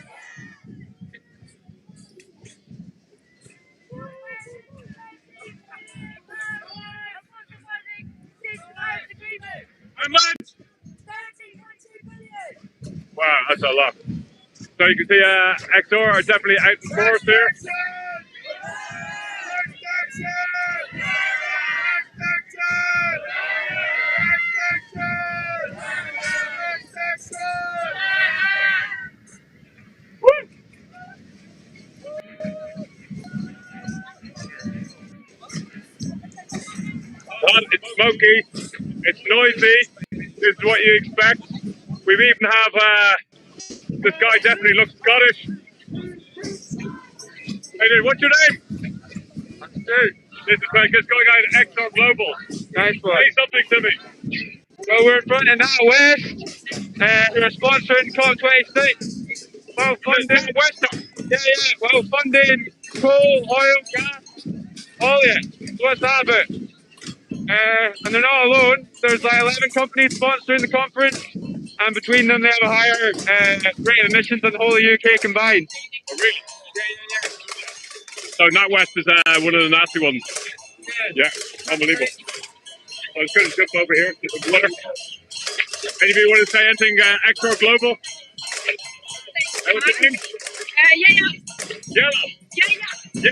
Wow, that's a lot. So you can see XR are definitely out in force here. It's smoky, it's noisy, this is what you expect. We've even have, this guy definitely looks Scottish. Hey dude, what's your name? This is like it's going out at XR Global. Nice one. Say something to me. Well, we're in front of NatWest. We're sponsoring COP26. Well funding well funding coal, oil, gas. Oh yeah, what's happening? And they're not alone. There's like 11 companies sponsoring the conference, and between them they have a higher rate of emissions than the whole of the UK combined. Oh really? Yeah. So NatWest is one of the nasty ones. Yeah, unbelievable. I was going to jump over here to the water. Anybody want to say anything XR Global? What's your name? Yellow. Yeah.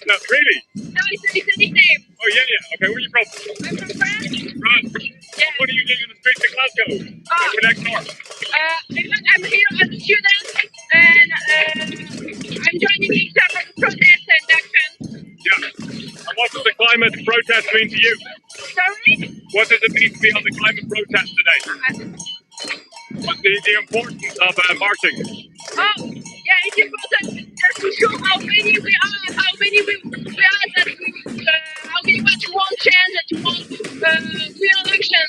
No, really? No, it's a nickname. Oh, yeah. Okay, where are you from? I'm from France. France. Yeah. What are you doing in the streets of Glasgow? With XR? I'm here as a student, and joining each other to protest and action. Yeah. And what does the climate protest mean to you? Sorry? What does it mean to be on the climate protest today? What's the importance of marching? Oh, yeah, it's important just to show how many we are, how many we are, that we, how many want change, that we want real action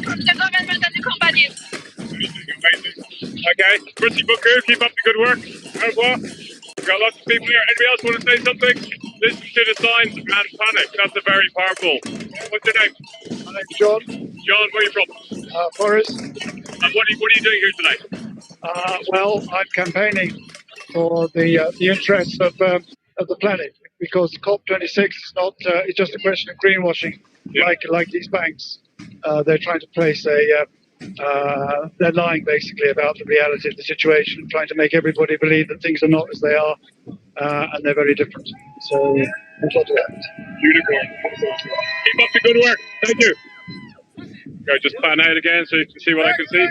from the government and the companies. Amazing. Okay, merci beaucoup. Keep up the good work. Au revoir. We've got lots of people here. Anybody else want to say something? Listen to the signs and panic. That's a very powerful. What's your name? My name's John. John, where are you from? Forest. And what are you doing here tonight? Well, I'm campaigning for the interests of the planet, because COP26 is not. It's just a question of greenwashing, like these banks. They're trying to place a. They're lying basically about the reality of the situation, trying to make everybody believe that things are not as they are, and they're very different. So we've got to act. Unicorn. Keep up the good work. Thank you. Go just pan out again so you can see what I can see.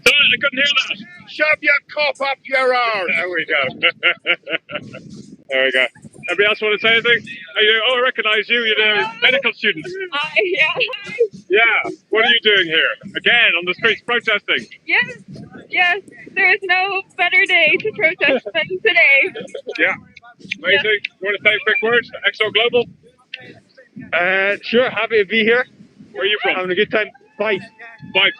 Sorry, I couldn't hear that. Shove your cop up your arse. There we go. There we go. Anybody else want to say anything? Oh, I recognise you. You're the medical student. Yeah. Yeah. What are you doing here? Again, on the streets protesting? Yes. There is no better day to protest than today. Yeah. Amazing. You want to say a quick word? XO Global? Sure. Happy to be here. Where are you from? Having a good time. Fife.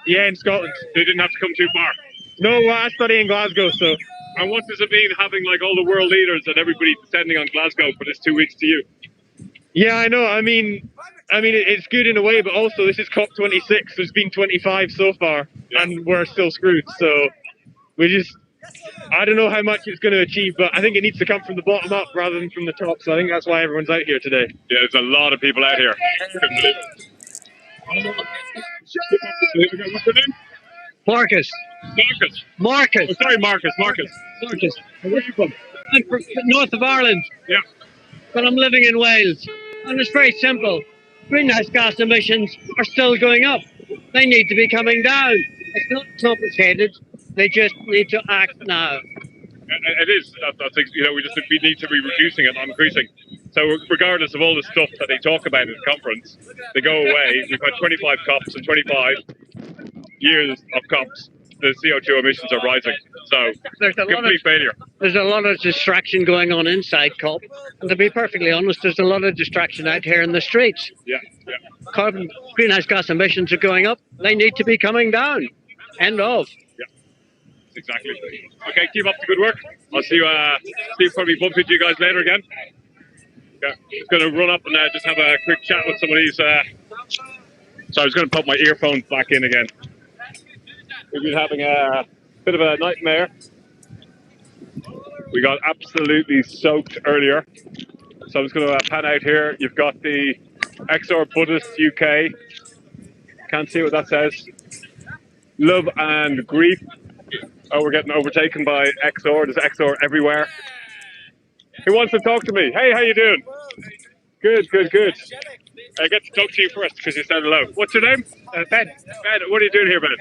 Yeah, in Scotland. They didn't have to come too far. No, I study in Glasgow, so. And what does it mean having like all the world leaders and everybody descending on Glasgow for this 2 weeks to you? Yeah, I know. I mean, it's good in a way, but also this is COP26. There's been 25 so far, and we're still screwed. So I don't know how much it's going to achieve, but I think it needs to come from the bottom up rather than from the top. So I think that's why everyone's out here today. Yeah, there's a lot of people out here. Couldn't believe it. What's your name? Marcus. Oh, sorry, Marcus. Where are you from? I'm from north of Ireland. Yeah. But I'm living in Wales. And it's very simple. Greenhouse gas emissions are still going up. They need to be coming down. It's not complicated. They just need to act now. It is. We need to be reducing it, not increasing. So regardless of all the stuff that they talk about at the conference, they go away. We've had 25 COPs and 25 years of COPs. The CO2 emissions are rising. So complete failure. There's a lot of distraction going on inside COP. And to be perfectly honest, there's a lot of distraction out here in the streets. Yeah. Greenhouse gas emissions are going up. They need to be coming down. End of. Exactly. Okay, keep up the good work. I'll see you. Probably bump into you guys later again. Yeah, just going to run up and just have a quick chat with some of these. So I was going to put my earphones back in again. We've been having a bit of a nightmare. We got absolutely soaked earlier. So I'm just going to pan out here. You've got the XR Buddhist UK. Can't see what that says. Love and grief. Oh, we're getting overtaken by XR. There's XR everywhere. Who wants to talk to me? Hey, how you doing? Good. I get to talk to you first because you said hello. What's your name? Ben. Ben, what are you doing here, Ben?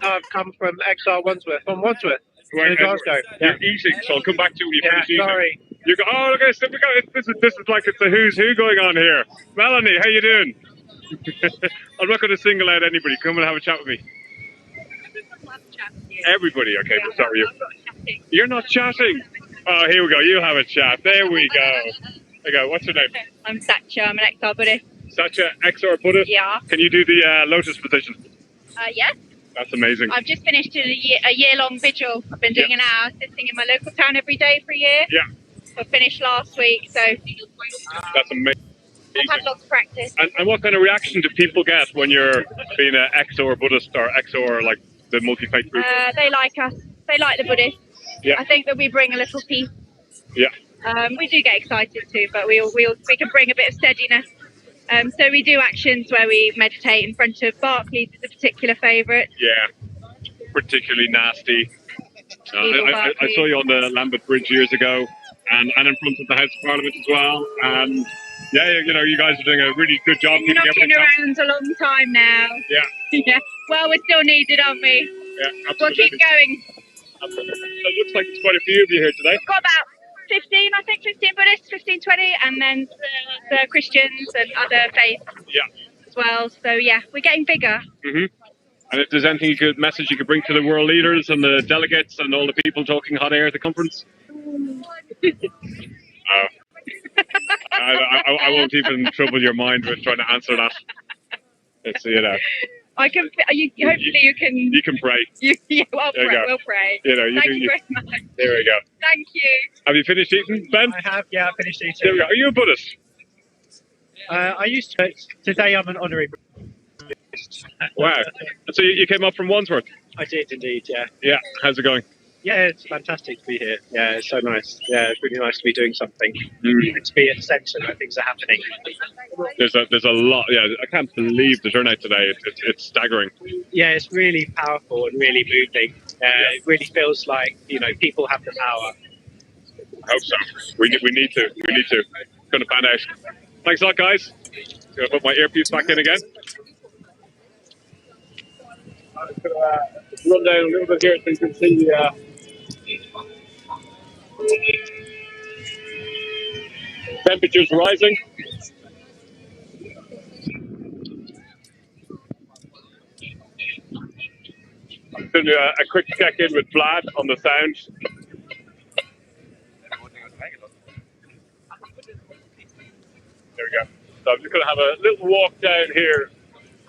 I've come from XR Wandsworth. From Wandsworth. In Glasgow. You're eating, so I'll come back to you when you finish eating. Sorry. You go, oh, okay, so this is like it's a who's who going on here. Melanie, how you doing? I'm not going to single out anybody. Come and have a chat with me. Everybody, okay, we're sorry. You're not chatting. Oh, here we go. You have a chat. There we go. There you go. What's your name? I'm Satcha. I'm an XR Buddhist. Satcha, XR Buddhist? Yeah. Can you do the lotus position? Yes. That's amazing. I've just finished a year-long vigil. I've been doing an hour sitting in my local town every day for a year. Yeah. I finished last week, so that's amazing. I've had lots of practice. And what kind of reaction do people get when you're being an XR Buddhist or XR, like the multi-faith group? They like us. They like the Buddhists. Yeah. I think that we bring a little peace. Yeah. We do get excited too, but we can bring a bit of steadiness. So we do actions where we meditate in front of Barclays is a particular favourite. Yeah, particularly nasty. I saw you on the Lambeth Bridge years ago, and in front of the House of Parliament as well. And yeah, you know, you guys are doing a really good job keeping everything around a long time now. Yeah. Yeah. Well, we're still needed, aren't we? Yeah, absolutely. We'll keep going. Absolutely. It looks like there's quite a few of you here today. We've got about 15, I think, 15 Buddhists, 15, 20, and then the Christians and other faiths as well. So yeah, we're getting bigger. And if there's anything message you could bring to the world leaders and the delegates and all the people talking hot air at the conference? I won't even trouble your mind with trying to answer that. It's, you know. I can. Hopefully you can. You can pray. We'll pray. You know, Thank you very much. There we go. Thank you. Have you finished eating, Ben? I have. Yeah, I finished eating. There we go. Are you a Buddhist? I used to. Today I'm an honorary. Wow. So you came up from Wandsworth? I did indeed. Yeah. Yeah. How's it going? Yeah, it's fantastic to be here. Yeah, it's so nice. Yeah, it's really nice to be doing something. To be at the centre where things are happening. There's a lot. Yeah, I can't believe the turnout today. It's staggering. Yeah, it's really powerful and really moving. It really feels like, you know, people have the power. I hope so. We need to. Going to pan out. Thanks a lot, guys. Going to put my earpiece back in again. I'm just going to run down a little bit here so you can see temperatures rising. I'm doing a quick check-in with Vlad on the sound. There we go. So I'm just going to have a little walk down here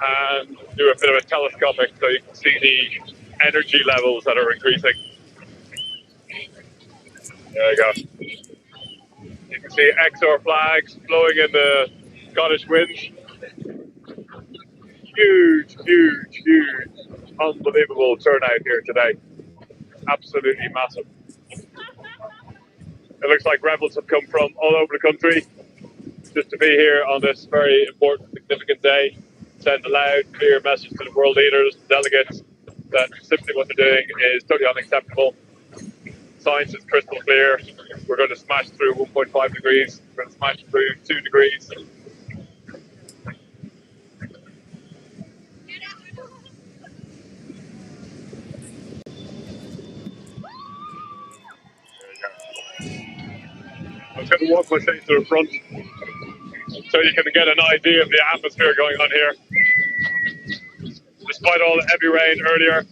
and do a bit of a telescopic so you can see the energy levels that are increasing. There we go. You can see XR flags blowing in the Scottish wind. Huge, unbelievable turnout here today. Absolutely massive. It looks like rebels have come from all over the country just to be here on this very important, significant day. Send a loud, clear message to the world leaders, delegates, that simply what they're doing is totally unacceptable. Science is crystal clear. We're going to smash through 1.5 degrees. We're going to smash through 2 degrees. I'm going to walk my face to the front so you can get an idea of the atmosphere going on here. Despite all the heavy rain earlier,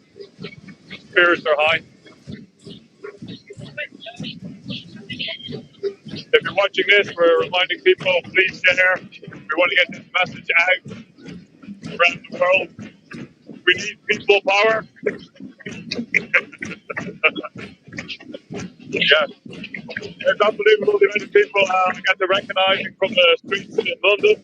spirits are high. If you're watching this, we're reminding people, please share. We want to get this message out around the world. We need people power. Yeah. It's unbelievable the amount of people I get to recognizing from the streets in London.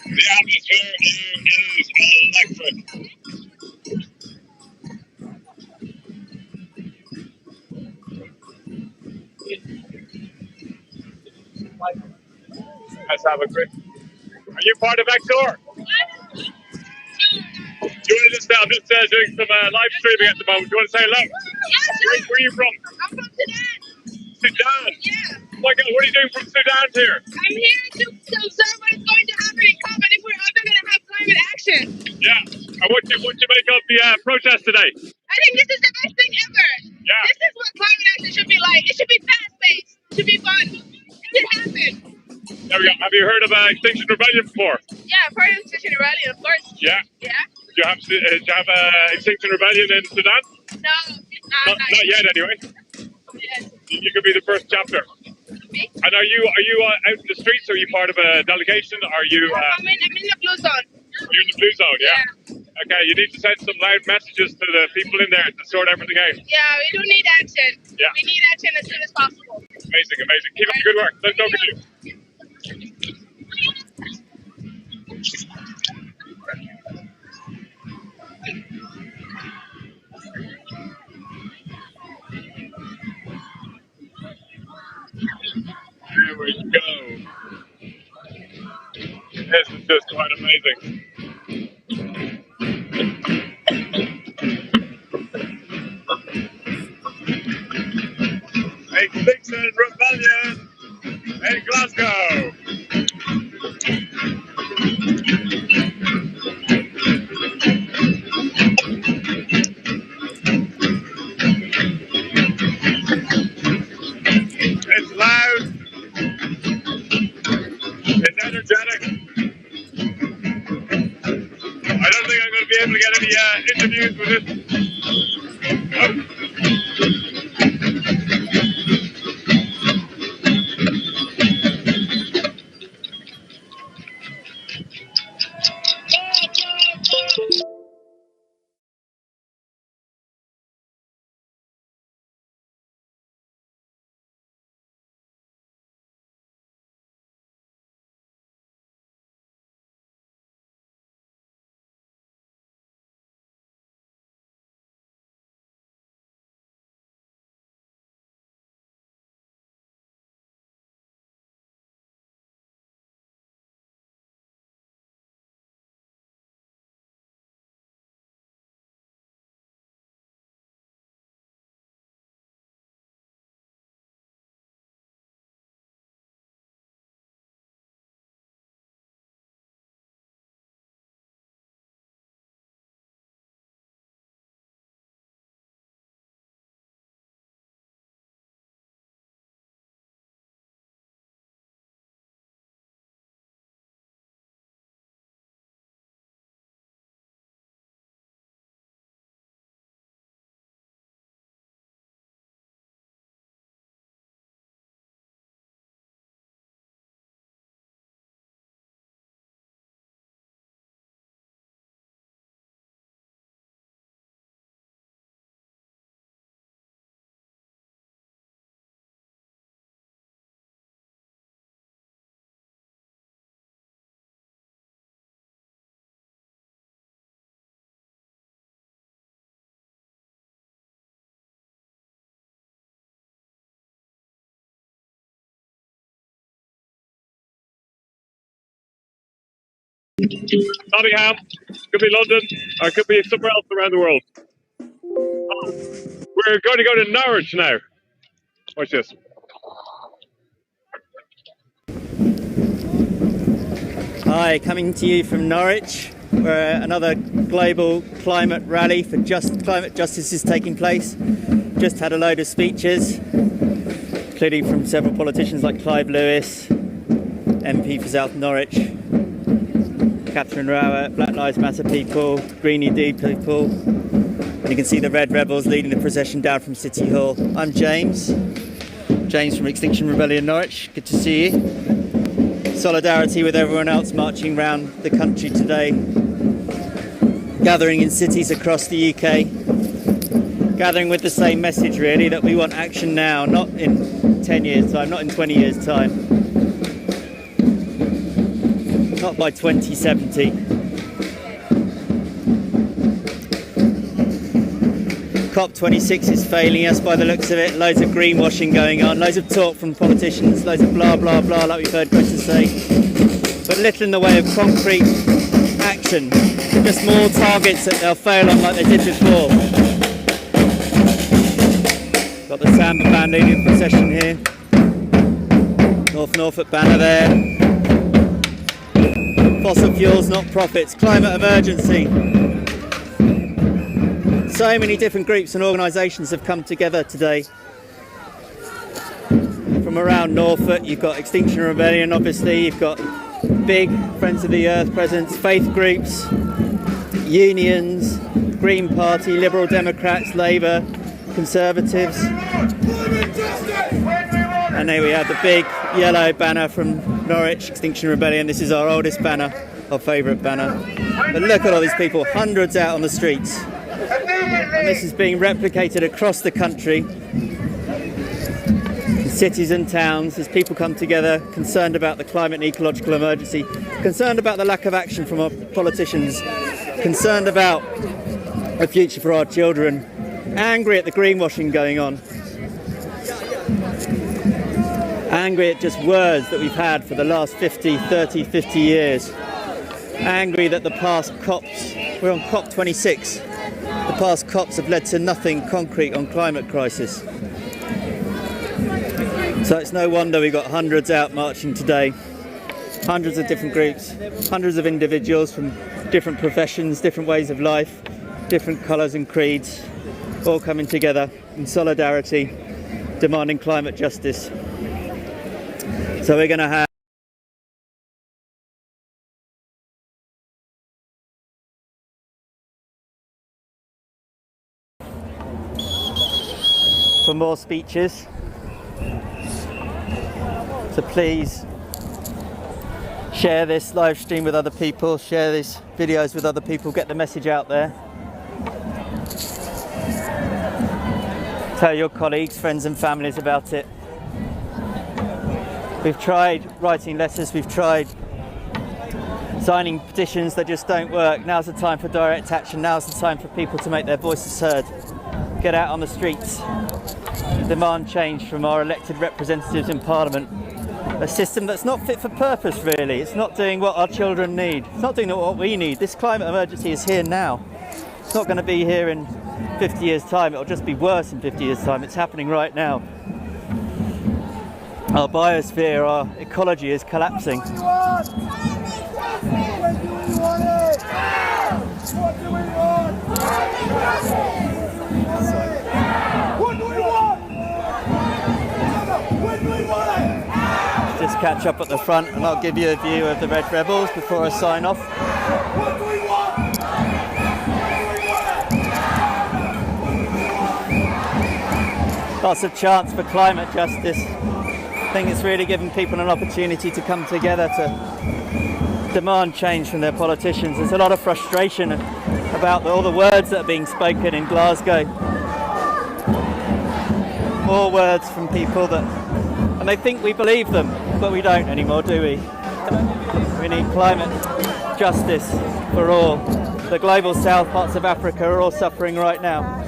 The atmosphere is electric. Let's have a quick. Are you part of XOR? Do you want to just, I'm just doing some live streaming at the moment. Do you want to say hello? Yeah, Where are you from? I'm from Sudan. Sudan? Yeah. Oh my God, what are you doing from Sudan here? I'm here to observe what is going to happen in COP and if we're ever going to have climate action. Yeah. And what you make of the protest today? I think this is the best thing ever. Yeah. This is what climate action should be like. It should be fast-paced. It should be fun. It should happen. There we go. Have you heard of Extinction Rebellion before? Yeah, I've heard of Extinction Rebellion, of course. Yeah. Yeah. Do you have Extinction Rebellion in Sudan? No. Not yet, anyway. Yes. You could be the first chapter. with me. And are you out in the streets? Are you part of a delegation? Are you? I'm in the blue zone. You're in the blue zone, yeah. Okay, you need to send some loud messages to the people in there to sort everything out. Yeah, we do need action. Yeah. We need action as soon as possible. Amazing, amazing. Keep up the good work. Let's go with you. Here we go. This is just quite amazing. Extinction Rebellion in Glasgow. It's loud. It's energetic. I don't think I'm going to be able to get any interviews with this. Oh. Nottingham, could be London, or could be somewhere else around the world. We're going to go to Norwich now. Watch this. Hi, coming to you from Norwich, where another global climate rally for climate justice is taking place. Just had a load of speeches, including from several politicians like Clive Lewis, MP for South Norwich, Catherine Rowett, Black Lives Matter people, Green New Deal people, and you can see the Red Rebels leading the procession down from City Hall. I'm James from Extinction Rebellion Norwich, good to see you. Solidarity with everyone else marching around the country today, gathering in cities across the UK, gathering with the same message really, that we want action now, not in 10 years time, not in 20 years time. Not by 2070. COP26 is failing us by the looks of it. Loads of greenwashing going on, loads of talk from politicians, loads of blah blah blah like we've heard Greta say, but little in the way of concrete action. Just more targets that they'll fail on like they did before. Got the Samba Band leading the procession here. North Norfolk banner there. Fossil fuels, not profits. Climate emergency. So many different groups and organisations have come together today. From around Norfolk, you've got Extinction Rebellion, obviously, you've got big Friends of the Earth presence, faith groups, unions, Green Party, Liberal Democrats, Labour, Conservatives. And there we have the big yellow banner from Norwich, Extinction Rebellion. This is our oldest banner, our favourite banner. But look at all these people, hundreds out on the streets. And this is being replicated across the country, in cities and towns, as people come together, concerned about the climate and ecological emergency, concerned about the lack of action from our politicians, concerned about a future for our children, angry at the greenwashing going on, angry at just words that we've had for the last 50 years, angry that the past COPs, we're on COP26, the past COPs have led to nothing concrete on climate crisis. So it's no wonder we've got hundreds out marching today, hundreds of different groups, hundreds of individuals from different professions, different ways of life, different colours and creeds, all coming together in solidarity, demanding climate justice. So we're going to have for more speeches. So please share this live stream with other people, share these videos with other people, get the message out there. Tell your colleagues, friends and families about it. We've tried writing letters, we've tried signing petitions that just don't work. Now's the time for direct action, now's the time for people to make their voices heard. Get out on the streets, demand change from our elected representatives in Parliament. A system that's not fit for purpose, really. It's not doing what our children need. It's not doing what we need. This climate emergency is here now. It's not going to be here in 50 years' time. It'll just be worse in 50 years' time. It's happening right now. Our biosphere, our ecology is collapsing. What do we want? When do we want it? What do we want? What do we want? When do we want it? Just catch up at the front and I'll give you a view of the Red Rebels before I sign off. What do we want? Lots of chance for climate justice. I think it's really given people an opportunity to come together to demand change from their politicians. There's a lot of frustration about all the words that are being spoken in Glasgow. More words from people that, and they think we believe them, but we don't anymore, do we? We need climate justice for all. The global south, parts of Africa are all suffering right now.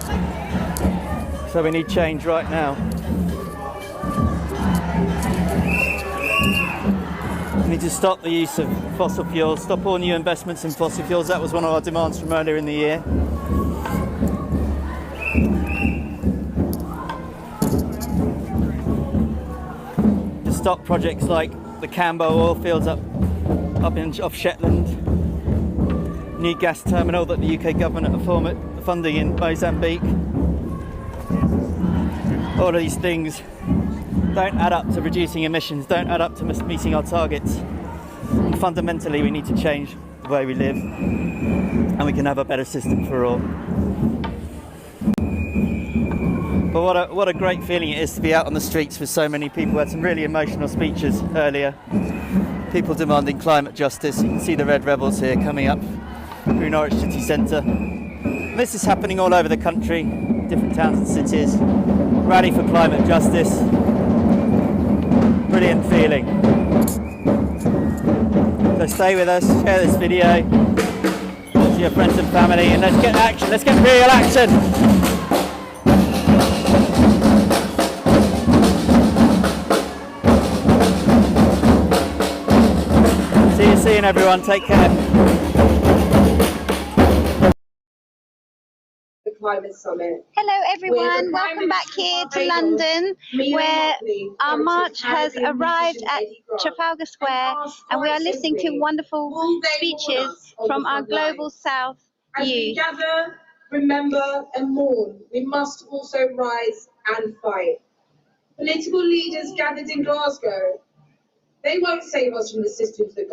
So we need change right now. We need to stop the use of fossil fuels, stop all new investments in fossil fuels. That was one of our demands from earlier in the year. To stop projects like the Cambo oil fields off Shetland, new gas terminal that the UK government are funding in Mozambique. All of these things don't add up to reducing emissions, don't add up to meeting our targets. And fundamentally, we need to change the way we live, and we can have a better system for all. But what a great feeling it is to be out on the streets with so many people. We had some really emotional speeches earlier. People demanding climate justice. You can see the Red Rebels here coming up through Norwich city centre. This is happening all over the country, different towns and cities. Rally for climate justice. Brilliant feeling. So stay with us, share this video, talk to your friends and family, and let's get action, let's get real action. See you soon everyone, take care. Climate Summit. Hello everyone, welcome back here to London, where our march has arrived at Trafalgar Square, and we are listening to wonderful speeches from our Global South youth. As we gather, remember and mourn, we must also rise and fight. Political leaders gathered in Glasgow, they won't save us from the systems that